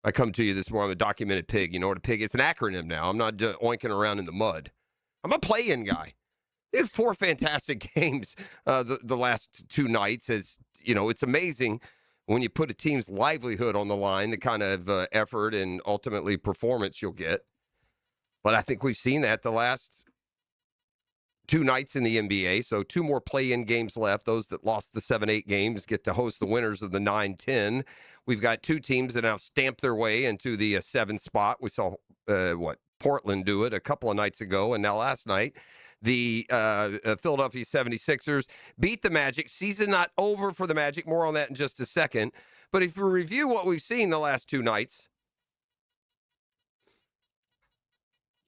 I come to you this morning, I'm a documented pig. You know what a pig is? It's an acronym now. I'm not oinking around in the mud. I'm a play-in guy. They had 4 fantastic games the last 2 nights. As you know, it's amazing when you put a team's livelihood on the line, the kind of effort and ultimately performance you'll get. But I think we've seen that the last 2 nights in the NBA. So 2 more play-in games left. Those that lost the 7-8 games get to host the winners of the 9-10. We've got 2 teams that now stamp their way into the 7th spot. We saw, Portland do it a couple of nights ago. And now last night, the Philadelphia 76ers beat the Magic. Season not over for the Magic. More on that in just a second. But if you review what we've seen the last 2 nights,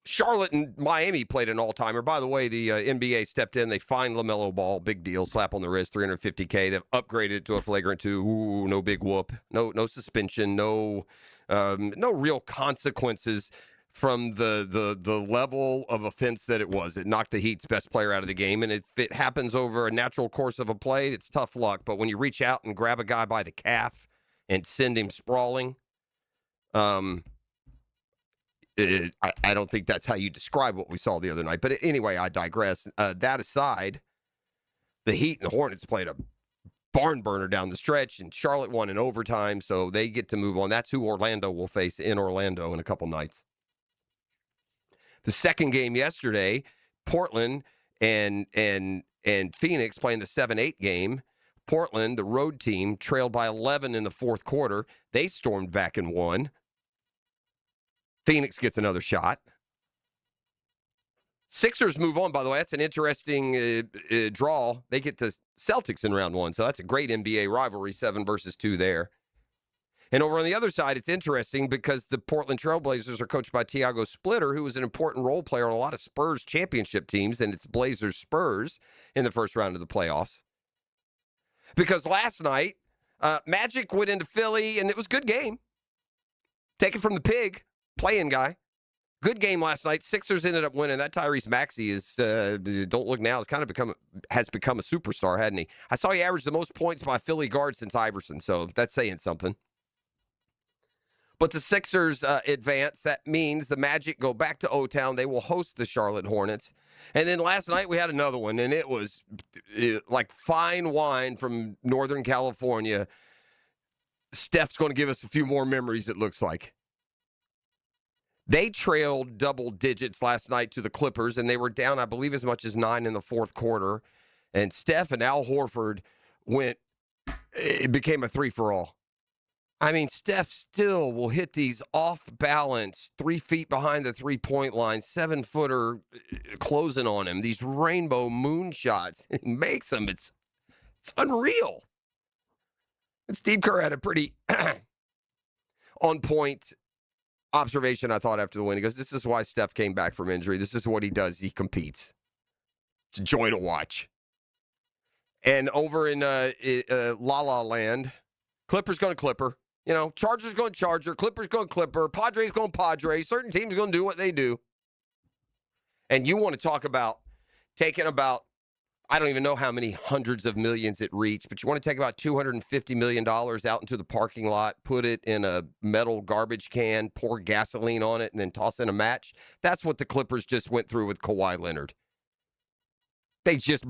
Charlotte and Miami played an all-timer. By the way, the NBA stepped in. They fined LaMelo Ball. Big deal. Slap on the wrist, $350K. They've upgraded it to a flagrant 2. Ooh, no big whoop. No suspension. No real consequences from the level of offense that it was. It knocked the Heat's best player out of the game. And if it happens over a natural course of a play, it's tough luck. But when you reach out and grab a guy by the calf and send him sprawling, I don't think that's how you describe what we saw the other night. But anyway, I digress. That aside, the Heat and the Hornets played a barn burner down the stretch, and Charlotte won in overtime, so they get to move on. That's who Orlando will face in Orlando in a couple nights. The second game yesterday, Portland and Phoenix playing the 7-8 game. Portland, the road team, trailed by 11 in the fourth quarter. They stormed back and won. Phoenix gets another shot. Sixers move on, by the way. That's an interesting draw. They get the Celtics in round 1, so that's a great NBA rivalry, 7-2 there. And over on the other side, it's interesting because the Portland Trailblazers are coached by Tiago Splitter, who was an important role player on a lot of Spurs championship teams, and it's Blazers-Spurs in the first round of the playoffs. Because last night, Magic went into Philly, and it was a good game. Take it from the pig. Playing guy. Good game last night. Sixers ended up winning. That Tyrese Maxey is, don't look now, has become a superstar, hadn't he? I saw he averaged the most points by Philly guard since Iverson, so that's saying something. But the Sixers advance. That means the Magic go back to O-Town. They will host the Charlotte Hornets. And then last night we had another one, and it was like fine wine from Northern California. Steph's going to give us a few more memories, it looks like. They trailed double digits last night to the Clippers, and they were down, I believe, as much as 9 in the fourth quarter. And Steph and Al Horford it became a 3-for-all. I mean, Steph still will hit these off-balance, 3 feet behind the three-point line, 7-footer closing on him, these rainbow moon shots. He makes them. It's unreal. And Steve Kerr had a pretty on-point observation, I thought, after the win. He goes, this is why Steph came back from injury. This is what he does. He competes. It's a joy to watch. And over in La La Land, Clippers going to Clipper. You know, Chargers going Charger. Clippers going Clipper. Padres going Padres. Certain teams going to do what they do. And you want to talk about taking about, I don't even know how many hundreds of millions it reached, but you want to take about $250 million out into the parking lot, put it in a metal garbage can, pour gasoline on it, and then toss in a match. That's what the Clippers just went through with Kawhi Leonard. They just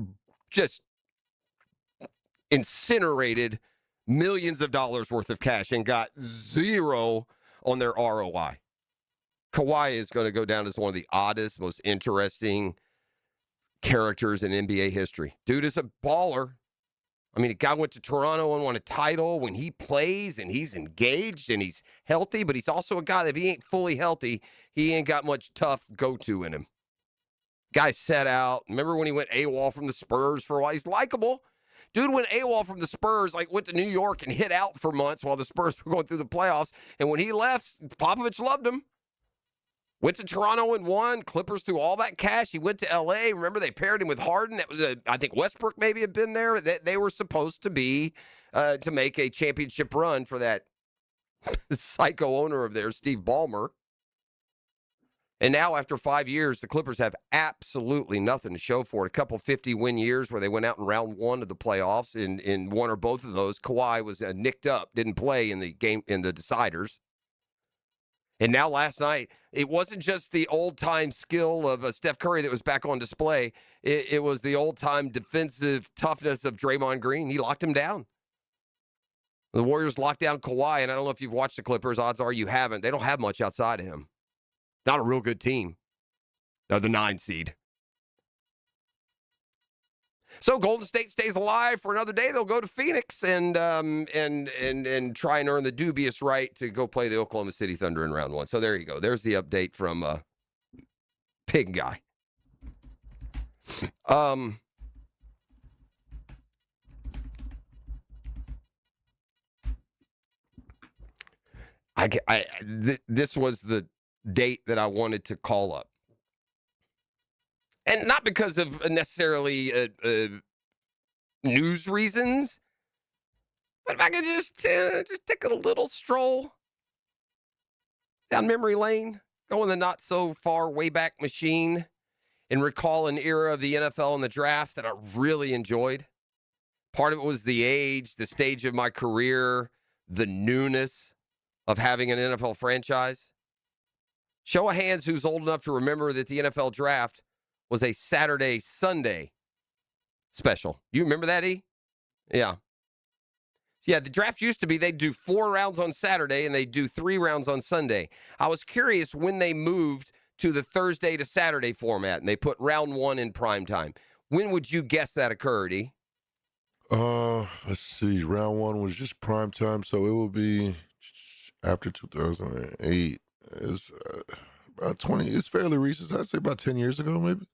incinerated millions of dollars worth of cash and got zero on their ROI. Kawhi is going to go down as one of the oddest, most interesting characters in NBA history. Dude is a baller. I mean, a guy went to Toronto and won a title when he plays and he's engaged and he's healthy, but he's also a guy that if he ain't fully healthy, he ain't got much tough go-to in him. Guy set out. Remember when he went AWOL from the Spurs for a while? He's likable. Dude went AWOL from the Spurs, went to New York and hid out for months while the Spurs were going through the playoffs. And when he left, Popovich loved him. Went to Toronto and won. Clippers threw all that cash. He went to L.A. Remember, they paired him with Harden. That was I think Westbrook maybe had been there. They were supposed to be to make a championship run for that psycho owner of theirs, Steve Ballmer. And now, after 5 years, the Clippers have absolutely nothing to show for it. A couple 50-win years where they went out in round 1 of the playoffs. In one or both of those, Kawhi was nicked up, didn't play in the game in the deciders. And now last night, it wasn't just the old-time skill of Steph Curry that was back on display. It was the old-time defensive toughness of Draymond Green. He locked him down. The Warriors locked down Kawhi, and I don't know if you've watched the Clippers. Odds are you haven't. They don't have much outside of him. Not a real good team. They're the 9 seed. So Golden State stays alive for another day. They'll go to Phoenix and try and earn the dubious right to go play the Oklahoma City Thunder in round 1. So there you go. There's the update from Pig Guy. This was the date that I wanted to call up. And not because of necessarily news reasons, but if I could just take a little stroll down memory lane, go in the not so far way back machine, and recall an era of the NFL and the draft that I really enjoyed. Part of it was the age, the stage of my career, the newness of having an NFL franchise. Show of hands who's old enough to remember that the NFL draft was a Saturday, Sunday special. You remember that, E? Yeah. Yeah, the draft used to be they'd do 4 rounds on Saturday and they'd do 3 rounds on Sunday. I was curious when they moved to the Thursday to Saturday format and they put round 1 in prime time. When would you guess that occurred, E? Let's see. Round 1 was just prime time, so it will be after 2008. It's about 20. It's fairly recent. I'd say about 10 years ago, maybe.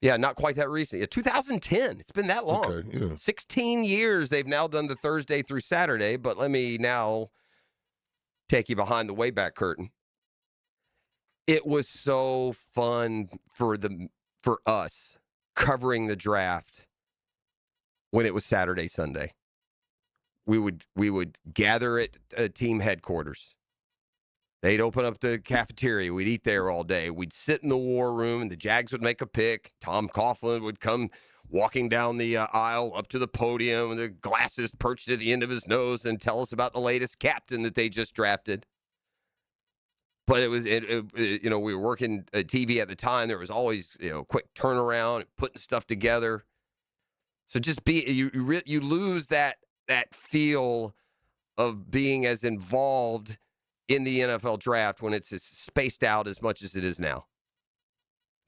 Yeah, not quite that recent. Yeah, 2010. It's been that long. Okay, yeah. 16 years they've now done the Thursday through Saturday, but let me now take you behind the Wayback Curtain. It was so fun for us covering the draft when it was Saturday, Sunday. We would gather at team headquarters. They'd open up the cafeteria. We'd eat there all day. We'd sit in the war room, and the Jags would make a pick. Tom Coughlin would come walking down the aisle up to the podium with the glasses perched at the end of his nose and tell us about the latest captain that they just drafted. But it was, we were working TV at the time. There was always, quick turnaround, putting stuff together. So just you lose that feel of being as involved in the NFL draft when it's as spaced out as much as it is now.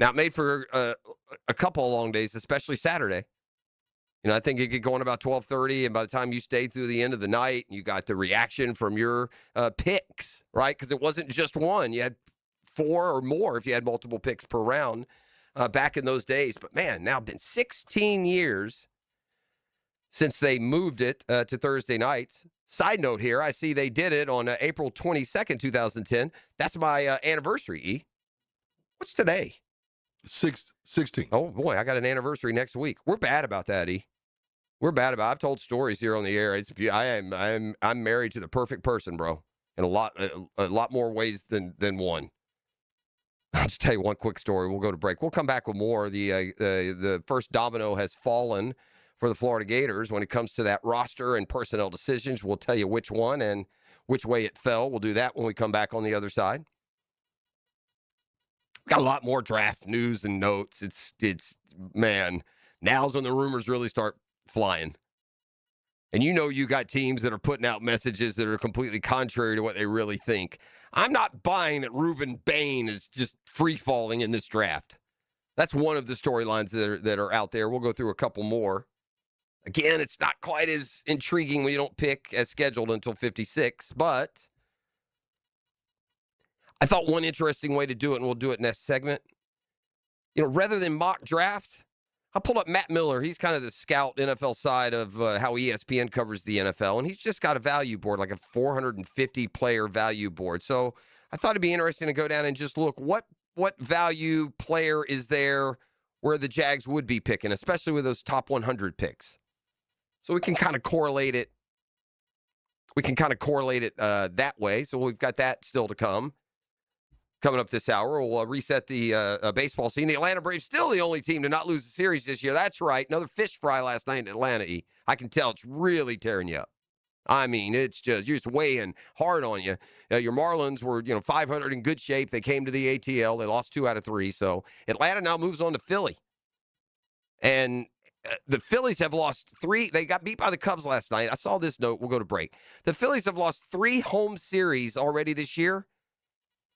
Now, it made for a couple of long days, especially Saturday. I think it could go on about 12:30, and by the time you stayed through the end of the night, you got the reaction from your picks, right? Because it wasn't just one. You had 4 or more if you had multiple picks per round back in those days. But, man, now it's been 16 years since they moved it to Thursday nights. Side note here, I see they did it on April 22nd, 2010. That's my anniversary, E. What's today? 16. Oh, boy, I got an anniversary next week. We're bad about that, E. We're bad about it. I've told stories here on the air. I'm married to the perfect person, bro, in a lot more ways than one. I'll just tell you one quick story. We'll go to break. We'll come back with more. The first domino has fallen for the Florida Gators when it comes to that roster and personnel decisions. We'll tell you which one and which way it fell. We'll do that when we come back on the other side. We got a lot more draft news and notes. It's man, now's when the rumors really start flying. And you got teams that are putting out messages that are completely contrary to what they really think. I'm not buying that Reuben Bain is just free-falling in this draft. That's one of the storylines that are out there. We'll go through a couple more. Again, it's not quite as intriguing when you don't pick as scheduled until 56, but I thought one interesting way to do it, and we'll do it next segment, rather than mock draft, I pulled up Matt Miller. He's kind of the scout NFL side of how ESPN covers the NFL, and he's just got a value board, like a 450-player value board. So I thought it'd be interesting to go down and just look what value player is there where the Jags would be picking, especially with those top 100 picks. So we can kind of correlate it. That way. So we've got that still to come. Coming up this hour, we'll reset the baseball scene. The Atlanta Braves still the only team to not lose a series this year. That's right. Another fish fry last night in Atlanta. I can tell it's really tearing you up. I mean, it's just, you're just weighing hard on you. Your Marlins were, 500 in good shape. They came to the ATL. They lost 2 out of 3. So Atlanta now moves on to Philly. And the Phillies have lost 3. They got beat by the Cubs last night. I saw this note. We'll go to break. The Phillies have lost 3 home series already this year.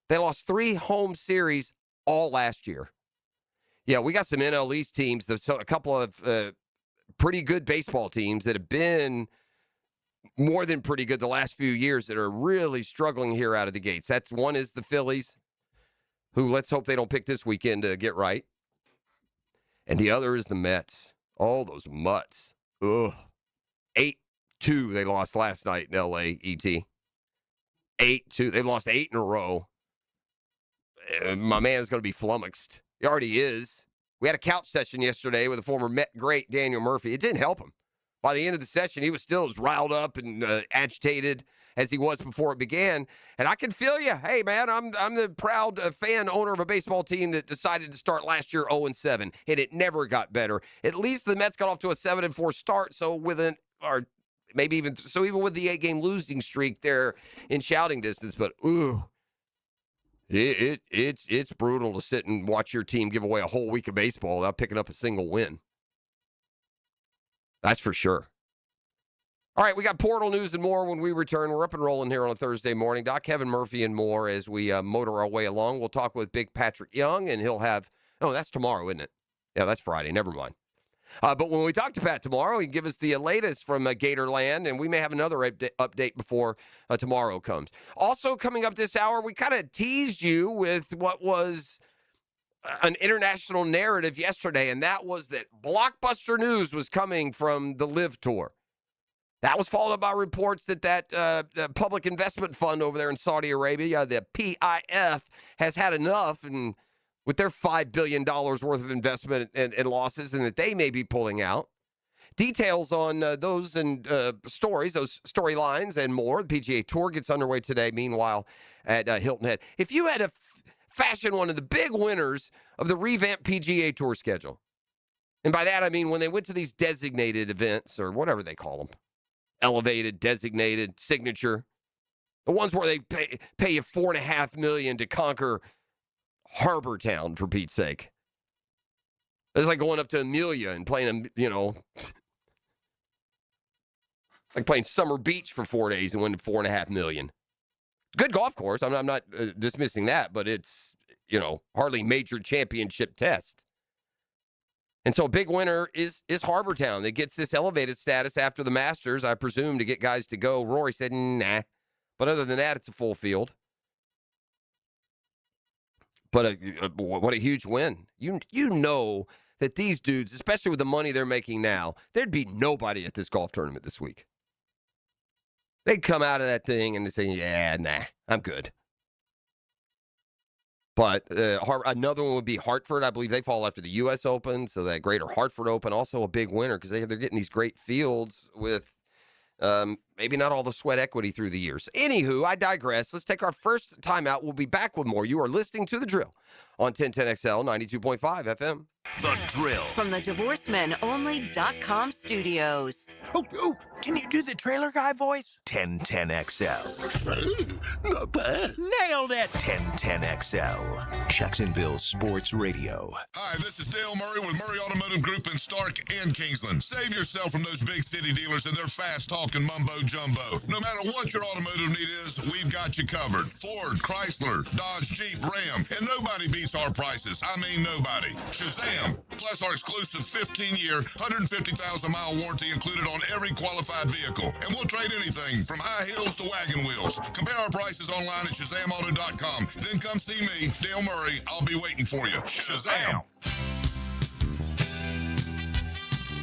They lost 3 home series all last year. Yeah, we got some NL East teams, a couple of pretty good baseball teams that have been more than pretty good the last few years that are really struggling here out of the gates. That's one is the Phillies, who let's hope they don't pick this weekend to get right. And the other is the Mets. Oh, those Mutts. Ugh. 8-2 they lost last night in L.A., E.T. 8-2. They've lost 8 in a row. My man is going to be flummoxed. He already is. We had a couch session yesterday with a former Met great, Daniel Murphy. It didn't help him. By the end of the session, he was still as riled up and agitated as he was before it began. And I can feel you. Hey, man, I'm the proud fan owner of a baseball team that decided to start last year 0-7, and it never got better. At least the Mets got off to a 7-4 start. So even with the 8-game losing streak, they're in shouting distance. But ooh, it's brutal to sit and watch your team give away a whole week of baseball without picking up a single win. That's for sure. All right, we got portal news and more when we return. We're up and rolling here on a Thursday morning. Doc, Kevin Murphy, and more as we motor our way along. We'll talk with Big Patrick Young, and he'll have – oh, that's tomorrow, isn't it? Yeah, that's Friday. Never mind. But when we talk to Pat tomorrow, he can give us the latest from Gator Land, and we may have another update before tomorrow comes. Also coming up this hour, we kind of teased you with what was – an international narrative yesterday, and that was that blockbuster news was coming from the Live Tour. That was followed up by reports that the public investment fund over there in Saudi Arabia, the PIF, has had enough and with their $5 billion worth of investment and losses, and that they may be pulling out. Details on those and stories, those storylines and more. The PGA Tour gets underway today, meanwhile, at Hilton Head. If you had to fashion one of the big winners of the revamped PGA Tour schedule. And by that, I mean when they went to these designated events or whatever they call them, elevated, designated, signature, the ones where they pay you $4.5 million to conquer Harbor Town, for Pete's sake. It's like going up to Amelia and playing, like playing Summer Beach for 4 days and winning $4.5 million. Good golf course. I'm not dismissing that, but it's, hardly major championship test. And so a big winner is Harbor Town that gets this elevated status after the Masters, I presume, to get guys to go. Rory said, nah. But other than that, it's a full field. But what a huge win. You know that these dudes, especially with the money they're making now, there'd be nobody at this golf tournament this week. They'd come out of that thing and they say, yeah, nah, I'm good. But another one would be Hartford. I believe they fall after the U.S. Open, so that Greater Hartford Open, also a big winner because they're getting these great fields with maybe not all the sweat equity through the years. Anywho, I digress. Let's take our first timeout. We'll be back with more. You are listening to The Drill on 1010XL 92.5 FM. The Drill. From the DivorceMenOnly.com studios. Oh, can you do the trailer guy voice? 1010XL. Not bad. Nailed it. 1010XL. Jacksonville Sports Radio. Hi, this is Dale Murray with Murray Automotive Group in Stark and Kingsland. Save yourself from those big city dealers and their fast-talking mumbo-jumbo. No matter what your automotive need is, we've got you covered. Ford, Chrysler, Dodge, Jeep, Ram, and nobody beats our prices. I mean nobody. Shazam! Plus our exclusive 15-year, 150,000-mile warranty included on every qualified vehicle. And we'll trade anything from high heels to wagon wheels. Compare our prices online at ShazamAuto.com. Then come see me, Dale Murray. I'll be waiting for you. Shazam!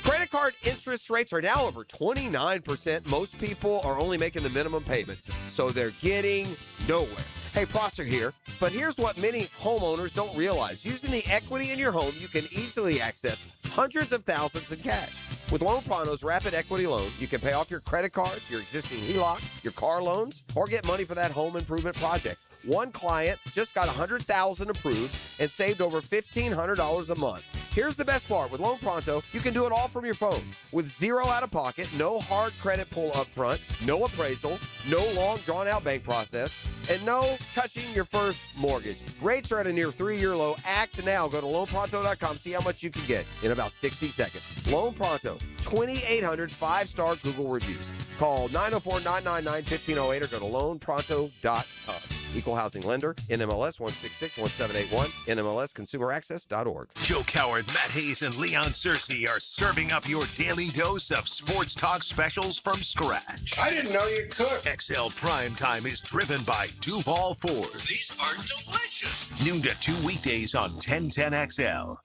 Credit card interest rates are now over 29%. Most people are only making the minimum payments, so they're getting nowhere. Hey, Prosser here, but here's what many homeowners don't realize. Using the equity in your home, you can easily access hundreds of thousands in cash. With Loan Pronto's Rapid Equity Loan, you can pay off your credit card, your existing HELOC, your car loans, or get money for that home improvement project. One client just got $100,000 approved and saved over $1,500 a month. Here's the best part. With Loan Pronto, you can do it all from your phone. With zero out-of-pocket, no hard credit pull up front, no appraisal, no long, drawn-out bank process, and no touching your first mortgage. Rates are at a near 3-year low. Act now. Go to loanpronto.com. See how much you can get in about 60 seconds. Loan Pronto, 2,800 5-star Google reviews. Call 904-999-1508 or go to loanpronto.com. Equal housing lender, NMLS 1661781, NMLSconsumeraccess.org. Joe Coward, Matt Hayes, and Leon Searcy are serving up your daily dose of sports talk specials from scratch. I didn't know you could. XL Primetime is driven by Duval Ford. These are delicious. Noon to 2 weekdays on 1010XL.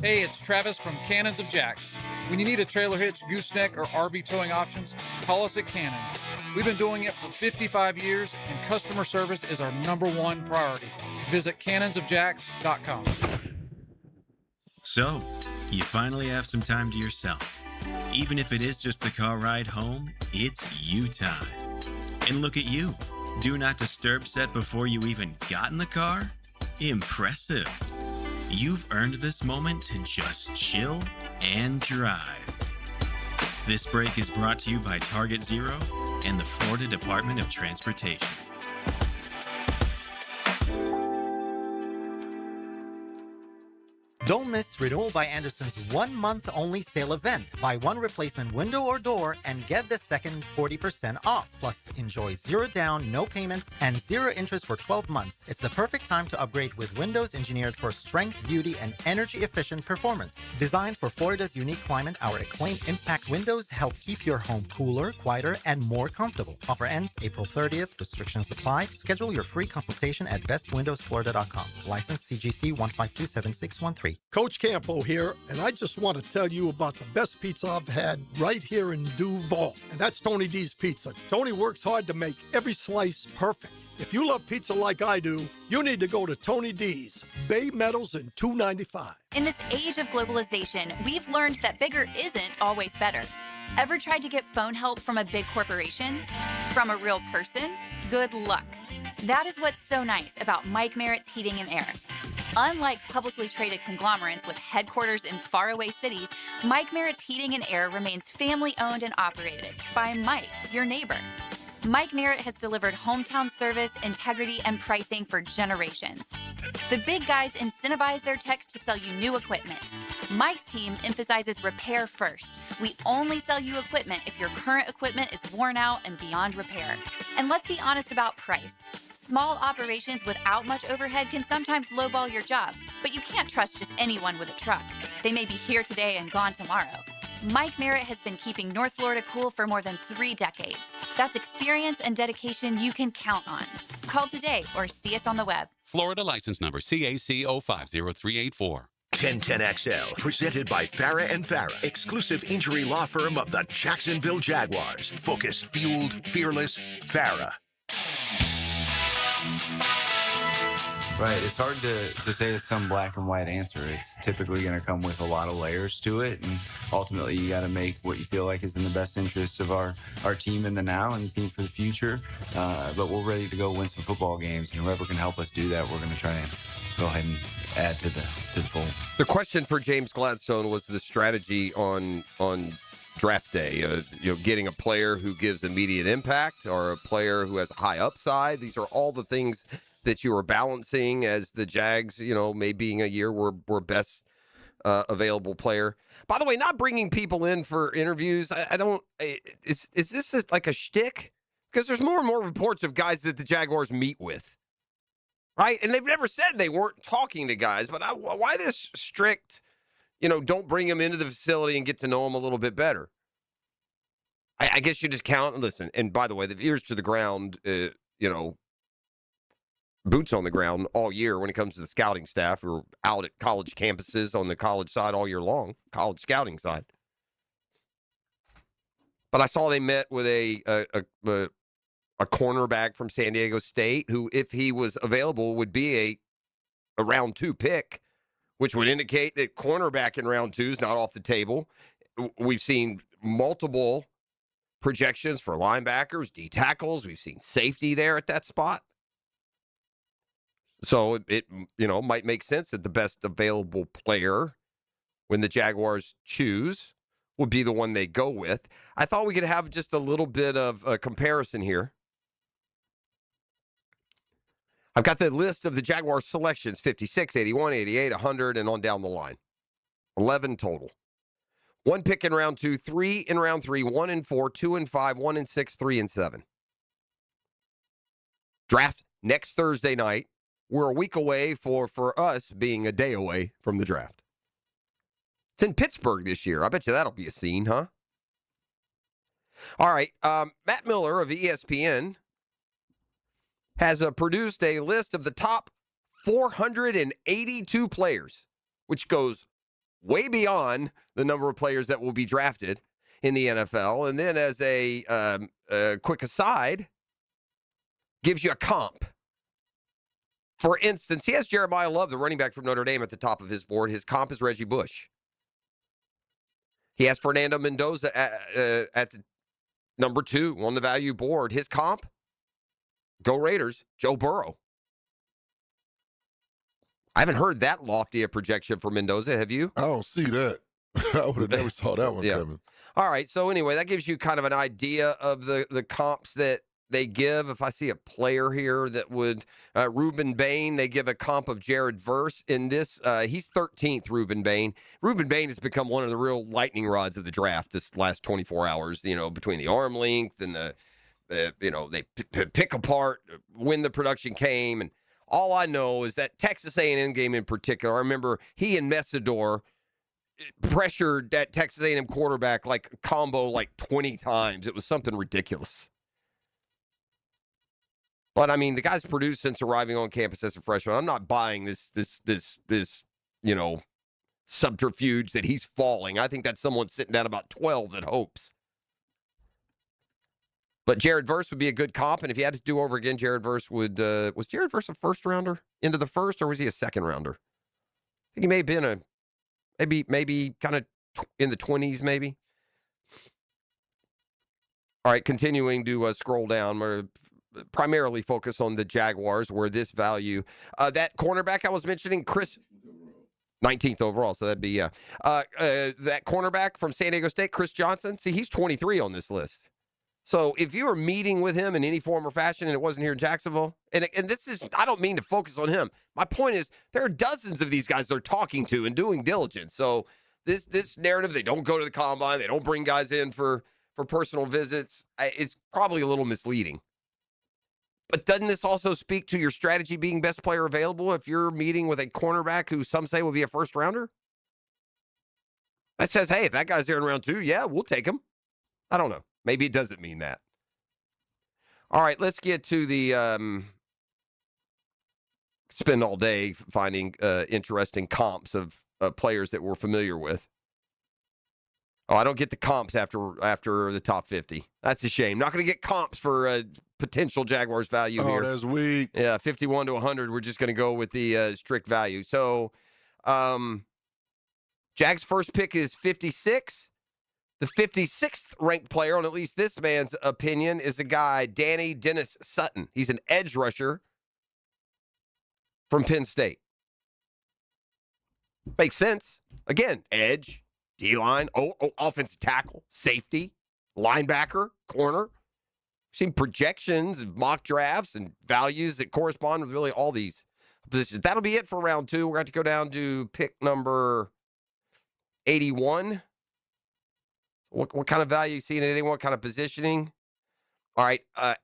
Hey, it's Travis from Cannons of Jacks. When you need a trailer hitch, gooseneck, or RV towing options, call us at Cannons. We've been doing it for 55 years, and customer service is our #1 priority. Visit cannonsofjacks.com. So, you finally have some time to yourself. Even if it is just the car ride home, it's you time. And look at you. Do not disturb set before you even got in the car? Impressive. You've earned this moment to just chill and drive. This break is brought to you by Target Zero and the Florida Department of Transportation. Don't miss Renewal by Anderson's 1-month-only sale event. Buy one replacement window or door and get the second 40% off. Plus, enjoy 0 down, no payments, and 0 interest for 12 months. It's the perfect time to upgrade with windows engineered for strength, beauty, and energy-efficient performance. Designed for Florida's unique climate, our acclaimed impact windows help keep your home cooler, quieter, and more comfortable. Offer ends April 30th. Restrictions apply. Schedule your free consultation at bestwindowsflorida.com. License CGC 1527613. Coach Campo here, and I just want to tell you about the best pizza I've had right here in Duval, and that's Tony D's Pizza. Tony works hard to make every slice perfect. If you love pizza like I do, you need to go to Tony D's, Bay Meadows and 295. In this age of globalization, we've learned that bigger isn't always better. Ever tried to get phone help from a big corporation? From a real person? Good luck. That is what's so nice about Mike Merritt's Heating and Air. Unlike publicly traded conglomerates with headquarters in faraway cities, Mike Merritt's Heating and Air remains family-owned and operated by Mike, your neighbor. Mike Merritt has delivered hometown service, integrity, and pricing for generations. The big guys incentivize their techs to sell you new equipment. Mike's team emphasizes repair first. We only sell you equipment if your current equipment is worn out and beyond repair. And let's be honest about price. Small operations without much overhead can sometimes lowball your job, but you can't trust just anyone with a truck. They may be here today and gone tomorrow. Mike Merritt has been keeping North Florida cool for more than 3 decades. That's experience and dedication you can count on. Call today or see us on the web. Florida license number CAC 050384. 1010XL, presented by Farah and Farah, exclusive injury law firm of the Jacksonville Jaguars. Focused, fueled, fearless, Farah. Right. It's hard to say it's some black and white answer. It's typically going to come with a lot of layers to it. And ultimately, you got to make what you feel like is in the best interests of our team in the now and the team for the future. But we're ready to go win some football games. And whoever can help us do that, we're going to try and go ahead and add to the fold. The question for James Gladstone was the strategy on draft day, getting a player who gives immediate impact or a player who has a high upside. These are all the things that you are balancing as the Jags, may being a year where best available player. By the way, not bringing people in for interviews. I don't. Is this like a shtick? Because there's more and more reports of guys that the Jaguars meet with, right? And they've never said they weren't talking to guys. But why this strict? Don't bring them into the facility and get to know them a little bit better. I guess you just count and listen. And by the way, the ears to the ground, boots on the ground all year when it comes to the scouting staff. We're out at college campuses on the college side all year long, college scouting side. But I saw they met with a cornerback from San Diego State who, if he was available, would be a round 2 pick, which would indicate that cornerback in round 2 is not off the table. We've seen multiple projections for linebackers, D tackles. We've seen safety there at that spot. So it might make sense that the best available player when the Jaguars choose would be the one they go with. I thought we could have just a little bit of a comparison here. I've got the list of the Jaguars selections, 56, 81, 88, 100, and on down the line. 11 total. 1 pick in round 2, 3 in round 3, 1 and 4, 2 and 5, 1 and 6, 3 and 7. Draft next Thursday night. We're a week away for us being a day away from the draft. It's in Pittsburgh this year. I bet you that'll be a scene, huh? All right. Matt Miller of ESPN has produced a list of the top 482 players, which goes way beyond the number of players that will be drafted in the NFL. And then as a quick aside, gives you a comp. For instance, he has Jeremiah Love, the running back from Notre Dame, at the top of his board. His comp is Reggie Bush. He has Fernando Mendoza at the number 2 on the value board. His comp, go Raiders, Joe Burrow. I haven't heard that lofty a projection for Mendoza. Have you? I don't see that. I would have never saw that one coming. All right. So anyway, that gives you kind of an idea of the comps that they give. If I see a player here that would, Reuben Bain, they give a comp of Jared Verse. In this, he's 13th, Reuben Bain. Reuben Bain has become one of the real lightning rods of the draft this last 24 hours, between the arm length and they pick apart when the production came. And all I know is that Texas A&M game in particular, I remember he and Messidor pressured that Texas A&M quarterback combo 20 times. It was something ridiculous. But I mean, the guy's produced since arriving on campus as a freshman. I'm not buying this subterfuge that he's falling. I think that's someone sitting down about 12 that hopes. But Jared Verse would be a good comp, and if you had to do over again, Jared Verse would was Jared Verse a first rounder into the first, or was he a second rounder? I think he may have been maybe kind of in the 20s, maybe. All right, continuing to scroll down. We're primarily focus on the Jaguars, where this value, that cornerback I was mentioning, Chris, 19th overall, so that'd be that cornerback from San Diego State, Chris Johnson. See, he's 23 on this list. So if you were meeting with him in any form or fashion and it wasn't here in Jacksonville, and this is, I don't mean to focus on him. My point is there are dozens of these guys they're talking to and doing diligence. So this narrative, they don't go to the combine, they don't bring guys in for personal visits, it's probably a little misleading. But doesn't this also speak to your strategy being best player available if you're meeting with a cornerback who some say will be a first rounder? That says, hey, if that guy's there in round 2, yeah, we'll take him. I don't know. Maybe it doesn't mean that. All right, let's get to the spend all day finding interesting comps of players that we're familiar with. Oh, I don't get the comps after the top 50. That's a shame. Not going to get comps for potential Jaguars value here. Oh, that's weak. Yeah, 51 to 100. We're just going to go with the strict value. So, Jags' first pick is 56. The 56th ranked player, on at least this man's opinion, is a guy, Danny Dennis Sutton. He's an edge rusher from Penn State. Makes sense. Again, edge, D-line, offensive tackle, safety, linebacker, corner. We've seen projections, mock drafts, and values that correspond with really all these positions. That'll be it for round 2. We're going to go down to pick number 81. What kind of value you seeing at 81? What kind of positioning? All right,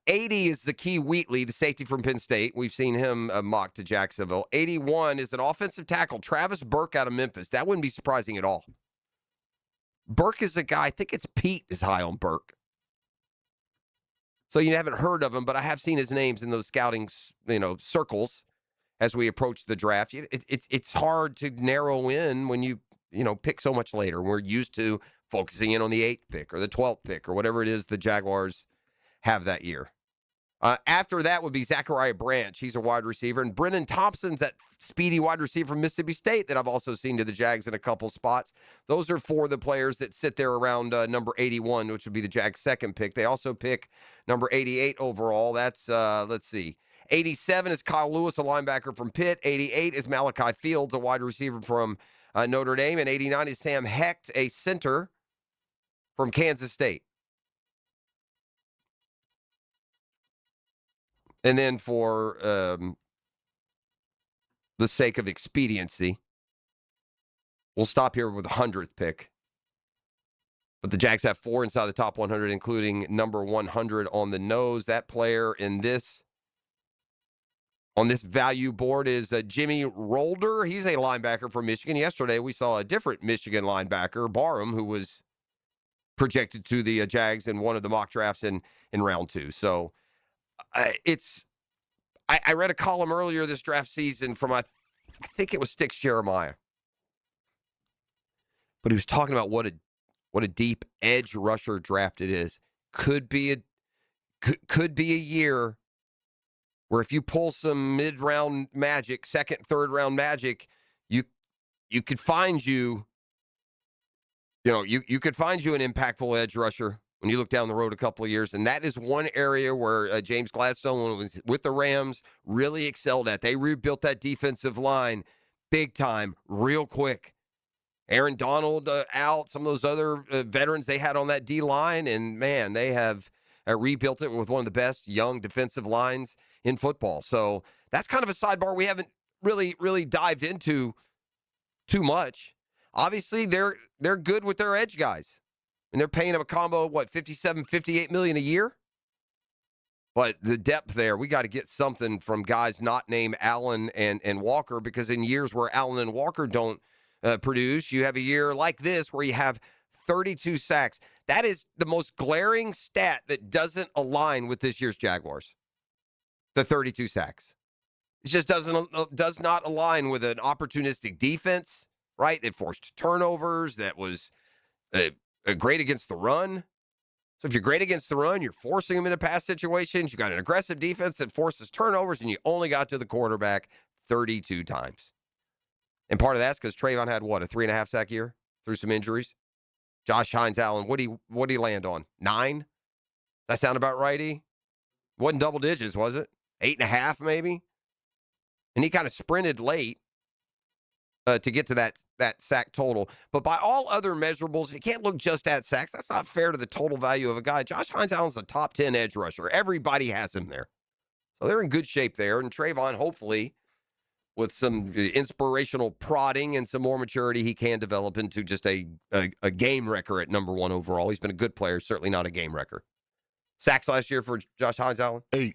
80 is the Key Wheatley, the safety from Penn State. We've seen him mocked to Jacksonville. 81 is an offensive tackle, Travis Burke out of Memphis. That wouldn't be surprising at all. Burke is a guy, I think it's Pete is high on Burke. So you haven't heard of him, but I have seen his names in those scouting, circles as we approach the draft. It's hard to narrow in when you pick so much later. We're used to focusing in on the 8th pick or the 12th pick or whatever it is the Jaguars have that year. After that would be Zachariah Branch. He's a wide receiver. And Brennan Thompson's that speedy wide receiver from Mississippi State that I've also seen to the Jags in a couple spots. Those are 4 of the players that sit there around number 81, which would be the Jags' second pick. They also pick number 88 overall. That's, let's see. 87 is Kyle Lewis, a linebacker from Pitt. 88 is Malachi Fields, a wide receiver from Notre Dame. And 89 is Sam Hecht, a center from Kansas State. And then for the sake of expediency, we'll stop here with the 100th pick. But the Jags have 4 inside the top 100, including number 100 on the nose. That player on this value board is Jimmy Rolder. He's a linebacker from Michigan. Yesterday, we saw a different Michigan linebacker, Barham, who was projected to the Jags in one of the mock drafts in round 2. So I read a column earlier this draft season from, I think it was Sticks Jeremiah. But he was talking about what a deep edge rusher draft it is. Could be a year where if you pull some mid-round magic, second, third round magic, you could find you could find you an impactful edge rusher when you look down the road a couple of years. And that is one area where James Gladstone, when he was with the Rams, really excelled at. They rebuilt that defensive line big time, real quick. Aaron Donald out, some of those other veterans they had on that D-line, and, man, they have rebuilt it with one of the best young defensive lines in football. So that's kind of a sidebar we haven't really dived into too much. Obviously, they're good with their edge guys, and they're paying them a combo of, $57-58 million a year? But the depth there, we got to get something from guys not named Allen and Walker, because in years where Allen and Walker don't produce, you have a year like this where you have 32 sacks. That is the most glaring stat that doesn't align with this year's Jaguars. The 32 sacks. It just does not align with an opportunistic defense, right? That forced turnovers, that was great against the run. So if you're great against the run, you're forcing them into pass situations. You got an aggressive defense that forces turnovers, and you only got to the quarterback 32 times. And part of that's because Trayvon had, a 3.5 sack year through some injuries? Josh Hines-Allen, what'd he land on? 9? That sound about right, E? Wasn't double digits, was it? 8.5 maybe? And he kind of sprinted late to get to that sack total. But by all other measurables, you can't look just at sacks. That's not fair to the total value of a guy. Josh Hines-Allen's a top 10 edge rusher. Everybody has him there. So they're in good shape there. And Trayvon, hopefully, with some inspirational prodding and some more maturity, he can develop into just a game wrecker at number 1 overall. He's been a good player, certainly not a game wrecker. Sacks last year for Josh Hines-Allen? 8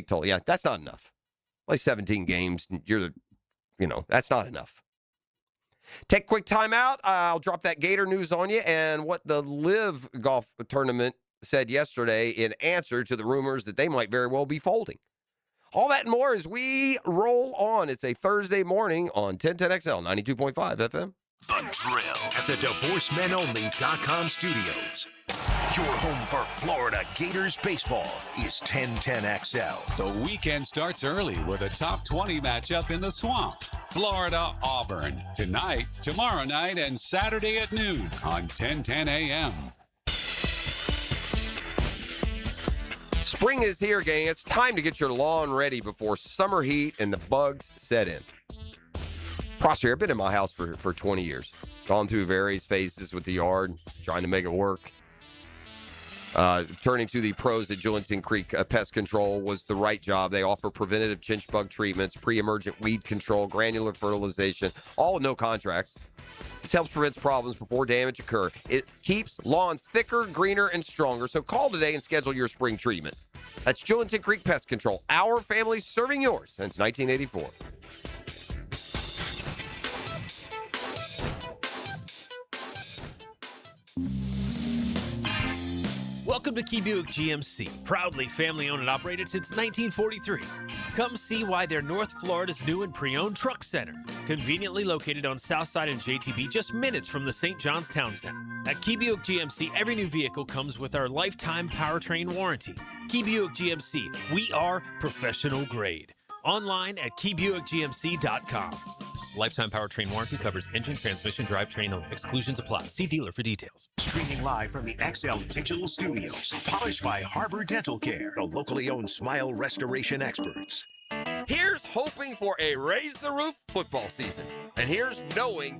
total. Yeah, that's not enough. Play 17 games. That's not enough. Take a quick timeout. I'll drop that Gator news on you and what the Live Golf Tournament said yesterday in answer to the rumors that they might very well be folding. All that and more as we roll on. It's a Thursday morning on 1010XL 92.5 FM. The Drill at the DivorceMenOnly.com studios. Your home for Florida Gators baseball is 1010XL. The weekend starts early with a top 20 matchup in the Swamp. Florida-Auburn. Tonight, tomorrow night, and Saturday at noon on 1010 AM. Spring is here, gang. It's time to get your lawn ready before summer heat and the bugs set in. Prosper, I've been in my house for 20 years. Gone through various phases with the yard, trying to make it work. Turning to the pros at Julington Creek Pest Control was the right job. They offer preventative chinch bug treatments, pre-emergent weed control, granular fertilization, all with no contracts. This helps prevent problems before damage occur. It keeps lawns thicker, greener, and stronger. So call today and schedule your spring treatment. That's Julington Creek Pest Control. Our family serving yours since 1984. Welcome to Key Buick GMC, proudly family-owned and operated since 1943. Come see why they're North Florida's new and pre-owned truck center, conveniently located on Southside and JTB, just minutes from the St. John's Town Center. At Key Buick GMC, every new vehicle comes with our lifetime powertrain warranty. Key Buick GMC, we are professional grade. Online at keybuickgmc.com. Lifetime powertrain warranty covers engine, transmission, drivetrain only. Exclusions apply. See dealer for details. Streaming live from the XL Digital Studios. Polished by Harbor Dental Care, the locally owned smile restoration experts. Here's hoping for a raise the roof football season. And here's knowing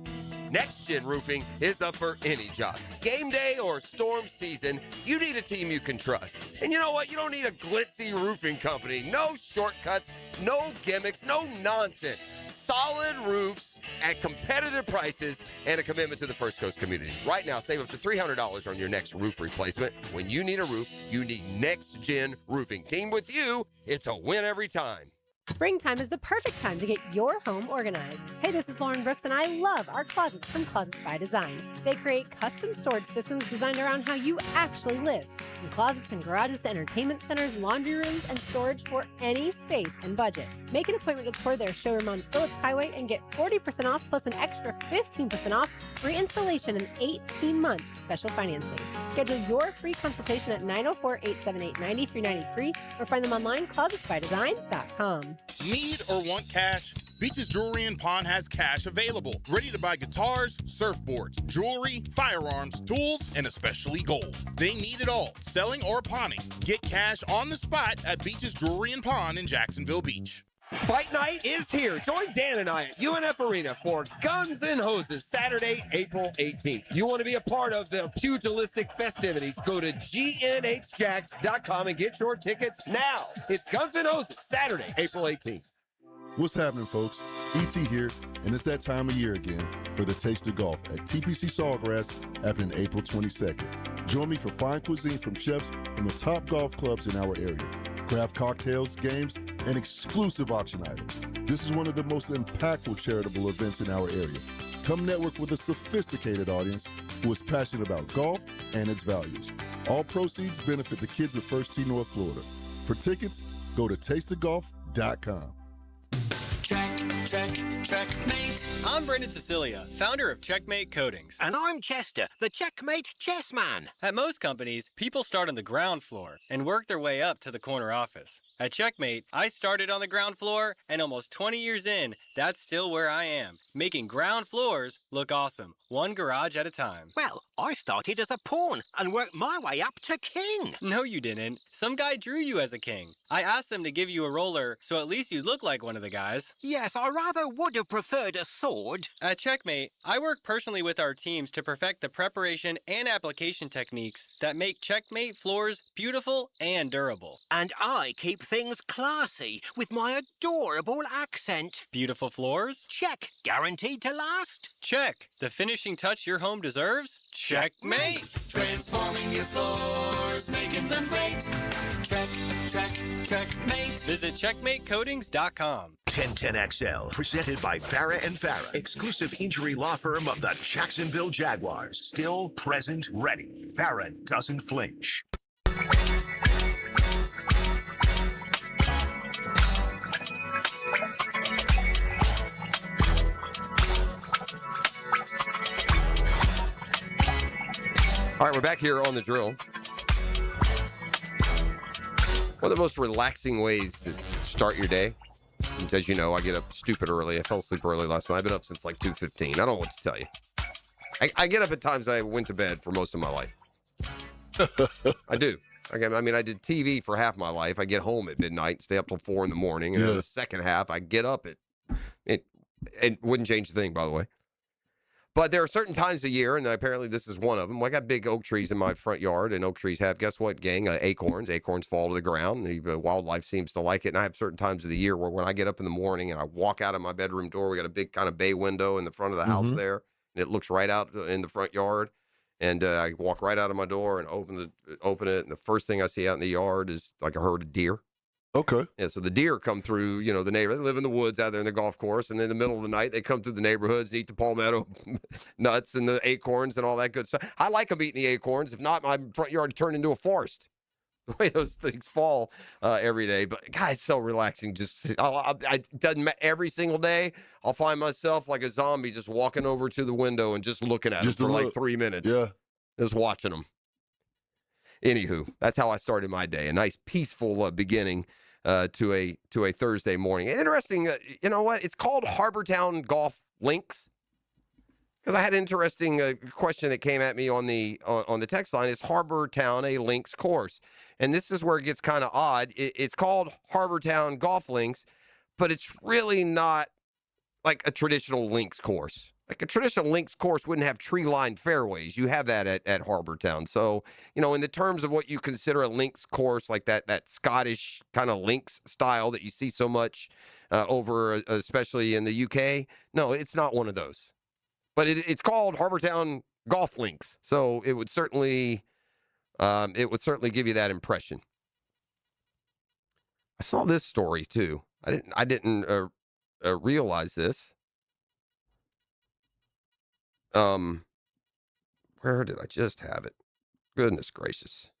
Next Gen Roofing is up for any job. Game day or storm season, you need a team you can trust. And you know what? You don't need a glitzy roofing company. No shortcuts, no gimmicks, no nonsense. Solid roofs at competitive prices and a commitment to the First Coast community. Right now, save up to $300 on your next roof replacement. When you need a roof, you need Next Gen Roofing. Team with you, it's a win every time. Springtime is the perfect time to get your home organized. Hey, this is Lauren Brooks, and I love our closets from Closets by Design. They create custom storage systems designed around how you actually live. From closets and garages to entertainment centers, laundry rooms, and storage for any space and budget. Make an appointment to tour their showroom on Phillips Highway and get 40% off plus an extra 15% off free installation and 18 months special financing. Schedule your free consultation at 904-878-9393 or find them online, closetsbydesign.com. Need or want cash? Beaches Jewelry and Pawn has cash available. Ready to buy guitars, surfboards, jewelry, firearms, tools, and especially gold. They need it all, selling or pawning. Get cash on the spot at Beaches Jewelry and Pawn in Jacksonville Beach. Fight night is here. Join Dan and I at UNF Arena for Guns and Hoses, Saturday, April 18th. You want to be a part of the pugilistic festivities? Go to gnhjacks.com and get your tickets now. It's Guns and Hoses, Saturday, April 18th. What's happening, folks? E.T. here, and it's that time of year again for the Taste of Golf at TPC Sawgrass happening April 22nd. Join me for fine cuisine from chefs from the top golf clubs in our area, craft cocktails, games, and exclusive auction items. This is one of the most impactful charitable events in our area. Come network with a sophisticated audience who is passionate about golf and its values. All proceeds benefit the kids of First Tee North Florida. For tickets, go to tasteofgolf.com. Checkmate. I'm Brendan Cecilia, founder of Checkmate Coatings. And I'm Chester, the Checkmate Chessman. At most companies, people start on the ground floor and work their way up to the corner office. At Checkmate, I started on the ground floor, and almost 20 years in, that's still where I am, making ground floors look awesome, one garage at a time. Well, I started as a pawn and worked my way up to king. No, you didn't. Some guy drew you as a king. I asked them to give you a roller, so at least you look like one of the guys. Yes, I rather would have preferred a sword. At Checkmate, I work personally with our teams to perfect the preparation and application techniques that make Checkmate floors beautiful and durable. And I keep things classy with my adorable accent. Beautiful floors? Check. Guaranteed to last? Check. The finishing touch your home deserves? Checkmate. Transforming your floors, making them great. Checkmate. Visit checkmatecoatings.com. 1010XL, presented by Farah and Farah, exclusive injury law firm of the Jacksonville Jaguars. Still present, ready. Farah doesn't flinch. All right, we're back here on the drill. One of the most relaxing ways to start your day. And as you know, I get up stupid early. I fell asleep early last night. I've been up since like 2:15. I don't know what to tell you. I get up at times I went to bed for most of my life. I do. I did TV for half my life. I get home at midnight, stay up till 4 in the morning. And then the second half, I get up at it. It wouldn't change a thing, by the way. But there are certain times a year, and apparently this is one of them. I got big oak trees in my front yard, and oak trees have, guess what, gang? Acorns. Acorns fall to the ground. The wildlife seems to like it. And I have certain times of the year where when I get up in the morning and I walk out of my bedroom door, we got a big kind of bay window in the front of the house there, and it looks right out in the front yard. And I walk right out of my door and open it, and the first thing I see out in the yard is like a herd of deer. Okay. Yeah, so the deer come through, the neighborhood. They live in the woods out there in the golf course, and in the middle of the night, they come through the neighborhoods and eat the palmetto nuts and the acorns and all that good stuff. I like them eating the acorns. If not, my front yard would turn into a forest. The way those things fall every day. But, guys, so relaxing. Just it doesn't matter. Every single day, I'll find myself like a zombie just walking over to the window and just looking at them for like 3 minutes. Yeah. Just watching them. Anywho, that's how I started my day. A nice, peaceful beginning to a Thursday morning. And interesting, you know what? It's called Harbortown Golf Links. Because I had an interesting question that came at me on the text line. Is Harbortown a links course? And this is where it gets kind of odd. It's called Harbortown Golf Links, but it's really not like a traditional links course. Like a traditional links course wouldn't have tree-lined fairways. You have that at Harbortown. So, in the terms of what you consider a links course, like that Scottish kind of links style that you see so much over, especially in the UK, no, it's not one of those. But it's called Harbortown Golf Links. So it would certainly give you that impression. I saw this story too. I didn't realize this. Where did I just have it? Goodness gracious.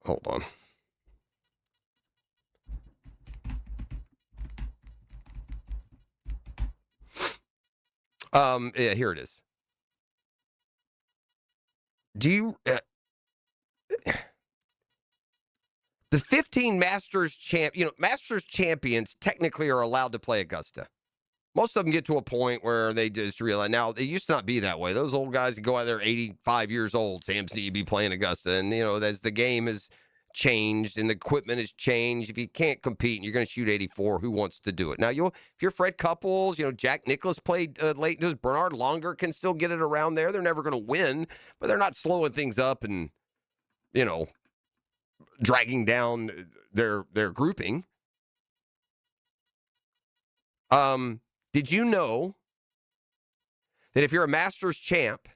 Hold on. Yeah, here it is. Do you the 15 Masters champions technically are allowed to play Augusta. Most of them get to a point where they just realize, now, it used to not be that way. Those old guys that go out there 85 years old, Sam's need to be playing Augusta. And, as the game has changed and the equipment has changed, if you can't compete and you're going to shoot 84, who wants to do it? Now, if you're Fred Couples, Jack Nicklaus played late. Bernard Longer can still get it around there. They're never going to win, but they're not slowing things up and, dragging down their grouping. Did you know that if you're a Masters champ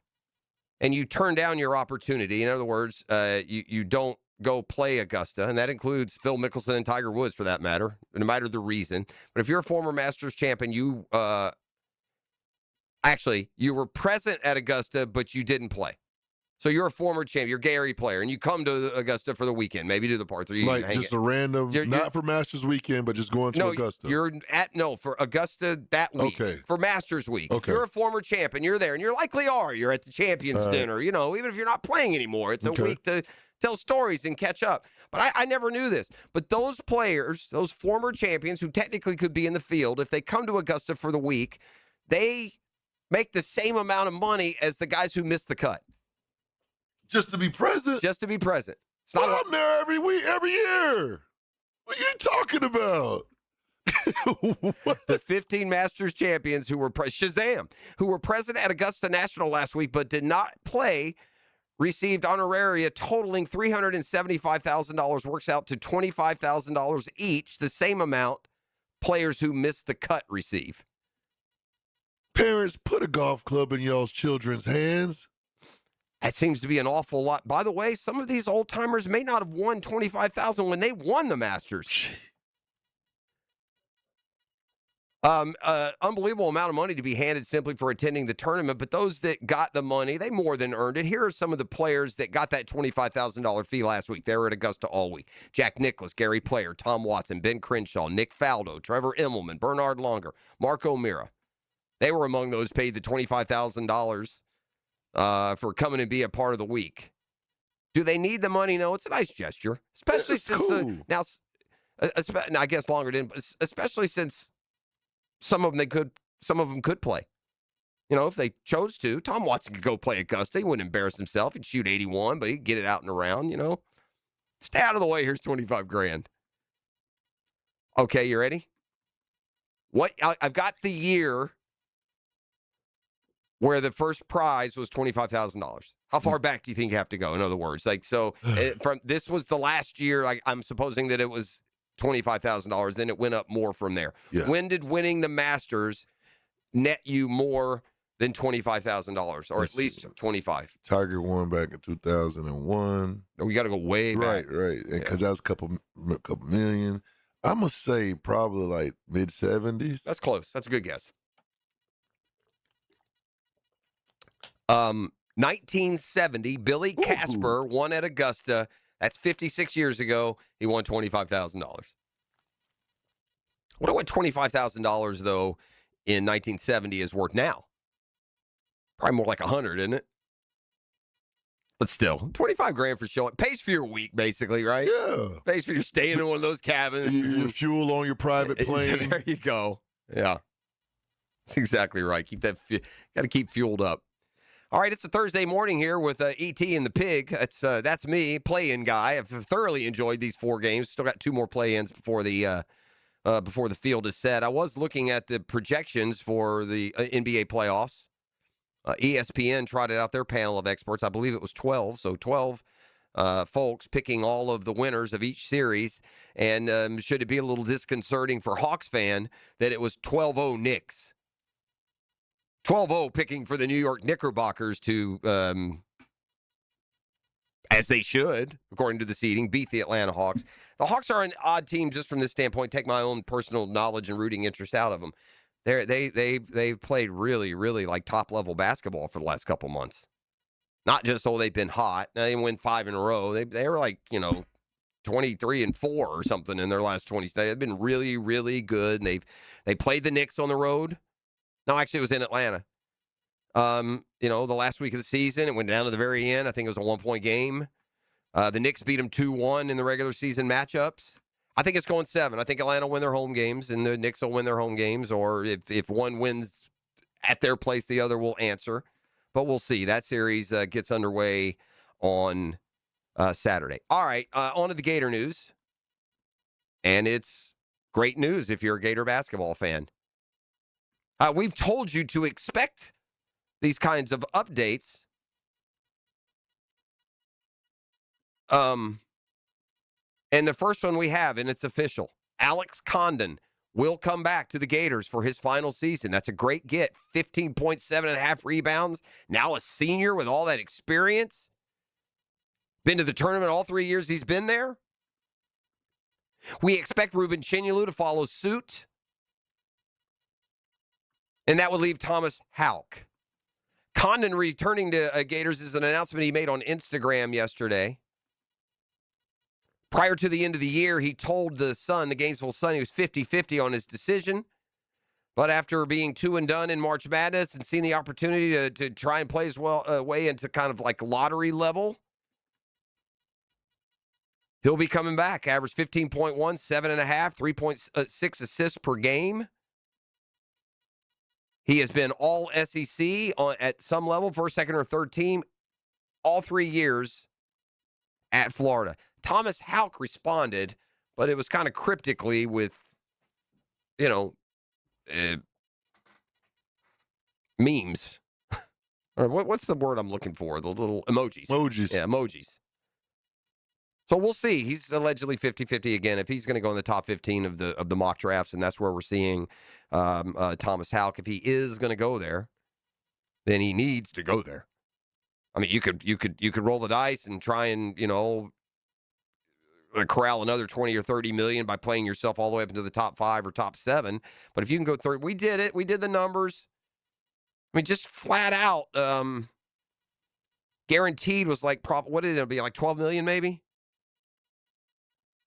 and you turn down your opportunity, in other words, you don't go play Augusta, and that includes Phil Mickelson and Tiger Woods for that matter, no matter the reason. But if you're a former Masters champ and you were present at Augusta, but you didn't play. So you're a former champ, you're a Gary player, and you come to Augusta for the weekend, maybe do the par 3. Like just a random, not for Masters weekend, but just going to Augusta. For Augusta that week. Okay. For Masters week. Okay. If you're a former champ and you're there, and you likely are, you're at the Champions Dinner, even if you're not playing anymore, it's a week to tell stories and catch up. But I never knew this. But those players, those former champions who technically could be in the field, if they come to Augusta for the week, they make the same amount of money as the guys who missed the cut. Just to be present? Just to be present. I'm there every week, every year. What are you talking about? The 15 Masters champions who were who were present at Augusta National last week but did not play, received honoraria totaling $375,000, works out to $25,000 each, the same amount players who missed the cut receive. Parents, put a golf club in y'all's children's hands. That seems to be an awful lot. By the way, some of these old timers may not have won $25,000 when they won the Masters. Unbelievable amount of money to be handed simply for attending the tournament. But those that got the money, they more than earned it. Here are some of the players that got that $25,000 fee last week. They were at Augusta all week. Jack Nicklaus, Gary Player, Tom Watson, Ben Crenshaw, Nick Faldo, Trevor Immelman, Bernard Longer, Mark O'Meara. They were among those paid the $25,000 for coming and be a part of the week. Do they need the money? No, it's a nice gesture, especially since cool. now I guess Longer didn't, but especially since some of them could play. If they chose to, Tom Watson could go play Augusta. He wouldn't embarrass himself. He'd shoot 81, but he'd get it out and around. Stay out of the way. Here's $25,000. Okay, you ready? What I've got the year where the first prize was $25,000. How far back do you think you have to go? In other words, this was the last year. I'm supposing that it was $25,000. Then it went up more from there. Yeah. When did winning the Masters net you more than $25,000, or at least $25,000? Tiger won back in 2001. Oh, we got to go way back. Right. Because that was a couple million. I'm gonna say probably like mid-70s. That's close. That's a good guess. 1970, Billy Casper won at Augusta. That's 56 years ago. He won $25,000. What $25,000 though in 1970 is worth now? Probably more like 100, isn't it? But still, $25,000 for showing. Pays for your week, basically, right? Yeah. Pays for your staying in one of those cabins. Your fuel on your private plane. There you go. Yeah. That's exactly right. Got to keep fueled up. All right, it's a Thursday morning here with E.T. and the Pig. That's me, play-in guy. I've thoroughly enjoyed these 4 games. Still got 2 more play-ins before the field is set. I was looking at the projections for the NBA playoffs. ESPN trotted out their panel of experts. I believe it was 12, so 12 folks picking all of the winners of each series. And should it be a little disconcerting for Hawks fan that it was 12-0 Knicks? 12-0 picking for the New York Knickerbockers to, as they should, according to the seeding, beat the Atlanta Hawks. The Hawks are an odd team just from this standpoint. Take my own personal knowledge and rooting interest out of them. They've played really, really like top-level basketball for the last couple months. Not just, they've been hot. They didn't win 5 in a row. They were like, 23-4 or something in their last 20. They've been really, really good. And they played the Knicks on the road. No, actually, it was in Atlanta. The last week of the season, it went down to the very end. I think it was a 1-point game. The Knicks beat them 2-1 in the regular season matchups. I think it's going 7. I think Atlanta will win their home games, and the Knicks will win their home games. Or if one wins at their place, the other will answer. But we'll see. That series gets underway on Saturday. All right, on to the Gator news. And it's great news if you're a Gator basketball fan. We've told you to expect these kinds of updates. And the first one we have, and it's official. Alex Condon will come back to the Gators for his final season. That's a great get. 15.7.5 rebounds. Now a senior with all that experience. Been to the tournament all 3 years he's been there. We expect Ruben Chinyelu to follow suit. And that would leave Thomas Houck. Condon returning to Gators is an announcement he made on Instagram yesterday. Prior to the end of the year, he told the Sun, the Gainesville Sun, he was 50-50 on his decision. But after being 2 and done in March Madness and seeing the opportunity to try and play his way into kind of like lottery level, he'll be coming back. Average 15.1, 7.5, 3.6 assists per game. He has been all SEC at some level, first, second, or third team, all 3 years at Florida. Thomas Houck responded, but it was kind of cryptically with, memes. Or what's the word I'm looking for? The little emojis. Emojis. Yeah, emojis. So we'll see. He's allegedly 50-50 again. If he's going to go in the top 15 of the mock drafts, and that's where we're seeing Thomas Houck. If he is going to go there, then he needs to go there. I mean, you could roll the dice and try and corral another 20 or 30 million by playing yourself all the way up into the top 5 or top 7. But if you can go third, we did it. We did the numbers. I mean, just flat out, guaranteed was like what did it be, like 12 million maybe?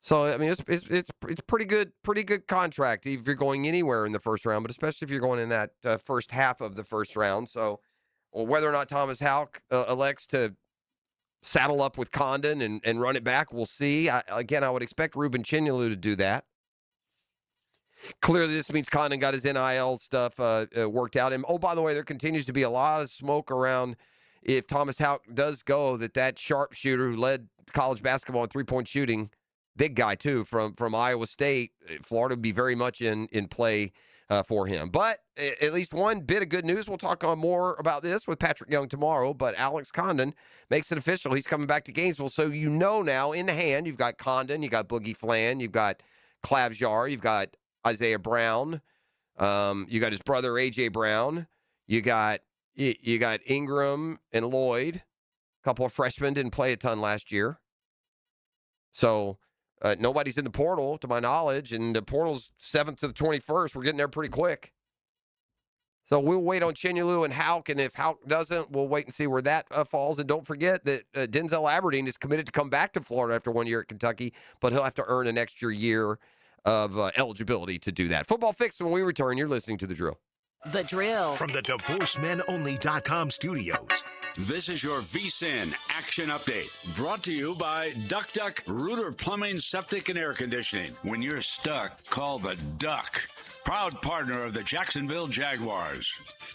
So I mean, it's pretty good contract if you're going anywhere in the first round, but especially if you're going in that first half of the first round. So whether or not Thomas Houck elects to saddle up with Condon and run it back, we'll see. I would expect Ruben Chinyelu to do that. Clearly, this means Condon got his NIL stuff worked out. And, by the way, there continues to be a lot of smoke around if Thomas Houck does go, that sharpshooter who led college basketball in three-point shooting, big guy, too, from Iowa State, Florida would be very much in play for him. But at least one bit of good news. We'll talk on more about this with Patrick Young tomorrow. But Alex Condon makes it official. He's coming back to Gainesville. So now in hand, you've got Condon, you got Boogie Flan, you've got Clavjar, you've got Isaiah Brown, you got his brother A.J. Brown, you got Ingram and Lloyd. A couple of freshmen didn't play a ton last year. So nobody's in the portal, to my knowledge, and the portal's 7th to the 21st. We're getting there pretty quick. So we'll wait on Chinyelu and Houck, and if Houck doesn't, we'll wait and see where that falls. And don't forget that Denzel Aberdeen is committed to come back to Florida after 1 year at Kentucky, but he'll have to earn an extra year of eligibility to do that. Football Fix, when we return, you're listening to The Drill. The Drill. From the DivorceMenOnly.com studios. This is your VSIN Action Update, brought to you by Duck Duck Rooter Plumbing, Septic, and Air Conditioning. When you're stuck, call the Duck. proud partner of the Jacksonville Jaguars.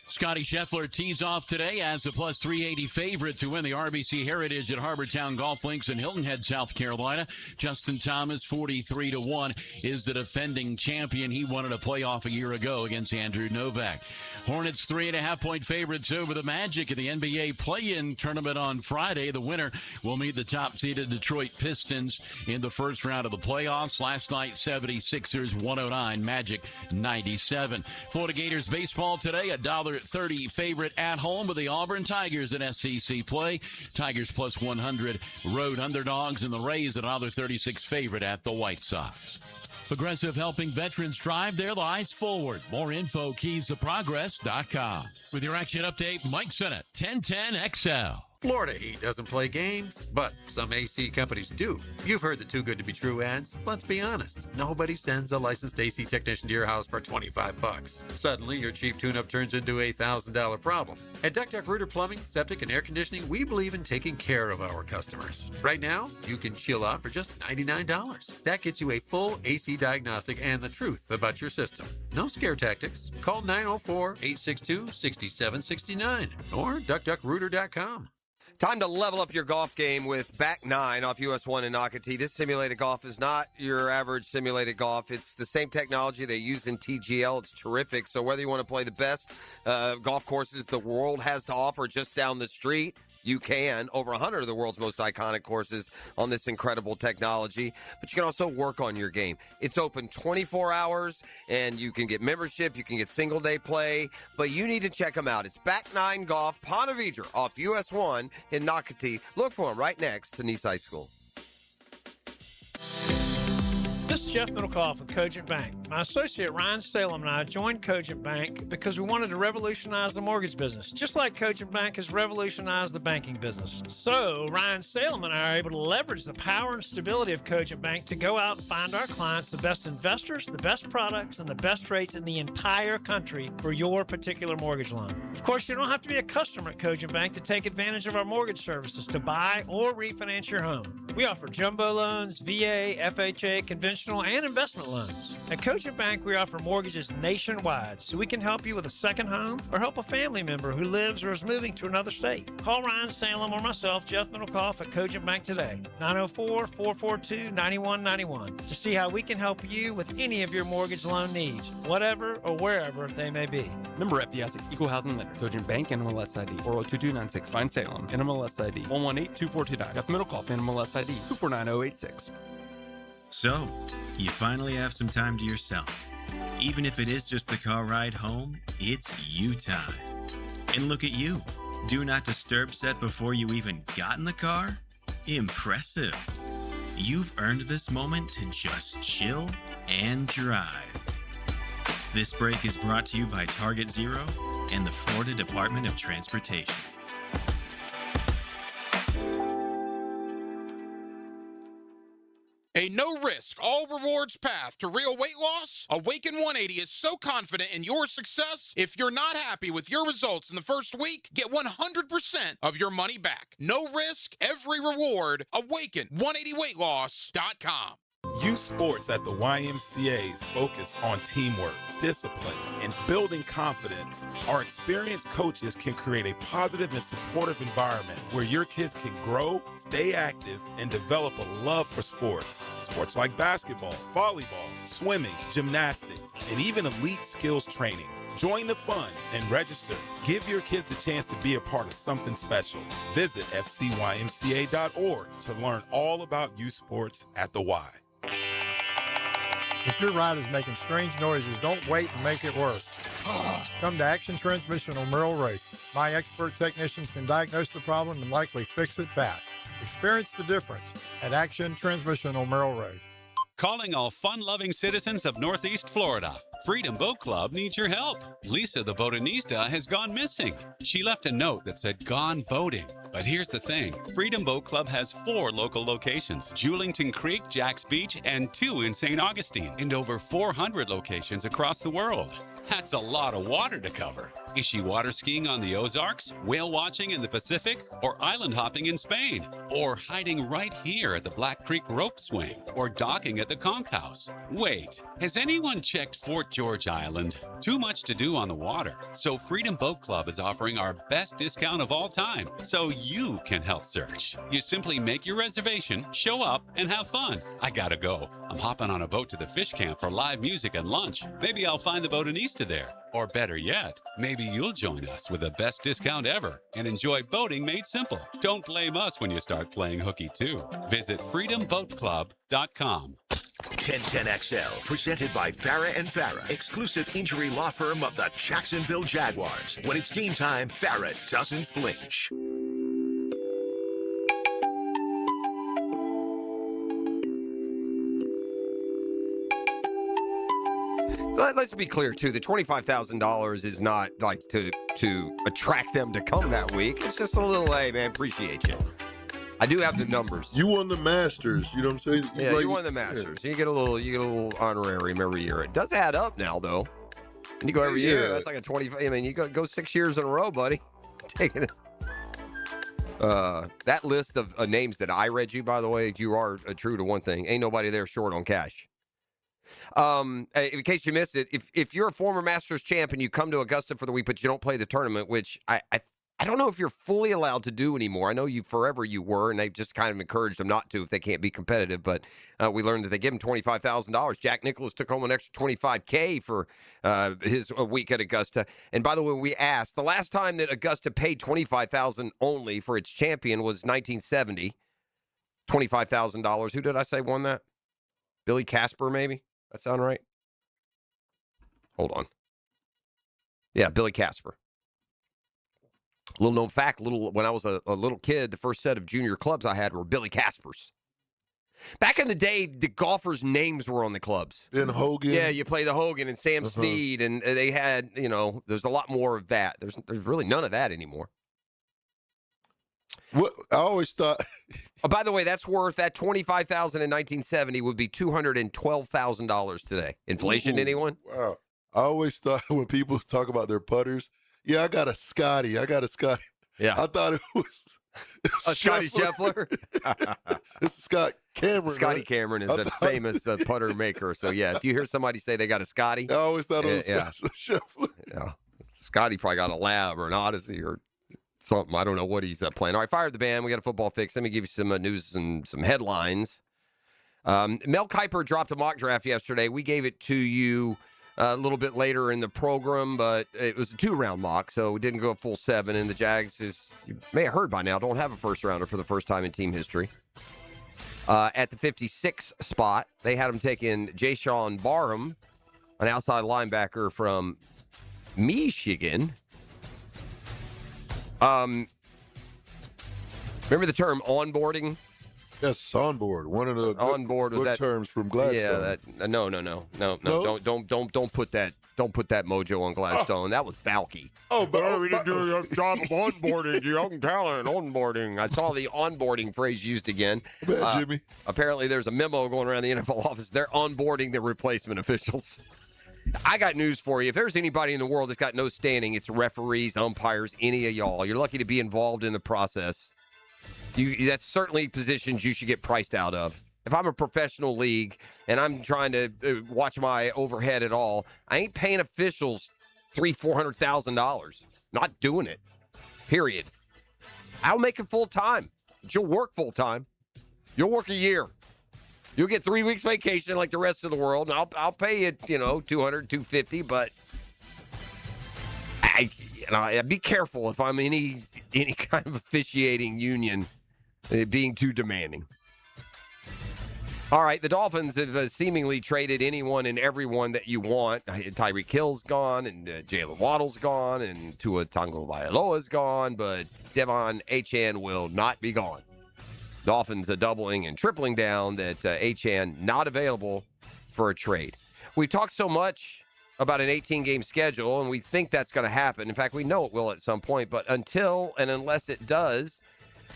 Scotty Scheffler tees off today as a plus 380 favorite to win the RBC Heritage at Harbortown Golf Links in Hilton Head, South Carolina. Justin Thomas, 43-1, is the defending champion. He won at a playoff a year ago against Andrew Novak. Hornets 3.5-point favorites over the Magic in the NBA play-in tournament on Friday. The winner will meet the top-seeded Detroit Pistons in the first round of the playoffs. Last night, 76ers 109, Magic 97. Florida Gators baseball today, $1.30 favorite at home with the Auburn Tigers in SEC play. Tigers plus 100 road underdogs, and the Rays at $1.36 favorite at the White Sox. Progressive helping veterans drive their lives forward. More info, keysofprogress.com. With your action update, Mike Sennett, 1010XL. Florida Heat doesn't play games, but some AC companies do. You've heard the Too Good to Be True ads. Let's be honest. Nobody sends a licensed AC technician to your house for $25. Suddenly, your cheap tune-up turns into a $1,000 problem. At Duck Duck Rooter Plumbing, Septic, and Air Conditioning, we believe in taking care of our customers. Right now, you can chill out for just $99. That gets you a full AC diagnostic and the truth about your system. No scare tactics. Call 904-862-6769 or duckduckrooter.com. Time to level up your golf game with Back 9 off US 1 in Nocatee. This simulated golf is not your average simulated golf. It's the same technology they use in TGL. It's terrific. So whether you want to play the best golf courses the world has to offer just down the street, you can. Over 100 of the world's most iconic courses on this incredible technology. But you can also work on your game. It's open 24 hours, and you can get membership. You can get single-day play. But you need to check them out. It's Back 9 Golf, Ponte Vedra off US 1 in Nocatee. Look for them right next to Nice High School. This is Jeff Middlecoff with Cogent Bank. My associate Ryan Salem and I joined Cogent Bank because we wanted to revolutionize the mortgage business, just like Cogent Bank has revolutionized the banking business. So Ryan Salem and I are able to leverage the power and stability of Cogent Bank to go out and find our clients the best investors, the best products, and the best rates in the entire country for your particular mortgage loan. Of course, you don't have to be a customer at Cogent Bank to take advantage of our mortgage services to buy or refinance your home. We offer jumbo loans, VA, FHA, conventional and investment loans. At Cogent Bank, we offer mortgages nationwide, so we can help you with a second home or help a family member who lives or is moving to another state. Call Ryan Salem or myself, Jeff Middlecoff, at Cogent Bank today, 904-442-9191, to see how we can help you with any of your mortgage loan needs, whatever or wherever they may be. Member FDIC, Equal Housing Lender, Cogent Bank, NMLS ID 402296, Fine Salem, NMLS ID 1182429, Jeff Middlecoff, NMLS ID 249086. So, you finally have some time to yourself. Even if it is just the car ride home, it's you time. And look at you. Do not disturb set before you even got in the car? Impressive. You've earned this moment to just chill and drive. This break is brought to you by Target Zero and the Florida Department of Transportation. A no-risk, all-rewards path to real weight loss? Awaken 180 is so confident in your success, if you're not happy with your results in the first week, get 100% of your money back. No risk, every reward. Awaken180weightloss.com. Youth sports at the YMCA's focus on teamwork, discipline, and building confidence. Our experienced coaches can create a positive and supportive environment where your kids can grow, stay active, and develop a love for sports. Sports like basketball, volleyball, swimming, gymnastics, and even elite skills training. Join the fun and register. Give your kids a chance to be a part of something special. Visit fcymca.org to learn all about youth sports at the Y. If your ride is making strange noises, don't wait and make it worse. Come to Action Transmission on Merrill Road. My expert technicians can diagnose the problem and likely fix it fast. Experience the difference at Action Transmission on Merrill Road. Calling all fun-loving citizens of Northeast Florida. Freedom Boat Club needs your help. Lisa the Botanista has gone missing. She left a note that said, "Gone boating." But here's the thing. Freedom Boat Club has 4 local locations, Julington Creek, Jack's Beach, and 2 in St. Augustine, and over 400 locations across the world. That's a lot of water to cover. Is she water skiing on the Ozarks, whale watching in the Pacific, or island hopping in Spain? Or hiding right here at the Black Creek rope swing? Or docking at the Conch House? Wait, has anyone checked Fort George Island? Too much to do on the water. So Freedom Boat Club is offering our best discount of all time, so you can help search. You simply make your reservation, show up, and have fun. I gotta go. I'm hopping on a boat to the fish camp for live music and lunch. Maybe I'll find the Botanista there. Or better yet, maybe you'll join us with the best discount ever and enjoy boating made simple. Don't blame us when you start playing hooky too. Visit freedomboatclub.com. 1010XL, presented by Farah and Farah, exclusive injury law firm of the Jacksonville Jaguars. When it's game time, Farah doesn't flinch. Let's be clear, too. The $25,000 is not like to attract them to come that week. It's just a little, hey, man, appreciate you. I do have the numbers. You won the Masters. You know what I'm saying? You won the Masters. Yeah. You get a little honorarium every year. It does add up now, though. And you go every year. That's like a 25. I mean, you go 6 years in a row, buddy. Taking it. That list of names that I read you, by the way, you are true to one thing. Ain't nobody there short on cash. In case you missed it, if you're a former Masters champ and you come to Augusta for the week, but you don't play the tournament, which I don't know if you're fully allowed to do anymore. I know you were, and they've just kind of encouraged them not to if they can't be competitive. But we learned that they give them $25,000. Jack Nicklaus took home an extra $25K for his week at Augusta. And by the way, we asked, the last time that Augusta paid $25,000 only for its champion was 1970. $25,000. Who did I say won that? Billy Casper, maybe? That sound right? Hold on. Yeah, Billy Casper. Little known fact, when I was a little kid, the first set of junior clubs I had were Billy Caspers. Back in the day, the golfers' names were on the clubs. And Hogan. Yeah, you play the Hogan and Sam Snead, and they had, there's a lot more of that. There's really none of that anymore. What I always thought. Oh, by the way, that $25,000 in 1970 would be $212,000 today. Inflation, anyone? Wow. I always thought when people talk about their putters, yeah, I got a Scotty. Yeah. I thought it was a Scotty Scheffler. This is Scott Cameron. Scotty Cameron is a famous putter maker. So, yeah, if you hear somebody say they got a Scotty. I always thought it was Scheffler. Yeah. Scotty probably got a Lab or an Odyssey or something. I don't know what he's playing. All right, fire the band. We got a football fix. Let me give you some news and some headlines. Mel Kiper dropped a mock draft yesterday. We gave it to you a little bit later in the program, but it was a 2-round mock, so we didn't go a full 7. And the Jags, as you may have heard by now, don't have a first-rounder for the first time in team history. At the 56 spot, they had him taking Jayshawn Barham, an outside linebacker from Michigan. Remember the term onboarding? Yes, onboard. One of the onboard was good that terms from Gladstone. Yeah, no. Don't put that mojo on Gladstone. That was Balky. Oh, but we didn't do a job of onboarding young talent. Onboarding. I saw the onboarding phrase used again. Jimmy. Apparently, there's a memo going around the NFL office. They're onboarding the replacement officials. I got news for you. If there's anybody in the world that's got no standing, it's referees, umpires, any of y'all. You're lucky to be involved in the process. That's certainly positions you should get priced out of. If I'm a professional league and I'm trying to watch my overhead at all, I ain't paying officials $300,000-$400,000. Not doing it. Period. I'll make it full time. But you'll work full time. You'll work a year. You'll get 3 weeks vacation like the rest of the world, and I'll pay you, $200, $250. But be careful if I'm any kind of officiating union being too demanding. All right, the Dolphins have seemingly traded anyone and everyone that you want. Tyreek Hill's gone, and Jalen Waddle's gone, and Tua Tagovailoa's gone, but Devon Achane will not be gone. Dolphins are doubling and tripling down that Achane not available for a trade. We've talked so much about an 18-game schedule, and we think that's going to happen. In fact, we know it will at some point, but until and unless it does,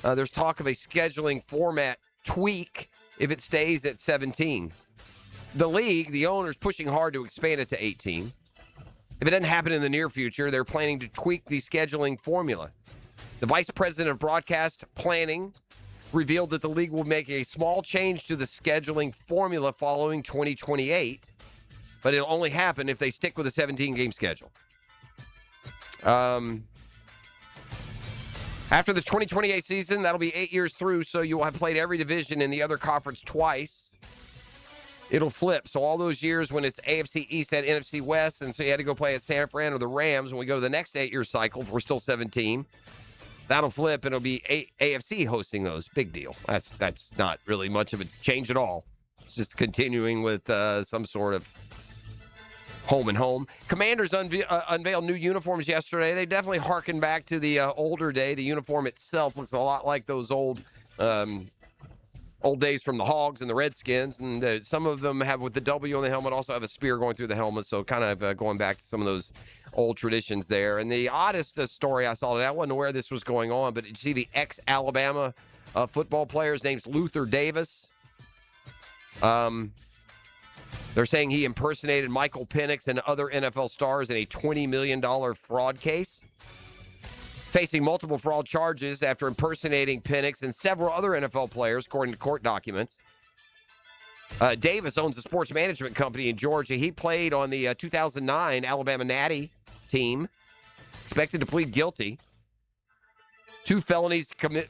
there's talk of a scheduling format tweak if it stays at 17. The league, the owners, pushing hard to expand it to 18. If it doesn't happen in the near future, they're planning to tweak the scheduling formula. The vice president of broadcast planning revealed that the league will make a small change to the scheduling formula following 2028, but it'll only happen if they stick with a 17-game schedule. After the 2028 season, that'll be 8 years through, so you will have played every division in the other conference twice. It'll flip. So all those years when it's AFC East at NFC West, and so you had to go play at San Fran or the Rams, when we go to the next 8-year cycle, we're still 17. That'll flip, and it'll be AFC hosting those. Big deal. That's not really much of a change at all. It's just continuing with some sort of home and home. Commanders unveiled new uniforms yesterday. They definitely harken back to the older day. The uniform itself looks a lot like those old days from the Hogs and the Redskins, and some of them have, with the W on the helmet, also have a spear going through the helmet, so kind of going back to some of those old traditions there. And the oddest story I saw today, I wasn't aware this was going on, but did you see the ex-Alabama football player? His name's Luther Davis. They're saying he impersonated Michael Penix and other NFL stars in a $20 million fraud case, facing multiple fraud charges after impersonating Penix and several other NFL players, according to court documents. Davis owns a sports management company in Georgia. He played on the 2009 Alabama Natty team, expected to plead guilty. 2 felonies to commit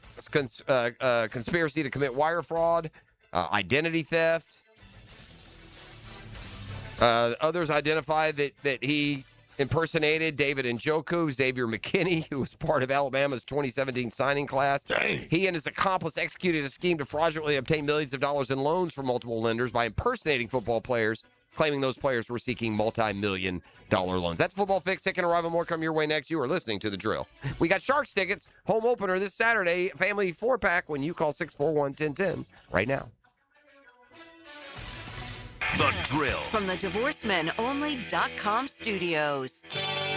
conspiracy to commit wire fraud, identity theft. Others identified that he impersonated David Njoku, Xavier McKinney, who was part of Alabama's 2017 signing class. Dang. He and his accomplice executed a scheme to fraudulently obtain millions of dollars in loans from multiple lenders by impersonating football players, claiming those players were seeking multi-million-dollar loans. That's Football Fix. Second arrival, more come your way next. You are listening to The Drill. We got Sharks tickets, home opener this Saturday, family 4-pack when you call 641-1010 right now. The Drill. From the DivorcemenOnly.com studios.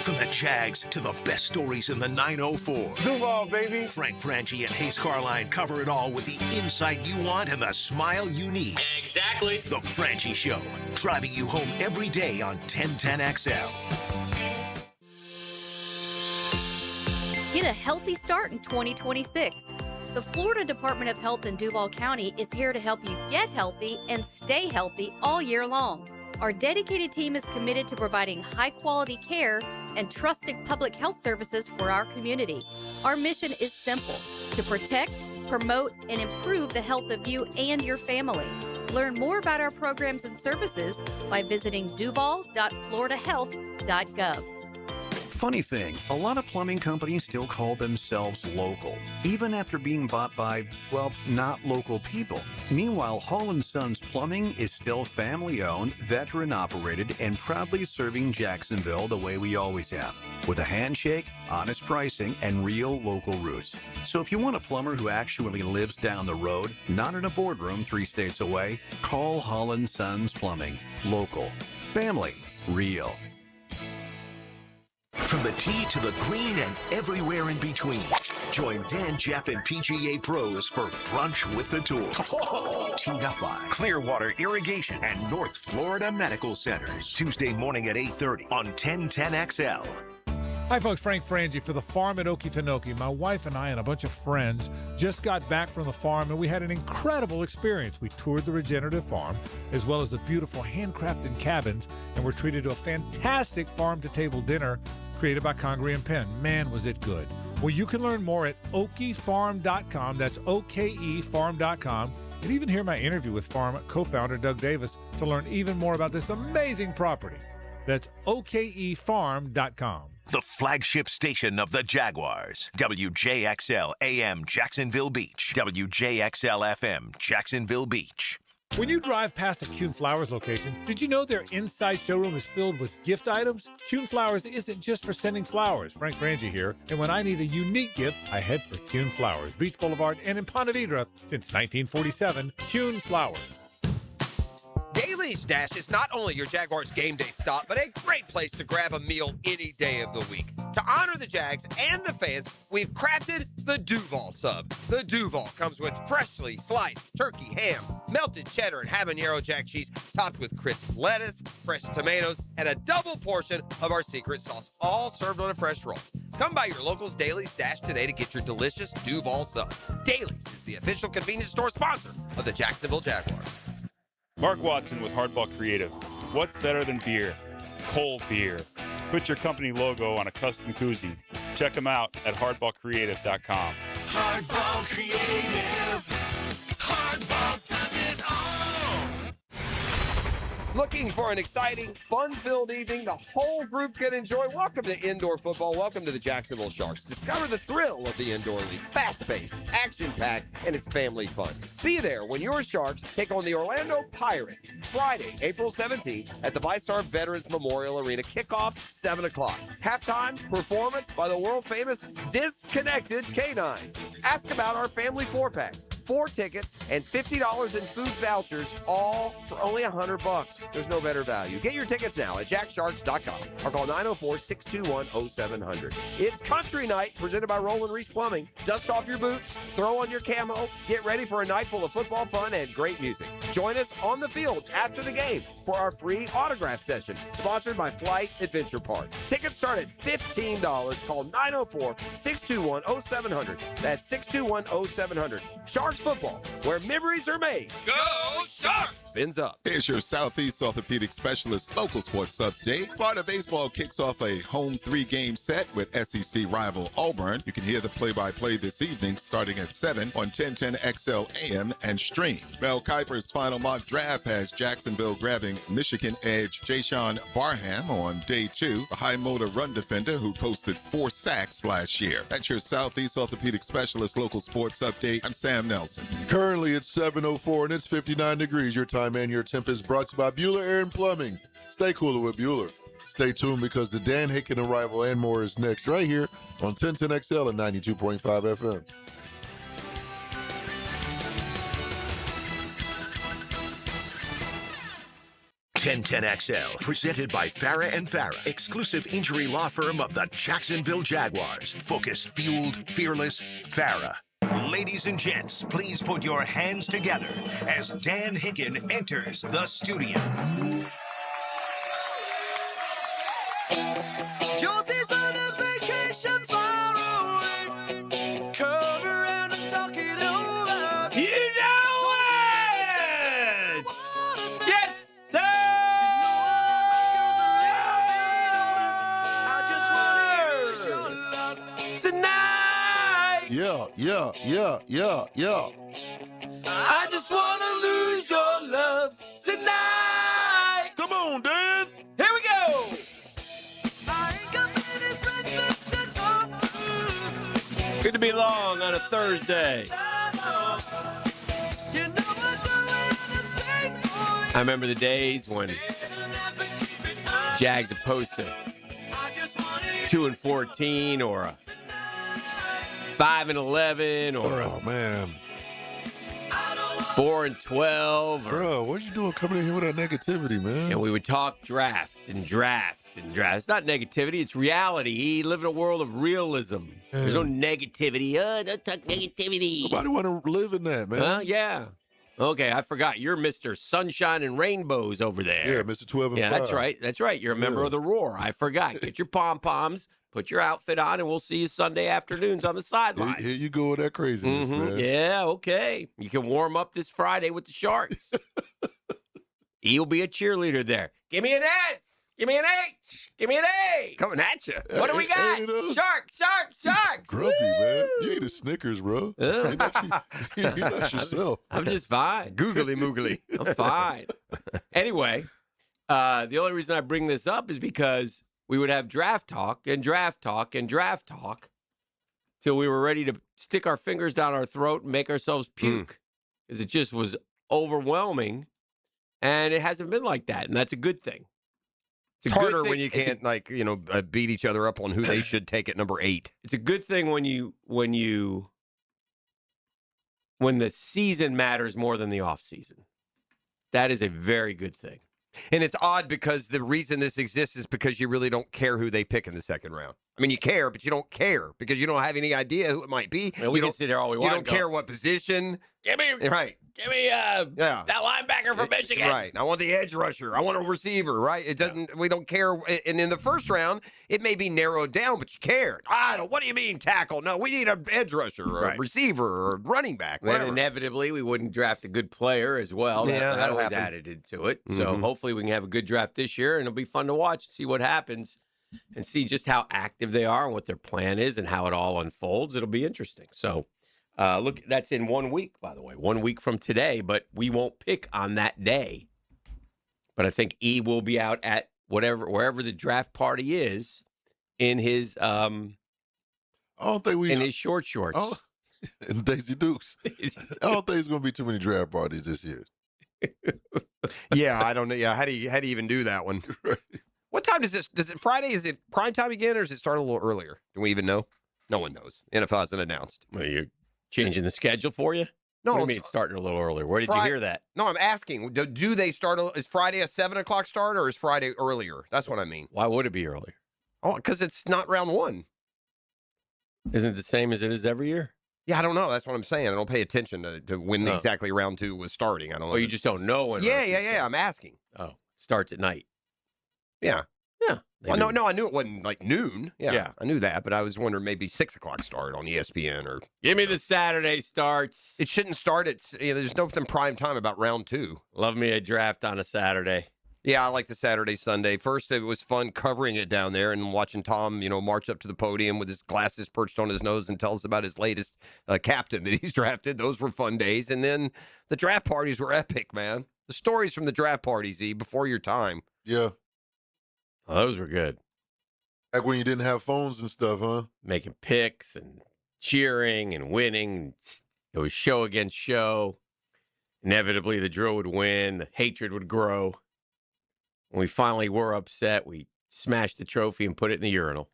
From the Jags to the best stories in the 904. Duval, baby. Frank Franchi and Hayes Carline cover it all with the insight you want and the smile you need. Exactly. The Franchi Show, driving you home every day on 1010XL. Get a healthy start in 2026. The Florida Department of Health in Duval County is here to help you get healthy and stay healthy all year long. Our dedicated team is committed to providing high-quality care and trusted public health services for our community. Our mission is simple: to protect, promote, and improve the health of you and your family. Learn more about our programs and services by visiting duval.floridahealth.gov. Funny thing, a lot of plumbing companies still call themselves local, even after being bought by, well, not local people. Meanwhile, Hall & Sons Plumbing is still family-owned, veteran-operated, and proudly serving Jacksonville the way we always have, with a handshake, honest pricing, and real local roots. So if you want a plumber who actually lives down the road, not in a boardroom 3 states away, call Hall & Sons Plumbing. Local. Family. Real. From the tee to the green and everywhere in between. Join Dan, Jeff, and PGA pros for Brunch with the Tour. Teamed up by Clearwater Irrigation and North Florida Medical Centers. Tuesday morning at 8:30 on 1010XL. Hi, folks. Frank Frangi for the farm at Okefenokee. My wife and I and a bunch of friends just got back from the farm, and we had an incredible experience. We toured the regenerative farm, as well as the beautiful handcrafted cabins, and were treated to a fantastic farm-to-table dinner created by Congreve and Penn. Man, was it good. Well, you can learn more at okefarm.com. That's okefarm.com. And even hear my interview with farm co-founder Doug Davis to learn even more about this amazing property. That's okefarm.com. The flagship station of the Jaguars. WJXL AM Jacksonville Beach. WJXL FM Jacksonville Beach. When you drive past a Kuhn Flowers location, did you know their inside showroom is filled with gift items? Kuhn Flowers isn't just for sending flowers. Frank Frangi here, and when I need a unique gift, I head for Kuhn Flowers, Beach Boulevard, and in Ponte Vedra since 1947. Kuhn Flowers. Daly's Dash is not only your Jaguars game day stop, but a great place to grab a meal any day of the week. To honor the Jags and the fans, we've crafted the Duval Sub. The Duval comes with freshly sliced turkey, ham, melted cheddar, and habanero jack cheese, topped with crisp lettuce, fresh tomatoes, and a double portion of our secret sauce, all served on a fresh roll. Come by your local's Dailies Dash today to get your delicious Duval Sub. Dailies is the official convenience store sponsor of the Jacksonville Jaguars. Mark Watson with Hardball Creative. What's better than beer? Cold beer. Put your company logo on a custom koozie. Check them out at hardballcreative.com. Hardball Creative. Hardball does it all. Looking for an exciting, fun-filled evening the whole group can enjoy? Welcome to indoor football. Welcome to the Jacksonville Sharks. Discover the thrill of the indoor league. Fast-paced, action-packed, and it's family fun. Be there when your Sharks take on the Orlando Pirates Friday, April 17th at the VyStar Veterans Memorial Arena. Kickoff, 7 o'clock. Halftime performance by the world-famous Disconnected Canines. Ask about our family four-packs. 4 tickets and $50 in food vouchers, all for only $100. There's no better value. Get your tickets now at jacksharks.com or call 904-621-0700. It's Country Night presented by Roland Reese Plumbing. Dust off your boots, throw on your camo, get ready for a night full of football fun and great music. Join us on the field after the game for our free autograph session, sponsored by Flight Adventure Park. Tickets start at $15. Call 904-621-0700. That's 621-0700. Sharks football, where memories are made. Go Sharks! Fins up. Here's your Southeast Orthopedic Specialist local sports update. Florida baseball kicks off a home 3-game set with SEC rival Auburn. You can hear the play-by-play this evening starting at 7 on 1010 XL AM and stream. Mel Kiper's final mock draft has Jacksonville grabbing Michigan edge Jayshon Barham on day 2, a high-motor run defender who posted 4 sacks last year. That's your Southeast Orthopedic Specialist local sports update. I'm Sam Nelson. Currently it's 7:04 and it's 59 degrees. Your time and your temp is brought to you by Bueller Air and Plumbing. Stay cooler with Bueller. Stay tuned because the Dan Hicken Arrival and more is next right here on 1010 XL and 92.5 FM. XL, presented by Farah and Farah, exclusive injury law firm of the Jacksonville Jaguars. Focused, fueled, fearless, Farah. Ladies and gents, please put your hands together as Dan Hicken enters the studio. Josie's on a vacation far away. Come around and talk it over. You know it! Yes, sir! I just want to use your love tonight. Yeah. I just want to lose your love tonight. Come on, Dan. Here we go. Good to be along on a Thursday. I remember the days when Jags opposed to 2-14 or a 5-11 or man, 4-12. Bro, what you doing coming in here with that negativity, man? And we would talk draft. It's not negativity, it's reality. You live in a world of realism. Yeah. There's no negativity. Don't talk negativity. Nobody want to live in that, man. Yeah. Okay, I forgot. You're Mr. Sunshine and Rainbows over there. Yeah, Mr. 12 and 5. That's right. You're a member of the Roar. I forgot. Get your pom-poms, put your outfit on, and we'll see you Sunday afternoons on the sidelines. Here you go with that craziness, man. Yeah, okay. You can warm up this Friday with the Sharks. He'll be a cheerleader there. Give me an S. Give me an H. Give me an A. Coming at you. What do we got? Sharks. Grumpy, man. You ate a Snickers, bro. You're not yourself. I'm just fine. Googly moogly. I'm fine. Anyway, the only reason I bring this up is because we would have draft talk till we were ready to stick our fingers down our throat and make ourselves puke. Because it just was overwhelming. And it hasn't been like that. And that's a good thing. It's harder when you can't beat each other up on who they should take at number 8. It's a good thing when the season matters more than the off season. That is a very good thing. And it's odd because the reason this exists is because you really don't care who they pick in the second round. I mean, you care, but you don't care because you don't have any idea who it might be. And we you can don't sit there all we You want. don't care what position. Give me that linebacker from Michigan. Right. I want the edge rusher. I want a receiver, right? It doesn't, we don't care. And in the first round, it may be narrowed down, but you care. What do you mean tackle? No, we need an edge rusher or a receiver or running back. Then Whatever. inevitably we wouldn't draft a good player as well. Yeah, that that'll always happen. added into it. So Mhm. hopefully we can have a good draft this year, and it'll be fun to watch, see what happens, and see just how active they are and what their plan is and how it all unfolds. It'll be interesting. So look, that's in 1 week, by the way, 1 week from today, but we won't pick on that day. But I think E will be out at wherever the draft party is in his I don't think we in his short shorts. Oh, and Daisy Dukes. I don't think there's going to be too many draft parties this year. Yeah, I don't know. Yeah, how do you even do that one? What time does it Friday? Is it prime time again, or does it start a little earlier? Do we even know? No one knows. NFL hasn't announced. Well, you're changing the schedule for you? No, what do you it's- mean it's starting a little earlier? Where did you hear that? No, I'm asking. Do they start? Is Friday a 7 o'clock start, or is Friday earlier? That's what I mean. Why would it be earlier? Oh, because it's not round one. Isn't it the same as it is every year? Yeah, I don't know. That's what I'm saying. I don't pay attention to when No. exactly round 2 was starting. I don't know. Or you just don't know when. Yeah, round yeah, two's yeah. I'm asking. Oh, starts at night. Yeah. Yeah. Well, no, I knew it wasn't like noon. Yeah, Yeah. I knew that, but I was wondering maybe 6 o'clock start on ESPN or. Give me the Saturday starts. It shouldn't start at. There's nothing prime time about round 2. Love me a draft on a Saturday. Yeah, I like the Saturday, Sunday. First, it was fun covering it down there and watching Tom, march up to the podium with his glasses perched on his nose and tell us about his latest captain that he's drafted. Those were fun days. And then the draft parties were epic, man. The stories from the draft parties, before your time. Yeah. Oh, those were good. Back when you didn't have phones and stuff, huh? Making picks and cheering and winning. It was show against show. Inevitably, the drill would win. The hatred would grow. When we finally were upset, we smashed the trophy and put it in the urinal.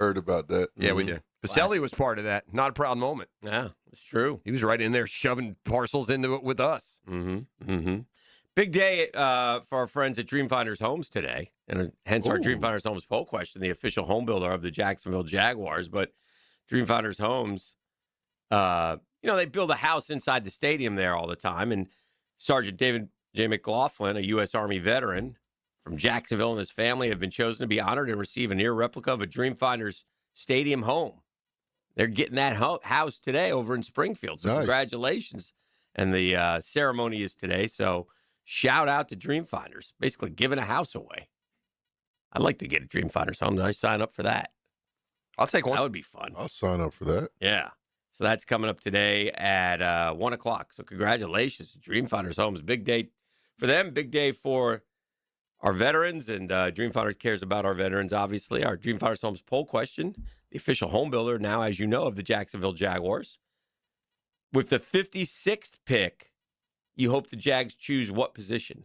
Heard about that. Yeah, we did. Baselli was part of that. Not a proud moment. Yeah, it's true. He was right in there shoving parcels into it with us. Mm-hmm. Mm-hmm. Big day for our friends at Dreamfinders Homes today, and hence our Dreamfinders Homes poll question, the official home builder of the Jacksonville Jaguars. But Dreamfinders Homes, they build a house inside the stadium there all the time. And Sergeant David J. McLaughlin, a U.S. Army veteran from Jacksonville, and his family have been chosen to be honored and receive a near replica of a Dreamfinders Stadium home. They're getting that house today over in Springfield. So congratulations. And the ceremony is today. So shout out to Dreamfinders, basically giving a house away. I'd like to get a Dreamfinders home. I sign up for that. I'll take one. That would be fun. I'll sign up for that. Yeah. So that's coming up today at 1 o'clock. So congratulations to Dreamfinders Homes. Big day for them. Big day for our veterans. And Dreamfinders cares about our veterans, obviously. Our Dreamfinders Homes poll question, the official home builder now, as you know, of the Jacksonville Jaguars. With the 56th pick, you hope the Jags choose what position?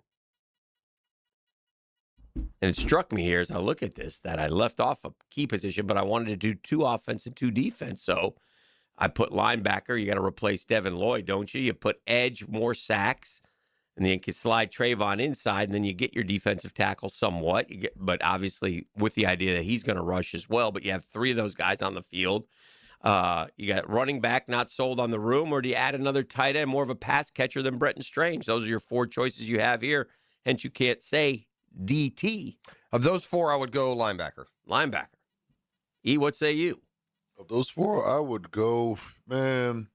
And it struck me here as I look at this that I left off a key position, but I wanted to do 2 offense and 2 defense. So I put linebacker. You got to replace Devin Lloyd, don't you? You put edge, more sacks, and then you can slide Trayvon inside, and then you get your defensive tackle somewhat. But obviously with the idea that he's going to rush as well. But you have 3 of those guys on the field. You got running back not sold on the room, or do you add another tight end, more of a pass catcher than Bretton Strange? Those are your 4 choices you have here. Hence, you can't say DT. Of those 4, I would go linebacker. Linebacker. E, what say you? Of those 4, I would go, man,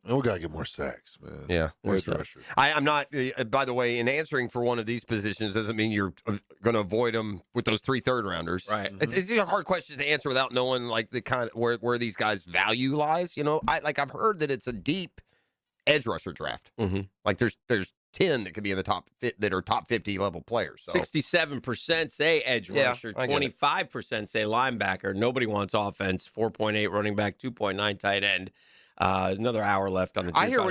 we got to get more sacks, man. Yeah. Edge rusher. I'm not, by the way, in answering for one of these positions doesn't mean you're going to avoid them with those 3 third-rounders. Right. It's a hard question to answer without knowing like the kind of where these guys' value lies. I've heard that it's a deep edge rusher draft. Mm-hmm. Like there's 10 that could be in the top that are top 50 level players. So. 67% say edge rusher, I get it. 25% say linebacker. Nobody wants offense. 4.8 running back, 2.9 tight end. Another hour left on the. I hear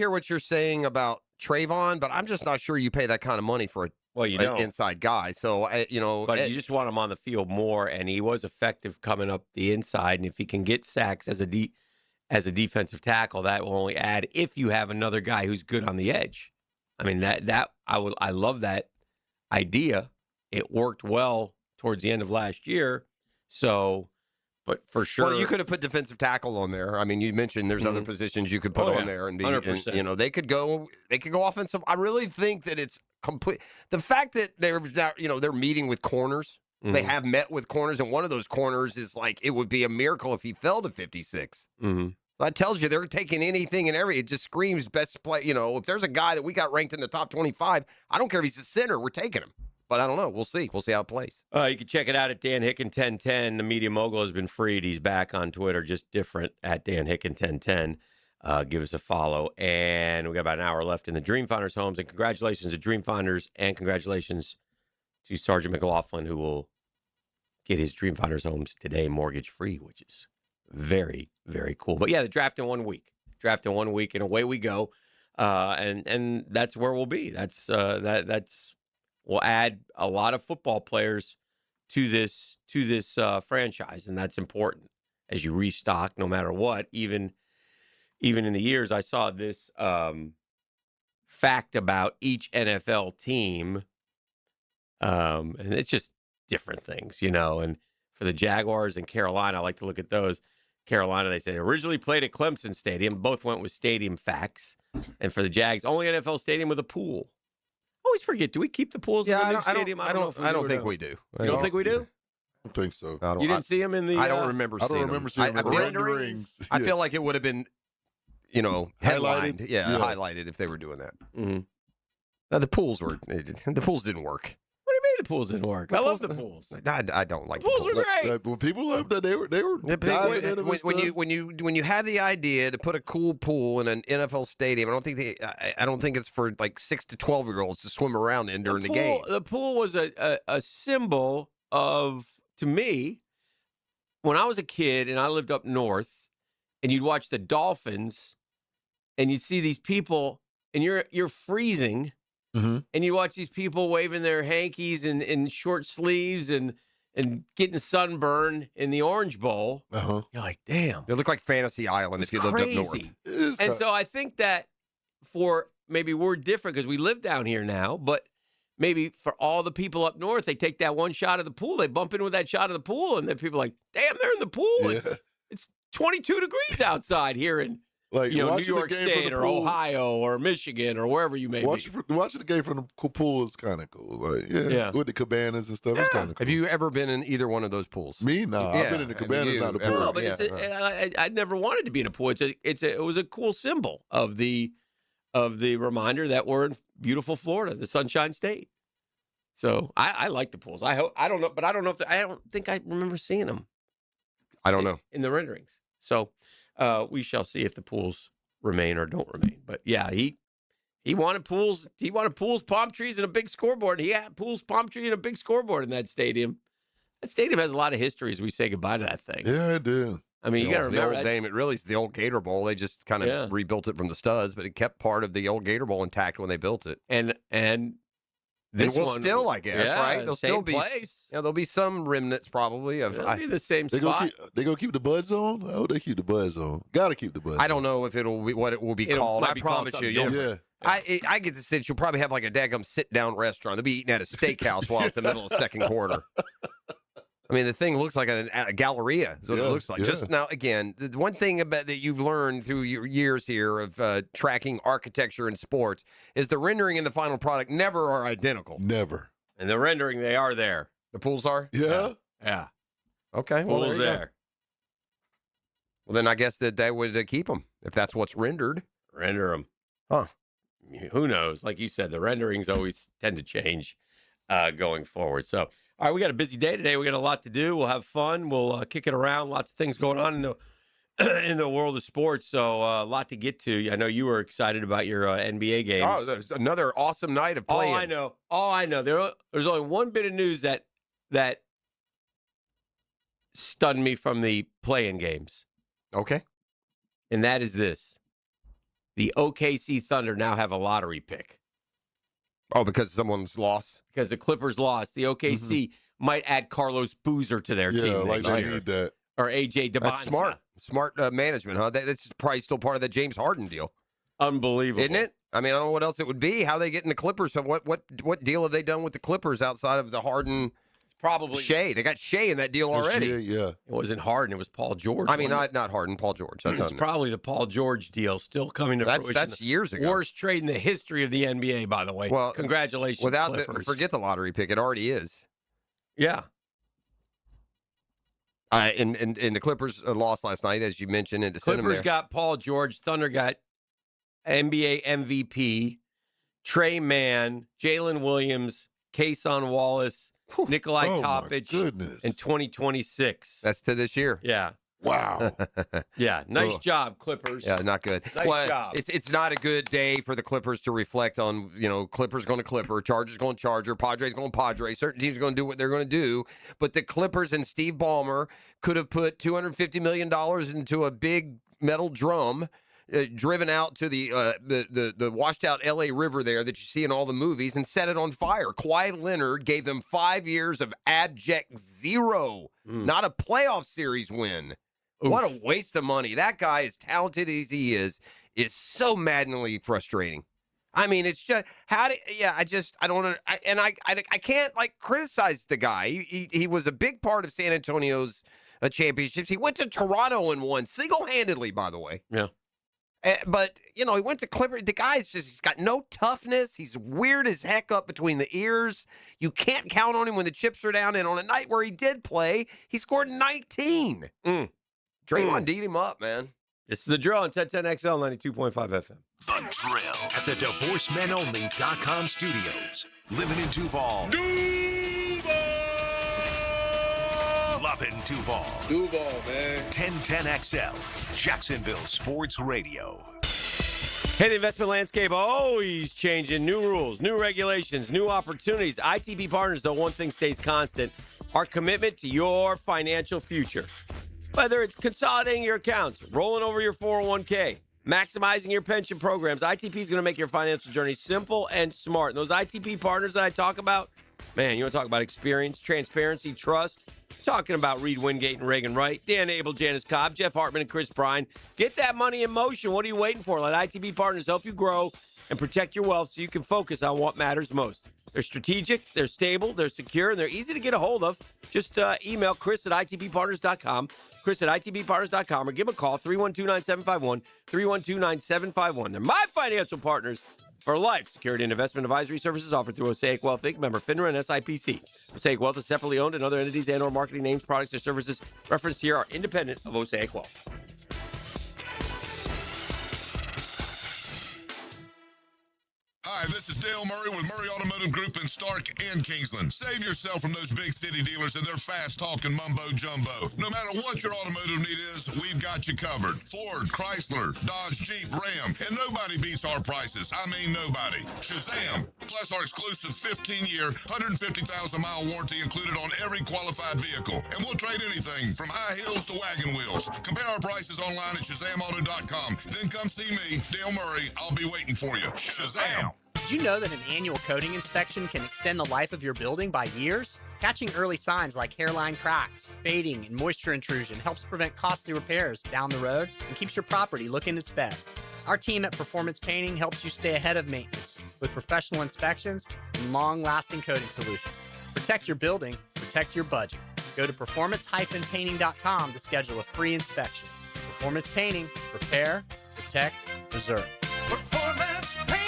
what you're saying about Trayvon, but I'm just not sure you pay that kind of money for an inside guy. So but you just want him on the field more, and he was effective coming up the inside. And if he can get sacks as a defensive tackle, that will only add if you have another guy who's good on the edge. I mean that I love that idea. It worked well towards the end of last year. So, but for sure. Well, you could have put defensive tackle on there. I mean, you mentioned there's other positions you could put on there and be, 100%. and, they could go offensive. I really think that it's complete. The fact that they're meeting with corners, they have met with corners, and one of those corners is like, it would be a miracle if he fell to 56. That tells you they're taking anything and everything. It just screams best play. If there's a guy that we got ranked in the top 25, I don't care if he's a center, we're taking him. But I don't know. We'll see. We'll see how it plays. You can check it out at Dan Hicken 1010. The media mogul has been freed. He's back on Twitter, just different at Dan Hicken 1010. Give us a follow. And we got about an hour left in the Dreamfinders homes. And congratulations to Dreamfinders, and congratulations to Sergeant McLaughlin, who will get his Dreamfinders homes today mortgage free, which is very, very cool. But yeah, the draft in 1 week. Draft in 1 week, and away we go. And that's where we'll be. That's we'll add a lot of football players to this franchise, and that's important as you restock no matter what. Even in the years, I saw this fact about each NFL team, and it's just different things, And for the Jaguars and Carolina, I like to look at those. Carolina, they say, originally played at Clemson Stadium. Both went with stadium facts. And for the Jags, only NFL stadium with a pool. Always forget. Do we keep the pools in the new stadium? I don't think we do. You don't think we do? I think so. You didn't see them in the. I don't remember. I don't remember seeing them. Renderings. I feel like it would have been, headlined. Highlighted if they were doing that. Mm-hmm. Now, the pools didn't work. What do you mean the pools didn't work? I love the pools. I don't like the pools. Were great. When people left that, they were when you have the idea to put a cool pool in an NFL stadium, I don't think it's for like 6 to 12-year-olds to swim around in during the game. The pool was a symbol of, to me, when I was a kid and I lived up north, and you'd watch the Dolphins, and you'd see these people, and you're freezing. Mm-hmm. And you watch these people waving their hankies and short sleeves and getting sunburn in the Orange Bowl. Uh-huh. You're like, damn. They look like Fantasy Island if you lived up north. And so I think that for maybe we're different because we live down here now, but maybe for all the people up north, they take that one shot of the pool, they bump in with that shot of the pool, and then people are like, damn, they're in the pool. Yeah. It's 22 degrees outside here in Like New York State or pool, Ohio or Michigan or wherever you may be. Watching the game from the pool is kind of cool. Like, yeah, with the cabanas and stuff, it's kind of cool. Have you ever been in either one of those pools? Me? No, I've been in the cabanas, not the pool. No, but I never wanted to be in a pool. It was a cool symbol of the reminder that we're in beautiful Florida, the Sunshine State. So I like the pools. I don't know if I don't think I remember seeing them. I don't know in the renderings. So. We shall see if the pools remain or don't remain. But yeah, he wanted pools. He wanted pools, palm trees, and a big scoreboard. He had pools, palm tree, and a big scoreboard in that stadium. That stadium has a lot of history as we say goodbye to that thing. Yeah, it did. I mean, you got to remember the old name. It really is the old Gator Bowl. They just kind of rebuilt it from the studs, but it kept part of the old Gator Bowl intact when they built it. And this will one still, I guess, right? There'll still be place. There'll be some remnants probably of. It'll be the same they spot. They gonna keep the buds on? Oh, they keep the buds on. Gotta keep the buds. I don't know if it'll be what it will be called. I promise you. I get the sense you'll probably have like a daggum sit down restaurant. They'll be eating at a steakhouse while it's in the middle of the second quarter. I mean, the thing looks like a galleria is what it looks like. Just now, again, the one thing about that you've learned through your years here of tracking architecture in sports is the rendering and the final product never are identical. Never. And the rendering, they are there. The pools are? Yeah. Yeah. Okay. Pools there. Well, then I guess that they would keep them if that's what's rendered. Render them. Huh. Who knows? Like you said, the renderings always tend to change going forward. So, all right, we got a busy day today. We got a lot to do. We'll have fun. We'll kick it around. Lots of things going on in the world of sports. So a lot to get to. I know you were excited about your NBA games. Oh, there's another awesome night of playing. All I know. There's only one bit of news that stunned me from the play-in games. Okay. And that is this. The OKC Thunder now have a lottery pick. Oh, because someone's lost? Because the Clippers lost. The OKC might add Carlos Boozer to their team. Yeah, like they need that. Or AJ DeBonsa. That's smart. Smart management, huh? That's probably still part of that James Harden deal. Unbelievable. Isn't it? I mean, I don't know what else it would be. How they getting the Clippers? So what deal have they done with the Clippers outside of the Harden? Probably Shea. They got Shea in that deal already. Yeah. It wasn't Harden. It was Paul George. I mean, not Harden. Paul George. That's it's probably the Paul George deal still coming to fruition. That's years ago. Worst trade in the history of the NBA, by the way. Well, congratulations, without Clippers. forget the lottery pick. It already is. Yeah. And the Clippers lost last night, as you mentioned, and to send them Clippers there. got Paul George. Thunder got NBA MVP, Trey Mann, Jalen Williams, Kason Wallace, Nikolai Topic in 2026. That's to this year. Yeah. Wow. Yeah. Nice job, Clippers. Yeah, not good. Nice job. It's not a good day for the Clippers to reflect on, Clippers going to Clipper, Chargers going Charger, Padres going Padre. Certain teams are going to do what they're going to do. But the Clippers and Steve Ballmer could have put $250 million into a big metal drum, driven out to the washed out LA River there that you see in all the movies, and set it on fire. Kawhi Leonard gave them 5 years of abject zero, not a playoff series win. Oof. What a waste of money. That guy, as talented as he is so maddeningly frustrating. I mean, it's just I can't criticize the guy. He was a big part of San Antonio's championships. He went to Toronto and won single-handedly, by the way. Yeah. But, he went to Clippers. The guy's he's got no toughness. He's weird as heck up between the ears. You can't count on him when the chips are down. And on a night where he did play, he scored 19. Draymond D'd him up, man. It's the drill on 1010XL 92.5 FM. The Drill at the DivorceMenOnly.com studios. Living in Duval. Loving Duval. Duval, man. 1010XL, Jacksonville Sports Radio. Hey, the investment landscape always changing. New rules, new regulations, new opportunities. ITP Partners, though, one thing stays constant: our commitment to your financial future. Whether it's consolidating your accounts, rolling over your 401k, maximizing your pension programs, ITP is going to make your financial journey simple and smart. And those ITP partners that I talk about, man, you want to talk about experience, transparency, trust? Talking about Reed Wingate and Reagan Wright, Dan Abel, Janice Cobb, Jeff Hartman, and Chris Bryan. Get that money in motion. What are you waiting for? Let ITP Partners help you grow and protect your wealth so you can focus on what matters most. They're strategic, they're stable, they're secure, and they're easy to get a hold of. Just email Chris at itbpartners.com, Chris at itbpartners.com, or give them a call, 312-9751, 312-9751. They're my financial partners for life. Security and investment advisory services offered through Osaic Wealth Inc., member FINRA and SIPC. Osaic Wealth is separately owned, and other entities and/or marketing names, products, or services referenced here are independent of Osaic Wealth. Hi, this is Dale Murray with Murray Automotive Group in Stark and Kingsland. Save yourself from those big city dealers and their fast-talking mumbo-jumbo. No matter what your automotive need is, we've got you covered. Ford, Chrysler, Dodge, Jeep, Ram, and nobody beats our prices. I mean nobody. Shazam! Plus our exclusive 15-year, 150,000-mile warranty included on every qualified vehicle. And we'll trade anything from high heels to wagon wheels. Compare our prices online at ShazamAuto.com. Then come see me, Dale Murray. I'll be waiting for you. Shazam! Did you know that an annual coating inspection can extend the life of your building by years? Catching early signs like hairline cracks, fading, and moisture intrusion helps prevent costly repairs down the road and keeps your property looking its best. Our team at Performance Painting helps you stay ahead of maintenance with professional inspections and long-lasting coating solutions. Protect your building, protect your budget. Go to performance-painting.com to schedule a free inspection. Performance Painting, repair, protect, preserve. Performance Painting.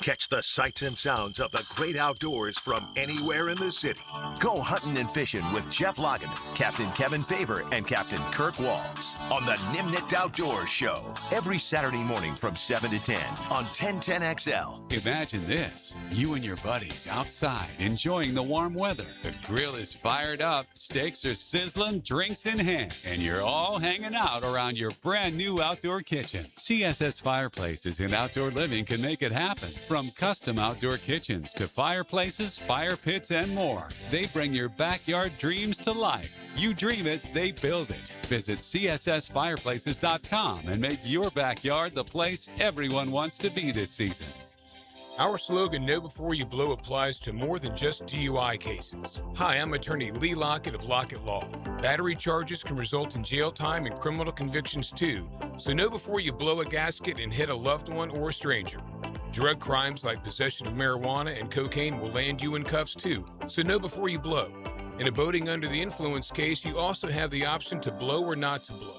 Catch the sights and sounds of the great outdoors from anywhere in the city. Go hunting and fishing with Jeff Logan, Captain Kevin Favor, and Captain Kirk Walls on the Nimnit Outdoors Show every Saturday morning from 7 to 10 on 1010XL. Imagine this. You and your buddies outside enjoying the warm weather. The grill is fired up, steaks are sizzling, drinks in hand, and you're all hanging out around your brand new outdoor kitchen. CSS Fireplaces and Outdoor Living can make it happen. From custom outdoor kitchens to fireplaces, fire pits, and more, they bring your backyard dreams to life. You dream it, they build it. Visit CSSFireplaces.com and make your backyard the place everyone wants to be this season. Our slogan, Know Before You Blow, applies to more than just DUI cases. Hi, I'm attorney Lee Lockett of Lockett Law. Battery charges can result in jail time and criminal convictions too, so know before you blow a gasket and hit a loved one or a stranger. Drug crimes like possession of marijuana and cocaine will land you in cuffs too, so know before you blow. In a boating under the influence case, you also have the option to blow or not to blow.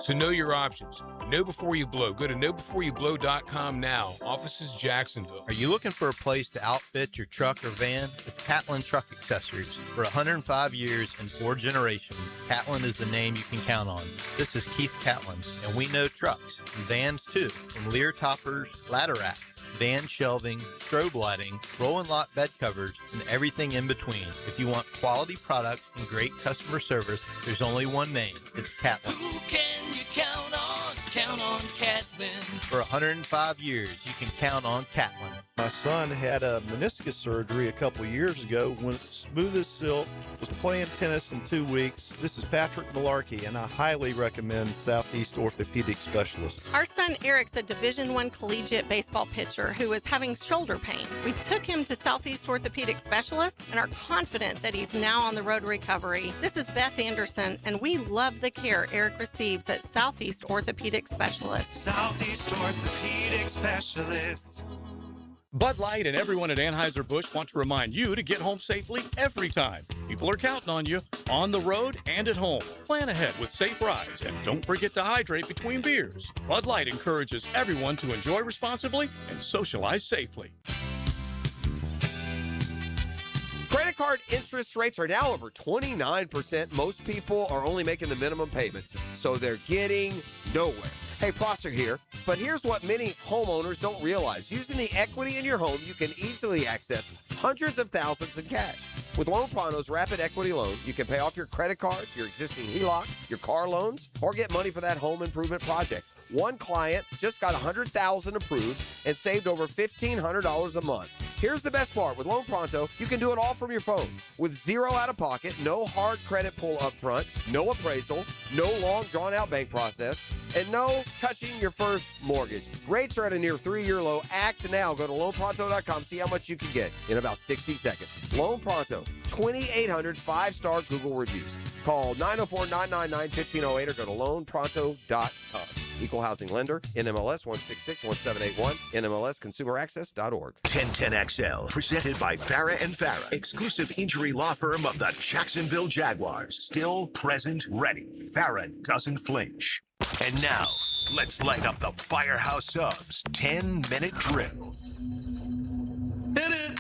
So know your options. Know before you blow. Go to knowbeforeyouBlow.com now. Offices Jacksonville. Are you looking for a place to outfit your truck or van? It's Catlin Truck Accessories. For 105 years and 4 generations, Catlin is the name you can count on. This is Keith Catlin, and we know trucks and vans too, from Lear toppers, ladder racks, van shelving, strobe lighting, roll and lock bed covers, and everything in between. If you want quality products and great customer service, there's only one name. It's Catlin. Who can you count on? Count on Catlin. For 105 years, you can count on Catlin. My son had a meniscus surgery a couple years ago. Went smooth as silk, was playing tennis in 2 weeks. This is Patrick Malarkey, and I highly recommend Southeast Orthopedic Specialist. Our son Eric's a Division I collegiate baseball pitcher who is having shoulder pain. We took him to Southeast Orthopedic Specialist and are confident that he's now on the road to recovery. This is Beth Anderson, and we love the care Eric receives at Southeast Orthopedic Specialist. Southeast Orthopedic Specialist. Bud Light and everyone at Anheuser-Busch want to remind you to get home safely every time. People are counting on you, on the road and at home. Plan ahead with safe rides, and don't forget to hydrate between beers. Bud Light encourages everyone to enjoy responsibly and socialize safely. Credit card interest rates are now over 29%. Most people are only making the minimum payments, so they're getting nowhere. Hey, Prosser here, but here's what many homeowners don't realize. Using the equity in your home, you can easily access hundreds of thousands in cash. With Loan Pronto's Rapid Equity Loan, you can pay off your credit card, your existing HELOC, your car loans, or get money for that home improvement project. One client just got $100,000 approved and saved over $1,500 a month. Here's the best part. With Loan Pronto, you can do it all from your phone. With zero out-of-pocket, no hard credit pull up front, no appraisal, no long drawn-out bank process, and no touching your first mortgage. Rates are at a near 3-year low. Act now. Go to loanpronto.com. See how much you can get in about 60 seconds. Loan Pronto, 2,800 5-star Google reviews. Call 904-999-1508 or go to loanpronto.com. Equal housing lender, NMLS 1661781, NMLSconsumeraccess.org. 1010XL, presented by Farah and Farah, exclusive injury law firm of the Jacksonville Jaguars. Still present, ready. Farah doesn't flinch. And now, let's light up the Firehouse Subs 10-minute drill. Hit it!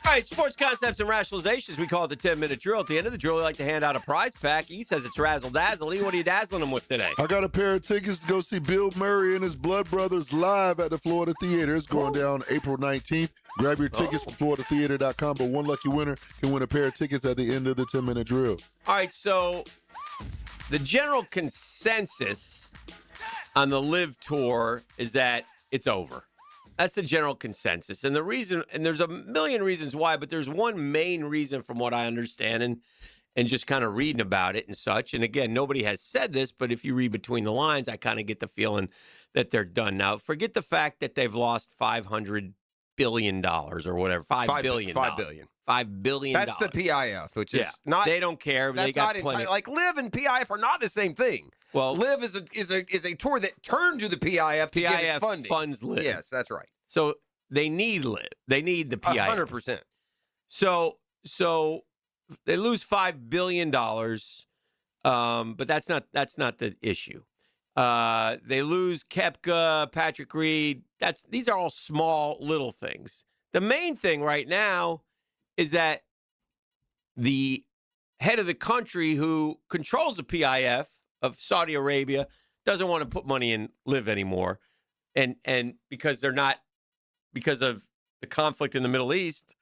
All right, sports concepts and rationalizations. We call it the 10-minute drill. At the end of the drill, we like to hand out a prize pack. He says it's razzle-dazzle. Lee, what are you dazzling him with today? I got a pair of tickets to go see Bill Murray and his Blood Brothers live at the Florida Theater. It's going down April 19th. Grab your tickets from floridatheater.com, but one lucky winner can win a pair of tickets at the end of the 10-minute drill. All right, so the general consensus on the Live Tour is that it's over. That's the general consensus. And the reason, and there's a million reasons why, but there's one main reason from what I understand and just kind of reading about it and such. And again, nobody has said this, but if you read between the lines, I kind of get the feeling that they're done. Now, forget the fact that they've lost $500 billion or whatever. $5 billion. $5 billion. That's the PIF, which is not. They don't care. That's they got not plenty. like Live and PIF are not the same thing. Well, Live is a tour that turned to the PIF to get its funding. Funds Live. Yes, that's right. So they need Live. They need the PIF. 100%. So they lose $5 billion, but that's not the issue. They lose Koepka, Patrick Reed. These are all small little things. The main thing right now is that the head of the country who controls the PIF of Saudi Arabia doesn't want to put money in Live anymore. And because of the conflict in the Middle East,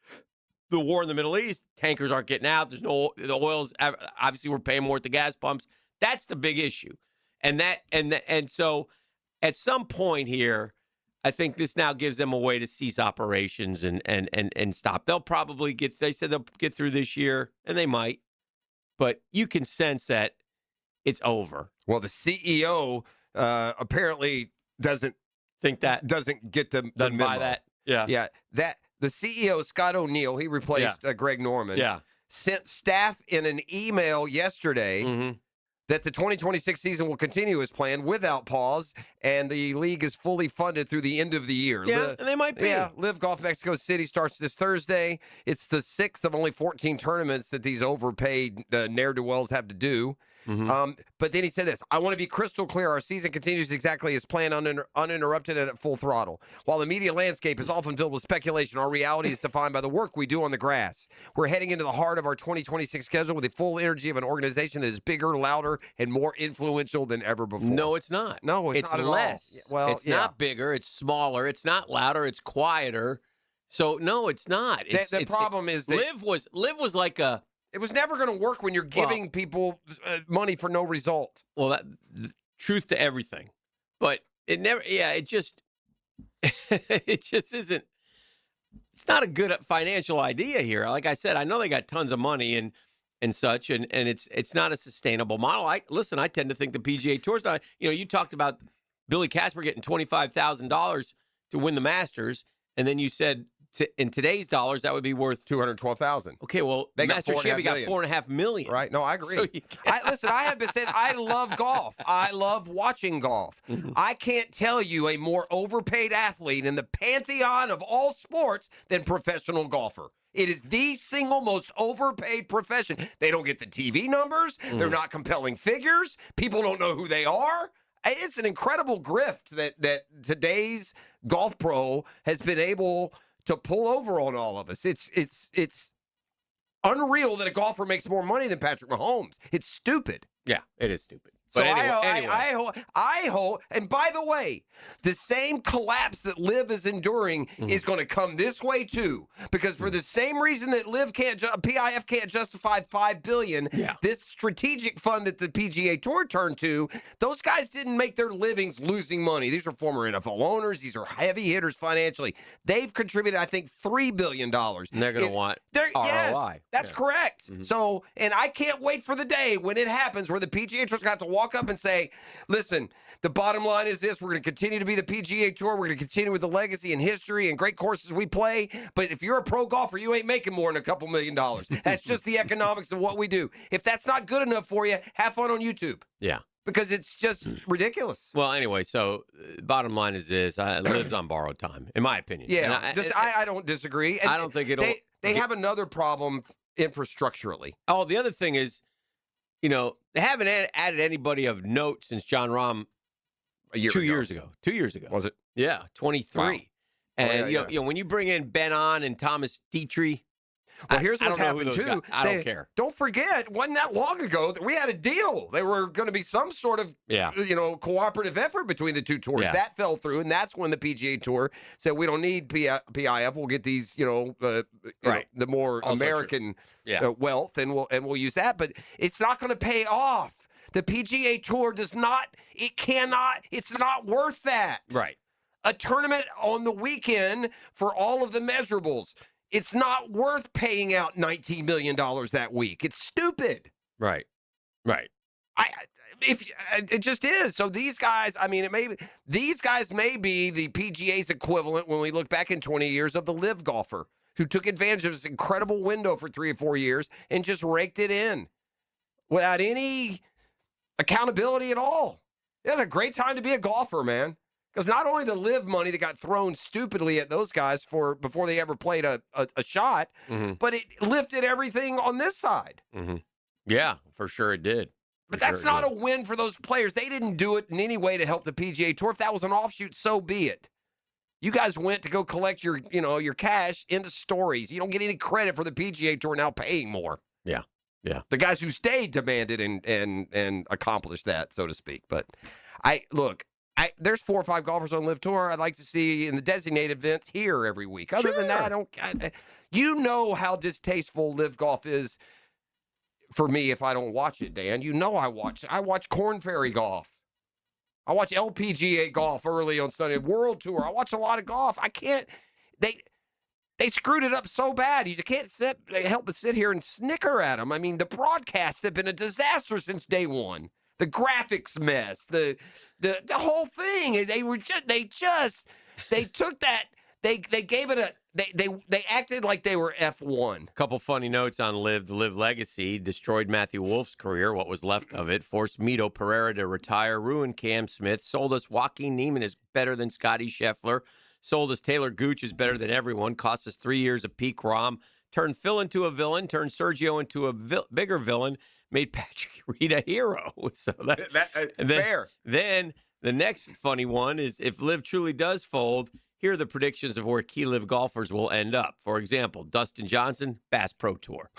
the war in the Middle East, tankers aren't getting out. There's no, the oil's, obviously we're paying more at the gas pumps. That's the big issue. And so at some point here, I think this now gives them a way to cease operations and stop. They said they'll get through this year, and they might, but you can sense that it's over. Well, the CEO apparently doesn't think that doesn't get the doesn't buy memo. that. Yeah. Yeah. That the CEO, Scott O'Neill, he replaced Greg Norman. Yeah. Sent staff in an email yesterday that the 2026 season will continue as planned without pause, and the league is fully funded through the end of the year. Yeah, and they might be. Yeah, Live Golf Mexico City starts this Thursday. It's the 6th of only 14 tournaments that these overpaid ne'er-do-wells have to do. But then he said this, I want to be crystal clear. Our season continues exactly as planned, uninterrupted and at full throttle. While the media landscape is often filled with speculation, our reality is defined by the work we do on the grass. We're heading into the heart of our 2026 schedule with the full energy of an organization that is bigger, louder, and more influential than ever before. No, it's not. No, it's not at all. less. Well, it's not bigger. It's smaller. It's not louder. It's quieter. So no, it's not. The problem is that Live was like a. It was never going to work when you're giving people money for no result. Well, that truth to everything, but it never. Yeah, it just isn't. It's not a good financial idea here. Like I said, I know they got tons of money and such, and it's not a sustainable model. I tend to think the PGA Tour's not. You talked about Billy Casper getting $25,000 to win the Masters, and then you said. In today's dollars, that would be worth $212,000. Okay, well, they Master Chevy got $4.5 million. Right? No, I agree. So I have been saying I love golf. I love watching golf. I can't tell you a more overpaid athlete in the pantheon of all sports than professional golfer. It is the single most overpaid profession. They don't get the TV numbers. They're not compelling figures. People don't know who they are. It's an incredible grift that today's golf pro has been able to pull over on all of us. It's unreal that a golfer makes more money than Patrick Mahomes. It's stupid. Yeah, it is stupid. So But anyway, I hope, and by the way, the same collapse that Liv is enduring is going to come this way too, because for the same reason that PIF can't justify $5 billion, this strategic fund that the PGA Tour turned to, those guys didn't make their livings losing money. These are former NFL owners. These are heavy hitters financially. They've contributed, I think, $3 billion. And they're going to want ROI. Yes, that's correct. So, and I can't wait for the day when it happens where the PGA Tour's got to walk up and say, listen, the bottom line is this. We're going to continue to be the PGA Tour. We're going to continue with the legacy and history and great courses we play. But if you're a pro golfer, you ain't making more than a couple $1 million. That's just the economics of what we do. If that's not good enough for you, have fun on YouTube. Yeah. Because it's just ridiculous. Well, anyway, so bottom line is this. Lives on borrowed time, in my opinion. Yeah, And I don't disagree. And I don't think it'll... They have another problem infrastructurally. Oh, the other thing is, they haven't added anybody of note since John Rahm 2 years ago. 2 years ago. Was it? Yeah, 23. Wow. And when you bring in Ben On and Thomas Dietrich, well, here's what's I don't know happened who those too. guys- I don't care. Don't forget, wasn't that long ago that we had a deal. There were going to be some sort of, cooperative effort between the two tours. Yeah. That fell through, and that's when the PGA Tour said we don't need PIF. We'll get these, the more Also American true. wealth, and we'll use that. But it's not going to pay off. The PGA Tour does not. It cannot. It's not worth that. Right. A tournament on the weekend for all of the measurables. It's not worth paying out $19 million that week. It's stupid. Right. Right. It just is. So these guys, these guys may be the PGA's equivalent when we look back in 20 years of the live golfer who took advantage of this incredible window for 3 or 4 years and just raked it in without any accountability at all. It was a great time to be a golfer, man. Because not only the live money that got thrown stupidly at those guys before they ever played a shot, but it lifted everything on this side. Yeah, for sure it did. But that's not a win for those players. They didn't do it in any way to help the PGA Tour. If that was an offshoot, so be it. You guys went to go collect your cash into stories. You don't get any credit for the PGA Tour now paying more. Yeah. Yeah. The guys who stayed demanded and accomplished that, so to speak. But there's 4 or 5 golfers on Live Tour I'd like to see in the designated events here every week. Other than that, you know how distasteful Live Golf is for me if I don't watch it, Dan. You know I watch Corn Ferry Golf. I watch LPGA golf early on Sunday, World Tour. I watch a lot of golf. I can't. They screwed it up so bad. You can't help but sit here and snicker at them. I mean, the broadcasts have been a disaster since day one. the graphics mess, the whole thing. They took that. They gave it they acted like they were F1. Couple funny notes on Liv. The Liv legacy destroyed Matthew Wolf's career, what was left of it, forced Mito Pereira to retire, ruined Cam Smith, sold us Joaquin Neiman is better than Scotty Scheffler, sold us Taylor Gooch is better than everyone, cost us 3 years of peak ROM, turned Phil into a villain, turned Sergio into a bigger villain, made Patrick Reed a hero. So fair. Then the next funny one is if Liv truly does fold, here are the predictions of where key Liv golfers will end up. For example, Dustin Johnson, Bass Pro Tour.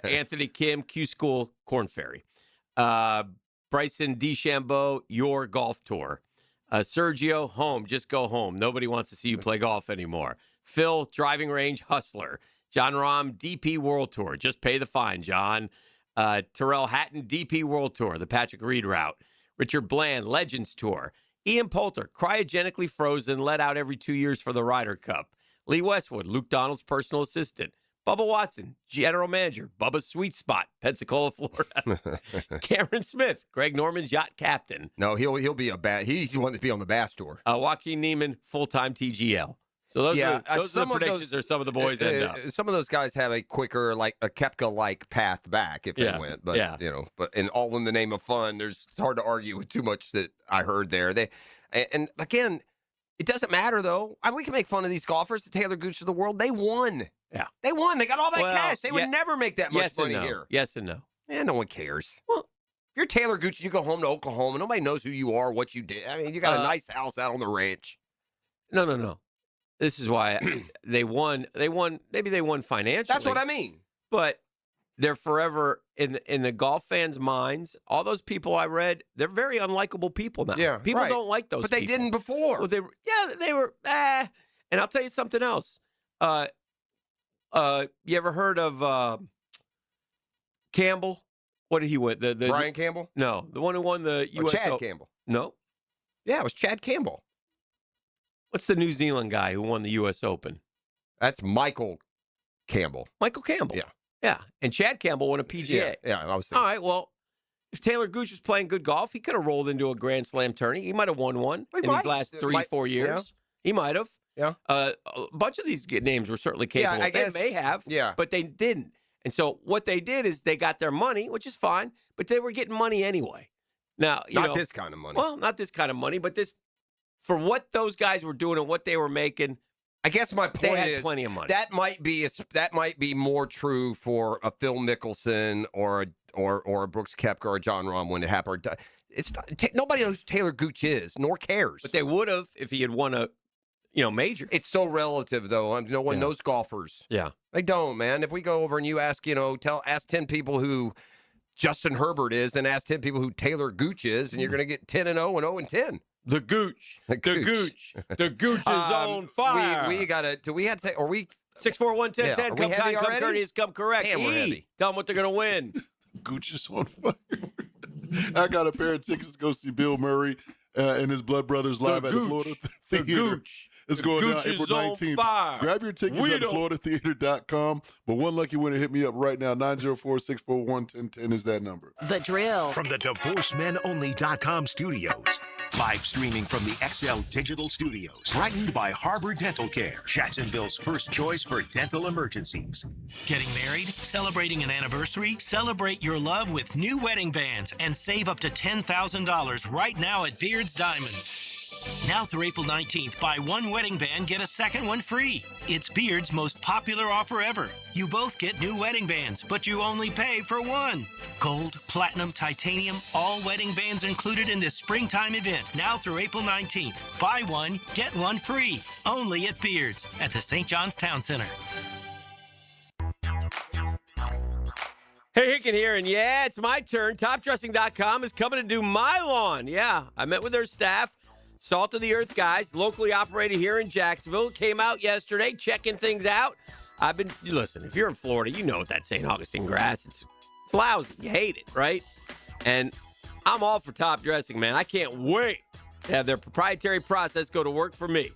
Anthony Kim, Q School, Korn Ferry. Bryson DeChambeau, your golf tour. Sergio, home, just go home. Nobody wants to see you play golf anymore. Phil, driving range, hustler. John Rahm, DP World Tour. Just pay the fine, John. Terrell Hatton, DP World Tour, the Patrick Reed route. Richard Bland, Legends Tour. Ian Poulter, cryogenically frozen, let out every 2 years for the Ryder Cup. Lee Westwood, Luke Donald's personal assistant. Bubba Watson, general manager. Bubba's Sweet Spot, Pensacola, Florida. Cameron Smith, Greg Norman's yacht captain. No, he'll be he's the one to be on the Bass Tour. Joaquin Neiman, full-time TGL. So those are the predictions or some of the boys end up. Some of those guys have a quicker, like a Koepka-like path back if they went. But, and all in the name of fun, it's hard to argue with too much that I heard there. And again, it doesn't matter, though. We can make fun of these golfers, the Taylor Gooch of the world. They won. Yeah. They won. They got all that cash. They would never make that much money here. Yes and no. No one cares. Well, if you're Taylor Gooch, you go home to Oklahoma. Nobody knows who you are, what you did. I mean, you got a nice house out on the ranch. No. This is why they won. Maybe they won financially. That's what I mean. But they're forever in the golf fans' minds. All those people I read, they're very unlikable people now. Yeah, people don't like those. But they people. didn't before. Well, they were. And I'll tell you something else. You ever heard of Campbell? What did he win? The Brian Campbell? No, the one who won the U.S. Chad Campbell. No. Yeah, it was Chad Campbell. What's the New Zealand guy who won the U.S. Open? That's Michael Campbell. Michael Campbell. Yeah. Yeah. And Chad Campbell won a PGA. Yeah, I was thinking. All right, well, if Taylor Gooch was playing good golf, he could have rolled into a Grand Slam tourney. He might have won one in these last 3-4 years. Yeah. He might have. Yeah. A bunch of these names were certainly capable. Yeah, I guess, they may have, yeah. but they didn't. And so what they did is they got their money, which is fine, but they were getting money anyway. Now, not this kind of money. Well, not this kind of money, but this for what those guys were doing and what they were making. I guess my point they had is plenty of money. That might be more true for a Phil Mickelson or a Brooks Koepka or a John Rahm when it happened. It's nobody knows who Taylor Gooch is, nor cares. But they would have if he had won a major. It's so relative, though. No one knows golfers. Yeah, they don't, man. If we go over and you ask, ask 10 people who Justin Herbert is, and ask 10 people who Taylor Gooch is, and you're going to get 10-0 and 0-10. The Gooch is on fire. We got to. Do we have to? Are we 641-1010? Come kind, come courteous, come correct. Damn, we're heavy. Tell them what they're going to win. Gooch is on fire. I got a pair of tickets to go see Bill Murray and his Blood Brothers live at the Florida Theater. The Gooch. It's going down Gooch April is on 19th. fire. Grab your tickets at floridatheater.com. But one lucky winner hit me up right now. 904-641-1010 is that number. The Drill. From the DivorceMenOnly.com studios. Live streaming from the XL Digital Studios. Brightened by Harbor Dental Care. Jacksonville's first choice for dental emergencies. Getting married? Celebrating an anniversary? Celebrate your love with new wedding bands and save up to $10,000 right now at Beard's Diamonds. Now through April 19th, buy one wedding band, get a second one free. It's Beard's most popular offer ever. You both get new wedding bands, but you only pay for one. Gold, platinum, titanium, all wedding bands included in this springtime event. Now through April 19th. Buy one, get one free. Only at Beard's at the St. John's Town Center. Hey, Hicken here, and yeah, it's my turn. TopDressing.com is coming to do my lawn. Yeah, I met with their staff. Salt of the Earth guys, locally operated here in Jacksonville, came out yesterday checking things out. Listen, if you're in Florida, you know what that St. Augustine grass, it's lousy. You hate it, right? And I'm all for Top Dressing, man. I can't wait to have their proprietary process go to work for me.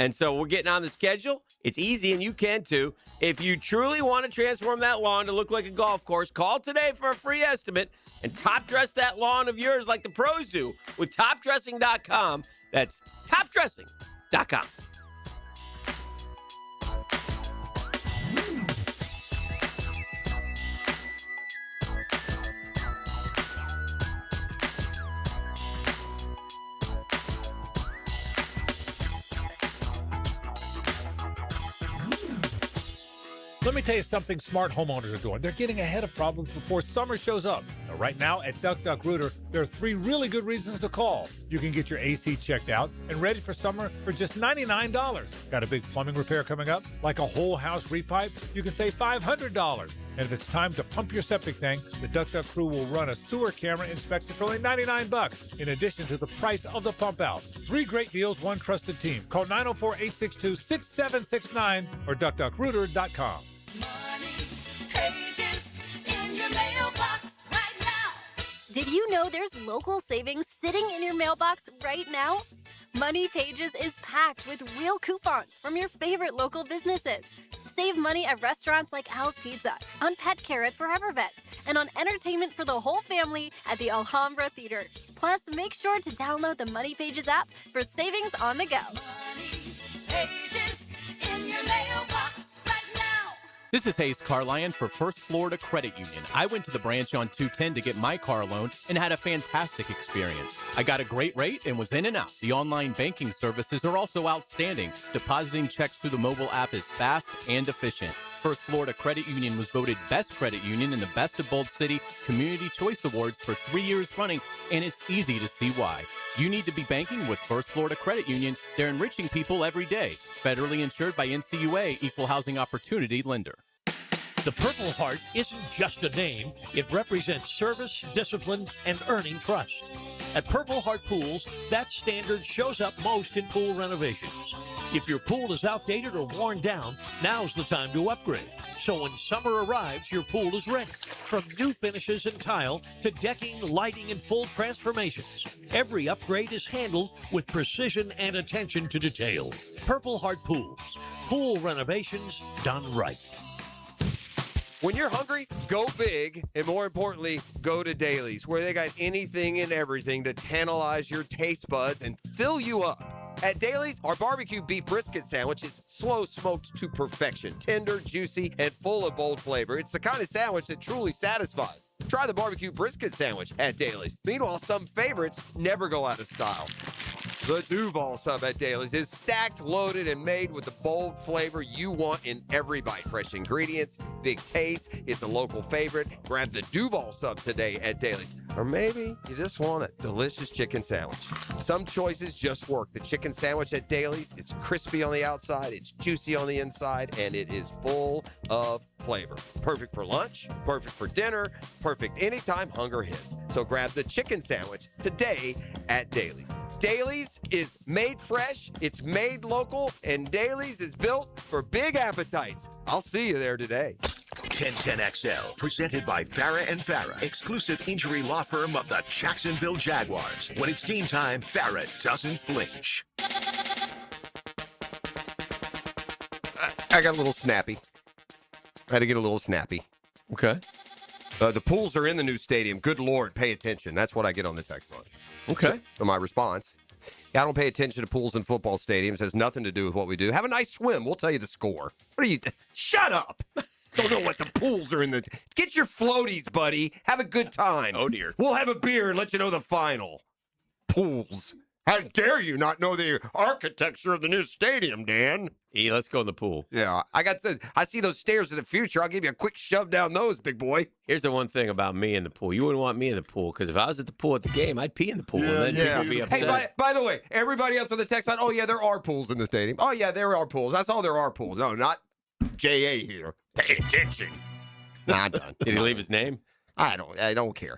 And so we're getting on the schedule. It's easy, and you can too. If you truly want to transform that lawn to look like a golf course, call today for a free estimate and top dress that lawn of yours like the pros do with topdressing.com. That's topdressing.com. Let me tell you something smart homeowners are doing. They're getting ahead of problems before summer shows up. Now, right now at Duck Duck Rooter, there are 3 really good reasons to call. You can get your AC checked out and ready for summer for just $99. Got a big plumbing repair coming up, like a whole house repipe? You can save $500. And if it's time to pump your septic tank, the Duck Duck crew will run a sewer camera inspection for only $99, in addition to the price of the pump out. 3 great deals, 1 trusted team. Call 904-862-6769 or duckduckrooter.com. Did you know there's local savings sitting in your mailbox right now? Money Pages is packed with real coupons from your favorite local businesses. Save money at restaurants like Al's Pizza, on pet care at Forever Vets, and on entertainment for the whole family at the Alhambra Theater. Plus, make sure to download the Money Pages app for savings on the go. Pages in your mailbox right now. This is Hayes Carlion for First Florida Credit Union. I went to the branch on 210 to get my car loan and had a fantastic experience. I got a great rate and was in and out. The online banking services are also outstanding. Depositing checks through the mobile app is fast and efficient. First Florida Credit Union was voted Best Credit Union in the Best of Bold City Community Choice Awards for 3 years running, and it's easy to see why. You need to be banking with First Florida Credit Union. They're enriching people every day. Federally insured by NCUA, Equal Housing Opportunity Lender. The Purple Heart isn't just a name, it represents service, discipline, and earning trust. At Purple Heart Pools, that standard shows up most in pool renovations. If your pool is outdated or worn down, now's the time to upgrade. So when summer arrives, your pool is ready. From new finishes and tile to decking, lighting, and full transformations, every upgrade is handled with precision and attention to detail. Purple Heart Pools. Pool renovations done right. When you're hungry, go big, and more importantly, go to Dailies, where they got anything and everything to tantalize your taste buds and fill you up. At Dailies, our barbecue beef brisket sandwich is slow smoked to perfection, tender, juicy, and full of bold flavor. It's the kind of sandwich that truly satisfies. Try the barbecue brisket sandwich at Dailies. Meanwhile, some favorites never go out of style. The Duval sub at Dailies is stacked, loaded, and made with the bold flavor you want in every bite. Fresh ingredients, big taste. It's a local favorite. Grab the Duval sub today at Dailies. Or maybe you just want a delicious chicken sandwich. Some choices just work. The chicken sandwich at Dailies is crispy on the outside, it's juicy on the inside, and it is full of flavor. Perfect for lunch, perfect for dinner, perfect anytime hunger hits. So grab the chicken sandwich today at Dailies. Dailies is made fresh, it's made local, and Dailies is built for big appetites. I'll see you there today. 1010XL, presented by Farah & Farah, exclusive injury law firm of the Jacksonville Jaguars. When it's team time, Farah doesn't flinch. I got a little snappy. I had to get a little snappy. Okay. The pools are in the new stadium. Good Lord, pay attention. That's what I get on the text line. Okay. So my response, I don't pay attention to pools and football stadiums. It has nothing to do with what we do. Have a nice swim. We'll tell you the score. What are you? Shut up. Don't know what the pools are in the. Get your floaties, buddy. Have a good time. Oh, dear. We'll have a beer and let you know the final. Pools. How dare you not know the architecture of the new stadium, Dan? Hey, let's go in the pool. Yeah, I see those stairs of the future. I'll give you a quick shove down those, big boy. Here's the one thing about me in the pool. You wouldn't want me in the pool, because if I was at the pool at the game, I'd pee in the pool, and then people would be upset. Hey, by the way, everybody else on the text line, oh, yeah, there are pools in the stadium. Oh, yeah, there are pools. That's all there are pools. No, not J.A. here. Pay attention. Nah, I'm done. Did he leave his name? I don't care.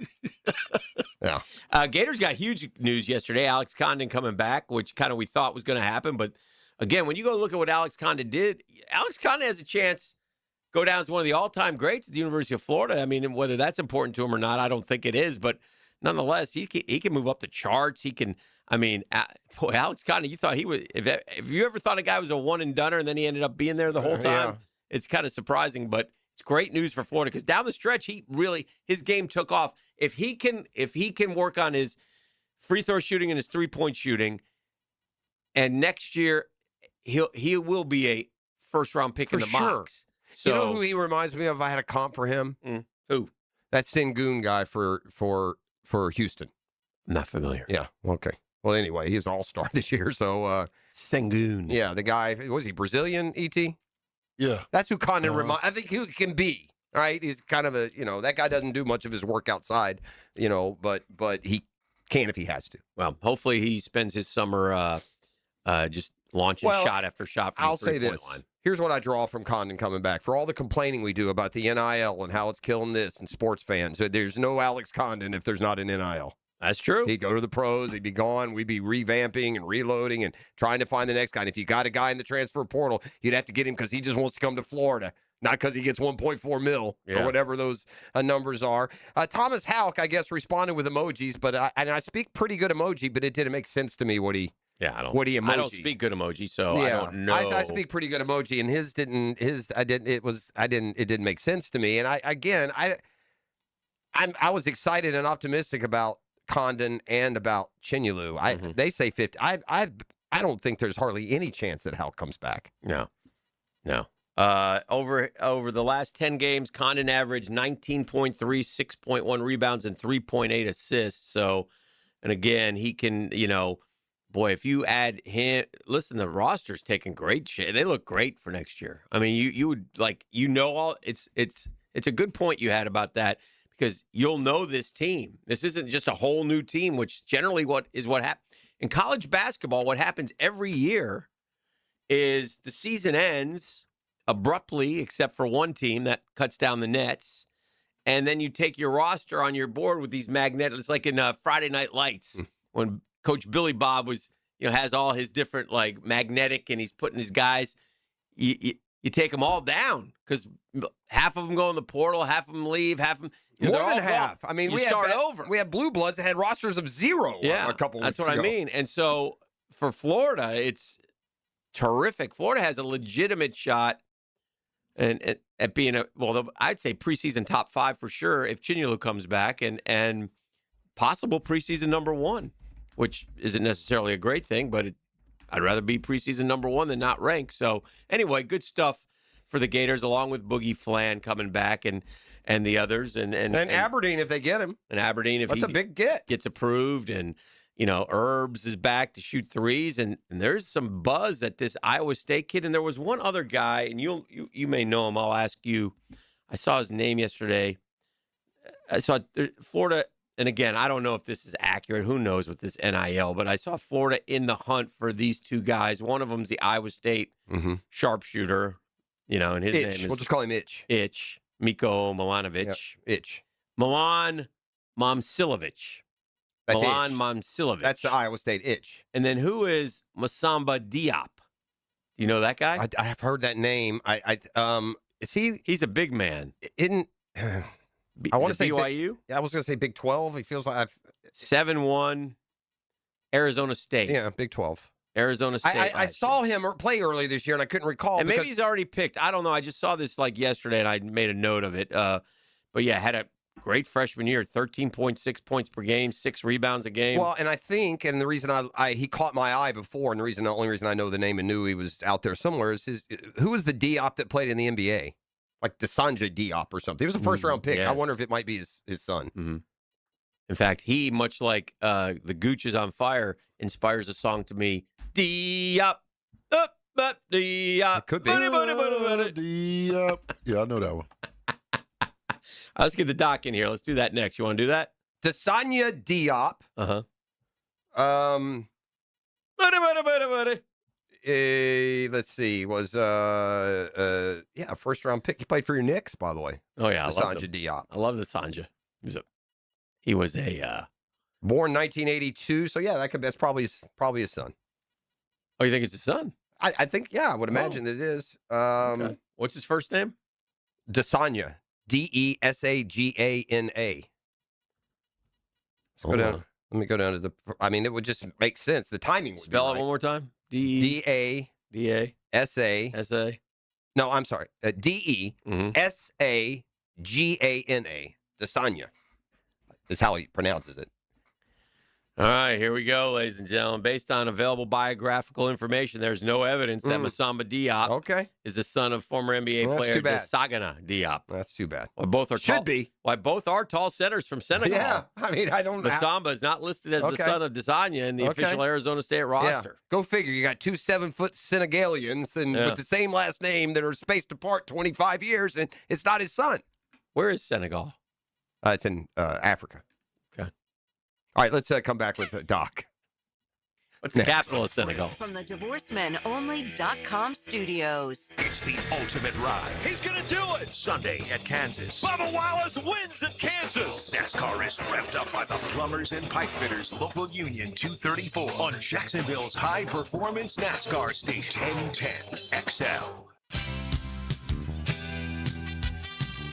Yeah. Gators got huge news yesterday. Alex Condon coming back, which kind of we thought was going to happen. But again, when you go look at what Alex Condon did, Alex Condon has a chance to go down as one of the all-time greats at the University of Florida. I mean, whether that's important to him or not, I don't think it is. But nonetheless, he can move up the charts. He can. I mean, boy, Alex Condon, you thought he was. If you ever thought a guy was a one and doneer, and then he ended up being there the whole time, it's kind of surprising. But it's great news for Florida because down the stretch, his game took off. If he can work on his free throw shooting and his 3-point shooting, and next year he will be a first-round pick in the mocks. So, you know who he reminds me of? If I had a comp for him. Who? That Sengun guy for Houston. Not familiar. Yeah. Okay. Well, anyway, he's an all-star this year. So Sengun. Yeah, the guy was he Brazilian? Et. Yeah. That's who Condon reminds. I think he can be. Right. He's kind of a that guy doesn't do much of his work outside. But he can if he has to. Well, hopefully he spends his summer just launching shot after shot from I'll the say three-point this. line. Here's what I draw from Condon coming back. For all the complaining we do about the NIL and how it's killing this and sports fans, there's no Alex Condon if there's not an NIL. That's true. He'd go to the pros. He'd be gone. We'd be revamping and reloading and trying to find the next guy. And if you got a guy in the transfer portal, you'd have to get him because he just wants to come to Florida, not because he gets 1.4 mil or whatever those numbers are. Thomas Houck, I guess, responded with emojis, but I speak pretty good emoji, but it didn't make sense to me what he. Yeah, I don't. What he emoji. I don't speak good emoji, so I don't know. I speak pretty good emoji, and his didn't. It didn't make sense to me. And I was excited and optimistic about Condon and about Chinyalu. They say 50. I don't think there's hardly any chance that Houck comes back. No. Over the last 10 games, Condon averaged 19.3, 6.1 rebounds, and 3.8 assists. So, and again, he can, boy, if you add him, listen, the roster's taking great shape. They look great for next year. I mean, you would it's a good point you had about that because you'll know this team. This isn't just a whole new team, which generally what happens in college basketball. What happens every year is the season ends abruptly, except for one team that cuts down the nets. And then you take your roster on your board with these magnetic, it's like in Friday Night Lights when Coach Billy Bob was, has all his different magnetic and he's putting his guys, you take them all down because half of them go in the portal, half of them leave, half of them. More than half. I mean, we start over. We had Blue Bloods that had rosters of 0 a couple weeks ago. That's what I mean. And so for Florida, it's terrific. Florida has a legitimate shot and at being I'd say preseason top 5 for sure if Chinyalu comes back and possible preseason number 1, which isn't necessarily a great thing, but I'd rather be preseason number 1 than not ranked. So anyway, good stuff for the Gators, along with Boogie Flan coming back and the others and Aberdeen if they get him. And Aberdeen if that's a big get. Gets approved and Herbs is back to shoot threes and there's some buzz at this Iowa State kid and there was one other guy and you may know him. I'll ask you. I saw his name yesterday. I saw Florida. And again, I don't know if this is accurate. Who knows with this NIL? But I saw Florida in the hunt for these two guys. One of them's the Iowa State sharpshooter, and his name is... We'll just call him Itch. Itch. Miko Milanovic. Yep. Itch. Milan Momcilovic. That's Milan Itch. Momcilovic. That's the Iowa State Itch. And then who is Masamba Diop? Do you know that guy? I have heard that name. Is he... He's a big man. I want to say BYU. I was going to say Big 12. He feels like 7-1. Arizona State. Yeah, Big 12. Arizona State. I saw him play early this year, and I couldn't recall. And maybe he's already picked. I don't know. I just saw this yesterday, and I made a note of it. But yeah, had a great freshman year. 13.6 points per game, 6 rebounds a game. Well, and I think, and the reason he caught my eye before, and the only reason I know the name and knew he was out there somewhere is who was the Diop that played in the NBA? Like Desanja Diop or something. He was a first-round pick. Yes. I wonder if it might be his son. Mm-hmm. In fact, he, much like the Gooch is on Fire, inspires a song to me. Diop, up, Diop. It could be. Diop. Yeah, I know that one. Let's get the doc in here. Let's do that next. You want to do that? Desanya Diop. Uh-huh. Let's see, was first round pick. He played for your Knicks, by the way. Oh yeah, Desanja Diop. I love the Sanja. He was a born 1982. So yeah, that's probably his son. Oh, you think it's his son? I think I would imagine that it is. Okay. What's his first name? Desanya. Desagana. Let's go down. Let me go down to the. I mean, it would just make sense. The timing would Spell be it right. one more time. D-A. D-A. S-A. S-A. No, I'm sorry. D-E-S-A-G-A-N-A. Desanya is how he pronounces it. All right, here we go, ladies and gentlemen. Based on available biographical information, there's no evidence that Masamba Diop is the son of former NBA player Desagana Diop. That's too bad. Well, both are Should be. Why both are tall centers from Senegal. Yeah, I mean, I don't. Masamba is not listed as the son of Desanya in the official Arizona State roster. Yeah. Go figure. You got 2 7-foot Senegalians and with the same last name that are spaced apart 25 years, and it's not his son. Where is Senegal? It's in Africa. Okay. All right, let's come back with Doc. What's the capital of Senegal? From the DivorceMenOnly.com studios. It's the ultimate ride. He's going to do it! Sunday at Kansas. Bubba Wallace wins at Kansas. NASCAR is revved up by the Plumbers and Pipe Fitters Local Union 234 on Jacksonville's high performance NASCAR station 1010 XL.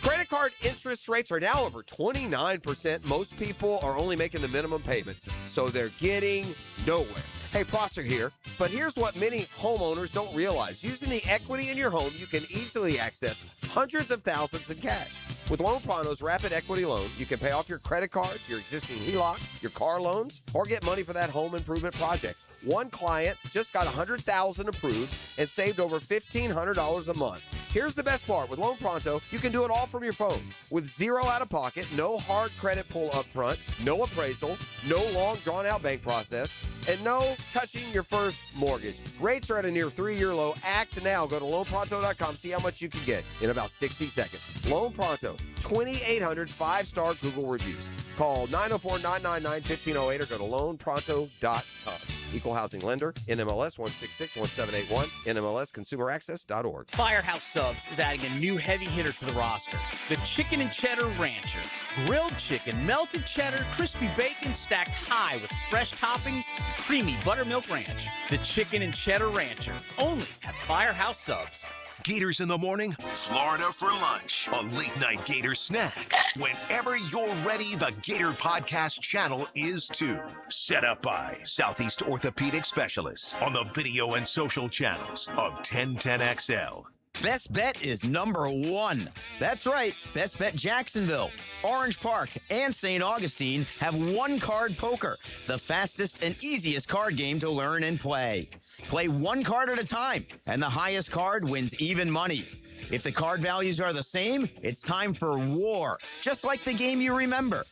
Credit card interest rates are now over 29%. Most people are only making the minimum payments, so they're getting nowhere. Hey, Prosser here, but here's what many homeowners don't realize. Using the equity in your home, you can easily access hundreds of thousands in cash. With Loan Pronto's Rapid Equity Loan, you can pay off your credit card, your existing HELOC, your car loans, or get money for that home improvement project. One client just got $100,000 approved and saved over $1,500 a month. Here's the best part. With Loan Pronto, you can do it all from your phone. With zero out-of-pocket, no hard credit pull up front, no appraisal, no long, drawn-out bank process, and no touching your first mortgage. Rates are at a near 3-year low. Act now. Go to loanpronto.com. See how much you can get in about 60 seconds. Loan Pronto, 2,800 5-star Google reviews. Call 904-999-1508 or go to loanpronto.com. Equal housing lender, NMLS 1661781, NMLSconsumeraccess.org. Firehouse Subs is adding a new heavy hitter to the roster, the Chicken and Cheddar Rancher. Grilled chicken, melted cheddar, crispy bacon stacked high with fresh toppings and creamy buttermilk ranch. The Chicken and Cheddar Rancher, only at Firehouse Subs. Gators in the morning, Florida for lunch, a late night Gator snack. Whenever you're ready, the Gator Podcast channel is too. Set up by Southeast Orthopedic Specialists on the video and social channels of 1010XL. Best Bet is #1. That's right, Best Bet Jacksonville, Orange Park, and St. Augustine have one-card poker, the fastest and easiest card game to learn and play. Play one card at a time, and the highest card wins even money. If the card values are the same, it's time for war, just like the game you remember.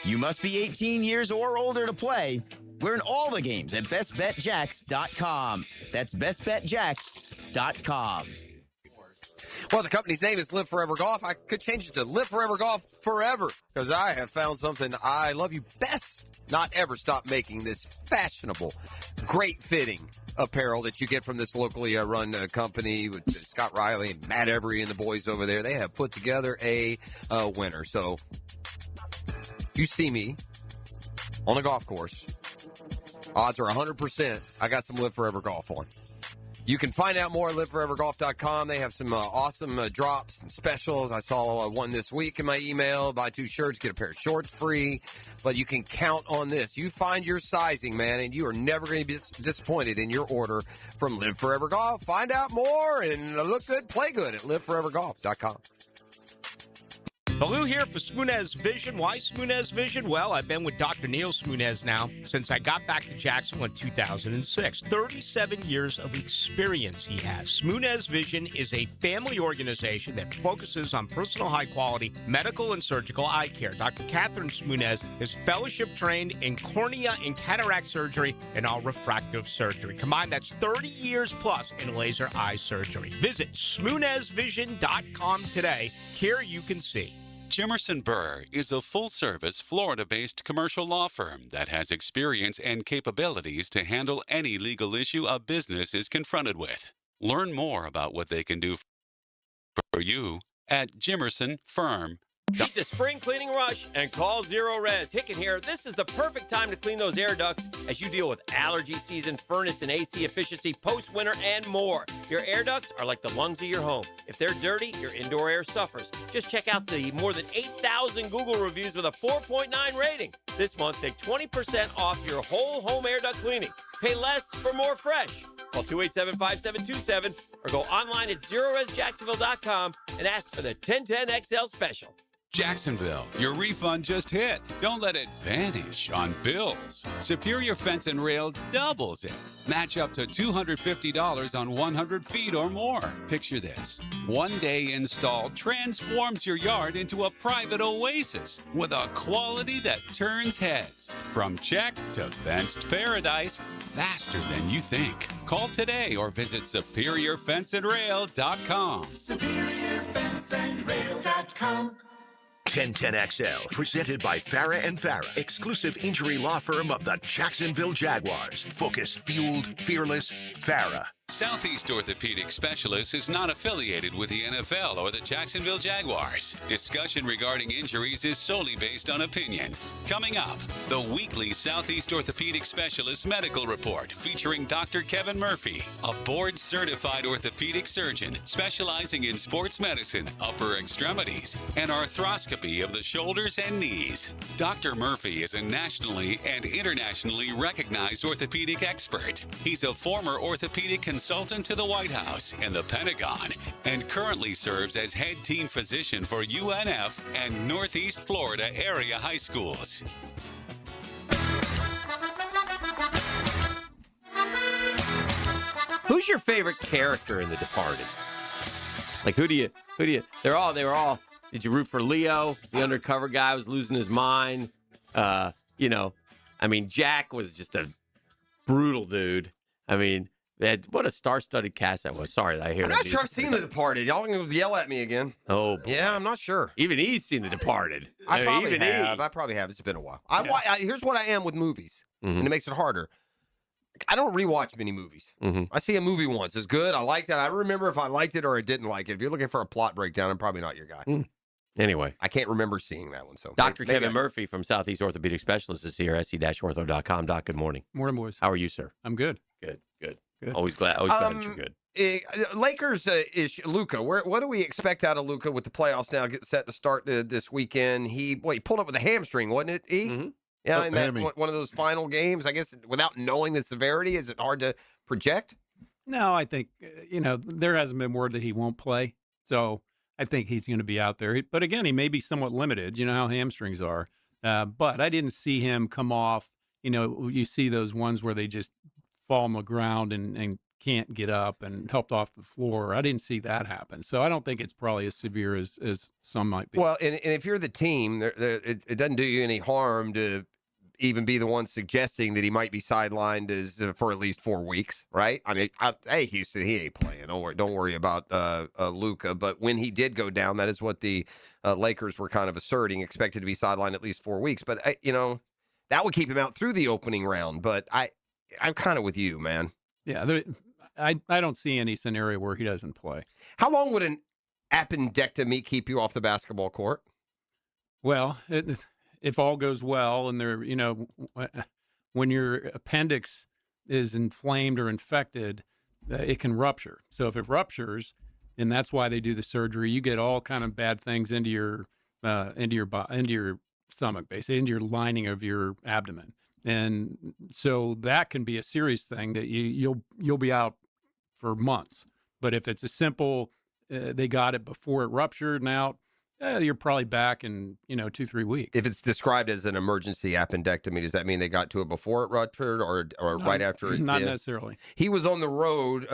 You must be 18 years or older to play. Learn all the games at bestbetjacks.com. That's bestbetjacks.com. Well, the company's name is Live Forever Golf. I could change it to Live Forever Golf Forever because I have found something I love you best. Not ever stop making this fashionable, great fitting apparel that you get from this locally run company with Scott Riley and Matt Every and the boys over there. They have put together a winner. So you see me on a golf course. Odds are 100%. I got some Live Forever Golf on. You can find out more at liveforevergolf.com. They have some awesome drops and specials. I saw one this week in my email. Buy 2 shirts, get a pair of shorts free. But you can count on this. You find your sizing, man, and you are never going to be disappointed in your order from Live Forever Golf. Find out more and look good, play good at liveforevergolf.com. Baloo here for Smoonez Vision. Why Smoonez Vision? Well, I've been with Dr. Neil Smoonez now since I got back to Jacksonville in 2006. 37 years of experience he has. Smoonez Vision is a family organization that focuses on personal high-quality medical and surgical eye care. Dr. Catherine Smoonez is fellowship trained in cornea and cataract surgery and all refractive surgery. Combined, that's 30 years plus in laser eye surgery. Visit SmoonezVision.com today. Here you can see. Jimerson Burr is a full-service, Florida-based commercial law firm that has experience and capabilities to handle any legal issue a business is confronted with. Learn more about what they can do for you at jimersonfirm.com. Beat the spring cleaning rush and call Zero Res. Hicken here. This is the perfect time to clean those air ducts as you deal with allergy season, furnace and AC efficiency, post-winter, and more. Your air ducts are like the lungs of your home. If they're dirty, your indoor air suffers. Just check out the more than 8,000 Google reviews with a 4.9 rating. This month, take 20% off your whole home air duct cleaning. Pay less for more fresh. Call 287-5727 or go online at ZeroResJacksonville.com and ask for the 1010 XL special. Jacksonville, your refund just hit. Don't let it vanish on bills. Superior Fence and Rail doubles it. Match up to $250 on 100 feet or more. Picture this. One-day install transforms your yard into a private oasis with a quality that turns heads. From check to fenced paradise, faster than you think. Call today or visit SuperiorFenceandRail.com. SuperiorFenceandRail.com. 1010XL, presented by Farah and Farah, exclusive injury law firm of the Jacksonville Jaguars. Focused, fueled, fearless, Farah. Southeast Orthopedic Specialists is not affiliated with the NFL or the Jacksonville Jaguars. Discussion regarding injuries is solely based on opinion. Coming up, the weekly Southeast Orthopedic Specialists Medical Report featuring Dr. Kevin Murphy, a board-certified orthopedic surgeon specializing in sports medicine, upper extremities, and arthroscopy of the shoulders and knees. Dr. Murphy is a nationally and internationally recognized orthopedic expert. He's a former orthopedic consultant to the White House and the Pentagon, and currently serves as head team physician for UNF and Northeast Florida area high schools. Who's your favorite character in The Departed? Like, who do you, they were all, did you root for Leo? The undercover guy was losing his mind. Jack was just a brutal dude. What a star-studded cast that was. Sorry, I hear. I'm not sure I've seen The Departed. Y'all can yell at me again. Oh, boy. Yeah, I'm not sure. Even he's seen The Departed. I probably have. It's been a while. Here's what I am with movies, and it makes it harder. I don't rewatch many movies. I see a movie once. It's good. I liked it. I remember if I liked it or I didn't like it. If you're looking for a plot breakdown, I'm probably not your guy. Anyway. I can't remember seeing that one. So Dr. Kevin Murphy from Southeast Orthopedic Specialists is here, se-ortho.com. Doc, good morning. Morning, boys. How are you, sir? I'm good. Good. Always glad that you're good. Lakers issue, Luka. What do we expect out of Luka with the playoffs now get set to start this weekend? He pulled up with a hamstring, wasn't it? Yeah, in that one of those final games. I guess without knowing the severity, is it hard to project? No, I think there hasn't been word that he won't play, so I think he's going to be out there. But again, he may be somewhat limited. You know how hamstrings are. But I didn't see him come off. You see those ones where they just fall on the ground and can't get up and helped off the floor. I didn't see that happen. So I don't think it's probably as severe as some might be. Well, and if you're the team, it doesn't do you any harm to even be the one suggesting that he might be sidelined for at least 4 weeks, right? Hey, Houston, he ain't playing. Don't worry about Luka. But when he did go down, that is what the Lakers were kind of asserting, expected to be sidelined at least 4 weeks. But, that would keep him out through the opening round. But I'm kind of with you, man. Yeah, I don't see any scenario where he doesn't play. How long would an appendectomy keep you off the basketball court? Well, if all goes well and when your appendix is inflamed or infected, it can rupture. So if it ruptures, and that's why they do the surgery, you get all kind of bad things into your stomach, basically, into your lining of your abdomen. And so that can be a serious thing that you'll be out for months. But if it's a simple, they got it before it ruptured and out, you're probably back in 2-3 weeks. If it's described as an emergency appendectomy, does that mean they got to it before it ruptured or right after it? Not necessarily. He was on the road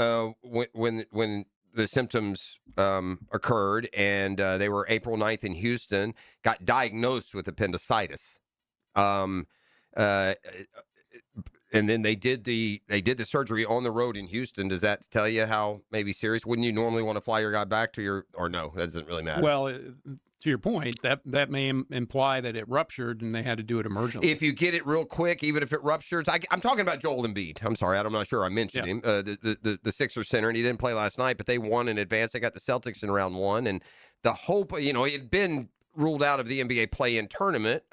when the symptoms occurred, and they were April 9th in Houston. Got diagnosed with appendicitis. And then they did the surgery on the road in Houston. Does that tell you how maybe serious? Wouldn't you normally want to fly your guy back to or no? That doesn't really matter. Well, to your point, that may imply that it ruptured and they had to do it emergently. If you get it real quick, even if it ruptures, I'm talking about Joel Embiid. I'm sorry, I'm not sure I mentioned him. The Sixers center, and he didn't play last night, but they won in advance. They got the Celtics in round one, and the hope, it had been ruled out of the NBA play-in tournament.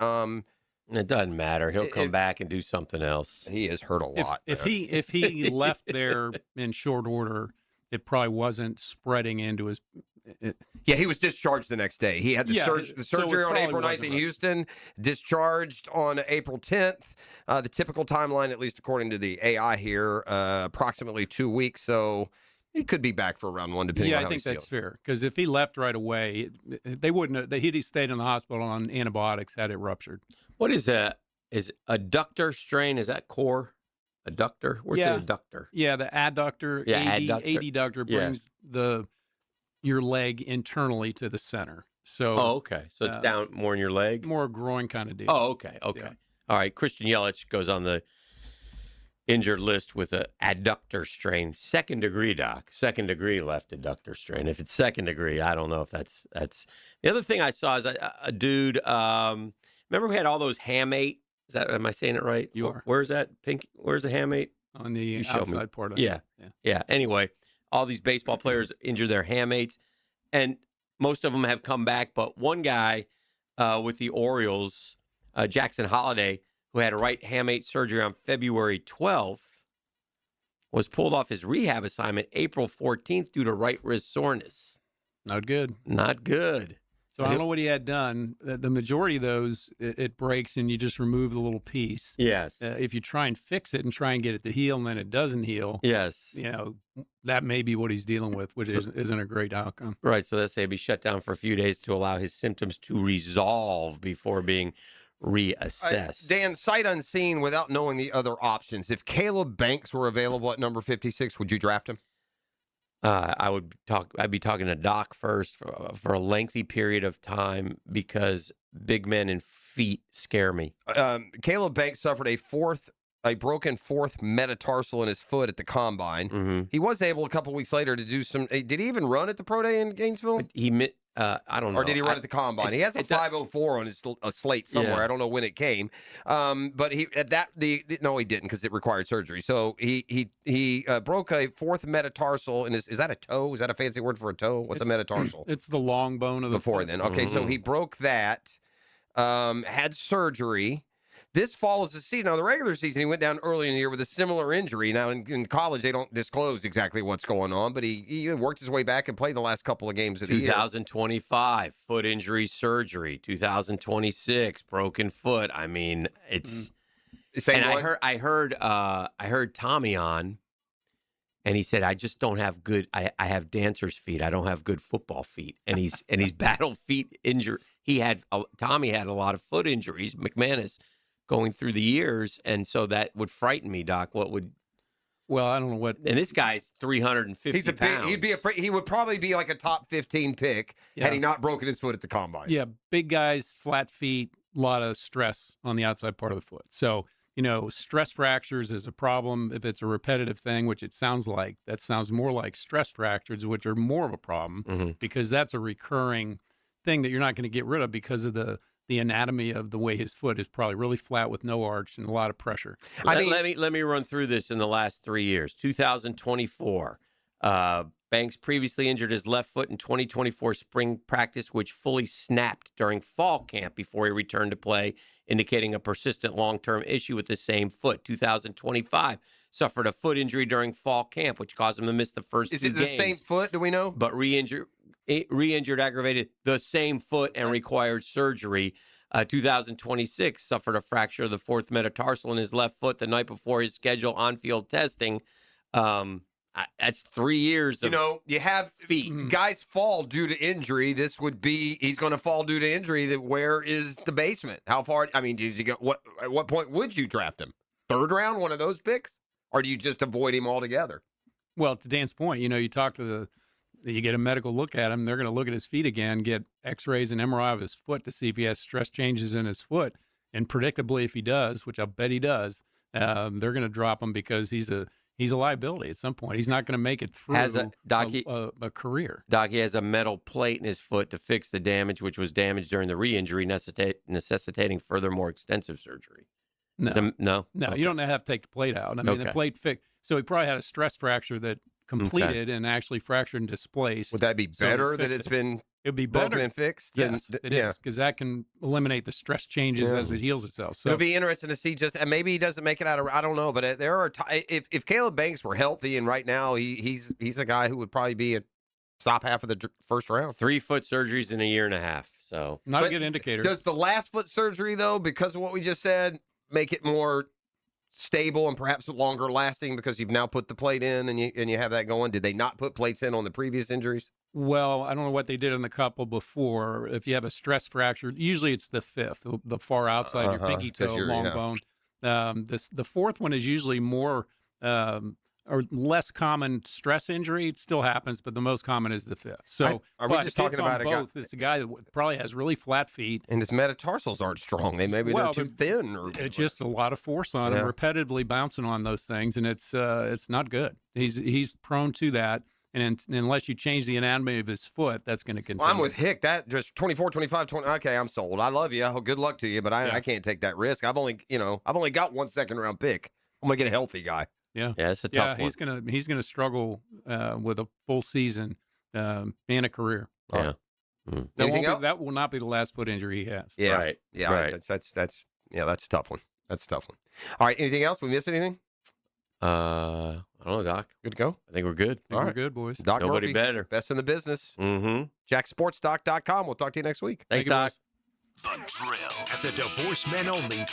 It doesn't matter. He'll come back and do something else. He has hurt a lot. If he left there in short order, it probably wasn't spreading into his. Yeah, he was discharged the next day. He had the surgery on April 9th in Houston, discharged on April 10th. The typical timeline, at least according to the AI here, approximately 2 weeks. So he could be back for round one, depending on how he's feeling. I think that's fair. Because if he left right away, they wouldn't. He'd stayed in the hospital on antibiotics had it ruptured. What is a adductor strain? Is that core? Adductor? Where's the adductor? Yeah, the adductor. Yeah, adductor brings your leg internally to the center. So. Oh, okay. So it's down more in your leg? More groin kind of deal. Oh, okay. Okay. Yeah. All right. Christian Yelich goes on the injured list with an adductor strain. Second degree, Doc. Second degree left adductor strain. If it's second degree, I don't know if that's. The other thing I saw is a dude. Remember we had all those hamate. Am I saying it right? You are. Where's that pink? Where's the hamate? On the outside part of it. Yeah. Anyway, all these baseball players injure their hammates, and most of them have come back. But one guy with the Orioles, Jackson Holliday, who had a right hamate surgery on February 12th, was pulled off his rehab assignment April 14th due to right wrist soreness. Not good. Not good. So I don't know what he had done. The majority of those, it breaks and you just remove the little piece. Yes. If you try and fix it and try and get it to heal and then it doesn't heal. Yes. That may be what he's dealing with, which isn't a great outcome. Right. So let's say be shut down for a few days to allow his symptoms to resolve before being reassessed. Dan, sight unseen, without knowing the other options, if Caleb Banks were available at number 56, would you draft him? I'd be talking to Doc first for a lengthy period of time because big men and feet scare me. Caleb Banks suffered a broken fourth metatarsal in his foot at the combine. Mm-hmm. He was able a couple weeks later to do some. Did he even run at the pro day in Gainesville? I don't know. Or did he run at the combine? He has a 5:04 on his slate somewhere. Yeah. I don't know when it came. But he no, he didn't because it required surgery. So he broke a fourth metatarsal in his. Is that a toe? Is that a fancy word for a toe? What's a metatarsal? It's the long bone of the foot. Then. Okay, so he broke that. Had surgery. This fall is the season. Now, the regular season, he went down early in the year with a similar injury. Now, in college, they don't disclose exactly what's going on, but he worked his way back and played the last couple of games of the year. 2025, foot injury surgery. 2026, broken foot. I mean, it's... Same and one? I heard Tommy on, and he said, I just don't have good... I have dancer's feet. I don't have good football feet. And he's battled feet injury. Tommy had a lot of foot injuries. McManus... going through the years, and so that would frighten me, Doc. Well, I don't know what. And this guy's 350 pounds. He would probably be like a top 15 pick had he not broken his foot at the combine. Yeah, big guys, flat feet, a lot of stress on the outside part of the foot. So, stress fractures is a problem if it's a repetitive thing, which it sounds like. That sounds more like stress fractures, which are more of a problem because that's a recurring thing that you're not going to get rid of because of the anatomy of the way his foot is probably really flat with no arch and a lot of pressure. Let me run through this in the last 3 years. 2024, Banks previously injured his left foot in 2024 spring practice, which fully snapped during fall camp before he returned to play, indicating a persistent long-term issue with the same foot. 2025, suffered a foot injury during fall camp, which caused him to miss the first 2 games. Is it the same foot? Do we know? But re-injured, aggravated the same foot and required surgery. 2026, suffered a fracture of the fourth metatarsal in his left foot the night before his scheduled on-field testing. That's 3 years of you have feet. Guys fall due to injury. This would be he's going to fall due to injury. Where is the basement? How far? I mean, does he go? At what point would you draft him? Third round, one of those picks, or do you just avoid him altogether? Well, to Dan's point, you talk to you get a medical look at him. They're going to look at his feet again, get X-rays and MRI of his foot to see if he has stress changes in his foot. And predictably, if he does, which I'll bet he does, they're going to drop him because he's a liability at some point. He's not going to make it through a career. Doc, he has a metal plate in his foot to fix the damage, which was damaged during the re-injury, necessitating further more extensive surgery. No, no, okay. You don't have to take the plate out. I mean, the plate fixed. So he probably had a stress fracture that completed and actually fractured and displaced. Would that be So to better that fix it's it. been It'd be broken better and fixed? Yes, it is, because that can eliminate the stress changes as it heals itself. So It'll be interesting to see and maybe he doesn't make it out of, I don't know, but there are, if Caleb Banks were healthy and right now he's a guy who would probably be a top half of the first round. 3 foot surgeries in a year and a half. So not a good indicator. Does the last foot surgery, though, because of what we just said, make it more stable and perhaps longer lasting because you've now put the plate in and you have that going? Did they not put plates in on the previous injuries? Well, I don't know what they did in the couple before. If you have a stress fracture, usually it's the fifth, the far outside, your pinky toe, long bone. The fourth one is usually more or less common stress injury. It still happens, but the most common is the fifth. So are we just talking about both? It's a guy that probably has really flat feet, and his metatarsals aren't strong. They're too thin, or it's just a lot of force on him, repetitively bouncing on those things, and it's not good. He's prone to that. And unless you change the anatomy of his foot, that's going to continue. Well, I'm with Hick. That just 24, 25, 20. Okay, I'm sold. I love you. Good luck to you, but I can't take that risk. I've only got 1 second round pick. I'm going to get a healthy guy. Yeah, it's a tough one. He's gonna struggle with a full season and a career. Yeah. That will not be the last foot injury he has. Yeah, right. Yeah, right. That's a tough one. That's a tough one. All right, anything else? We missed anything? I don't know, Doc. Good to go? I think we're good. All right. We're good, boys. Doc Nobody Murphy, better. Best in the business. Mm-hmm. JackSportsDoc.com. We'll talk to you next week. Thanks, Doc. The Drill at the divorcemenonly.com.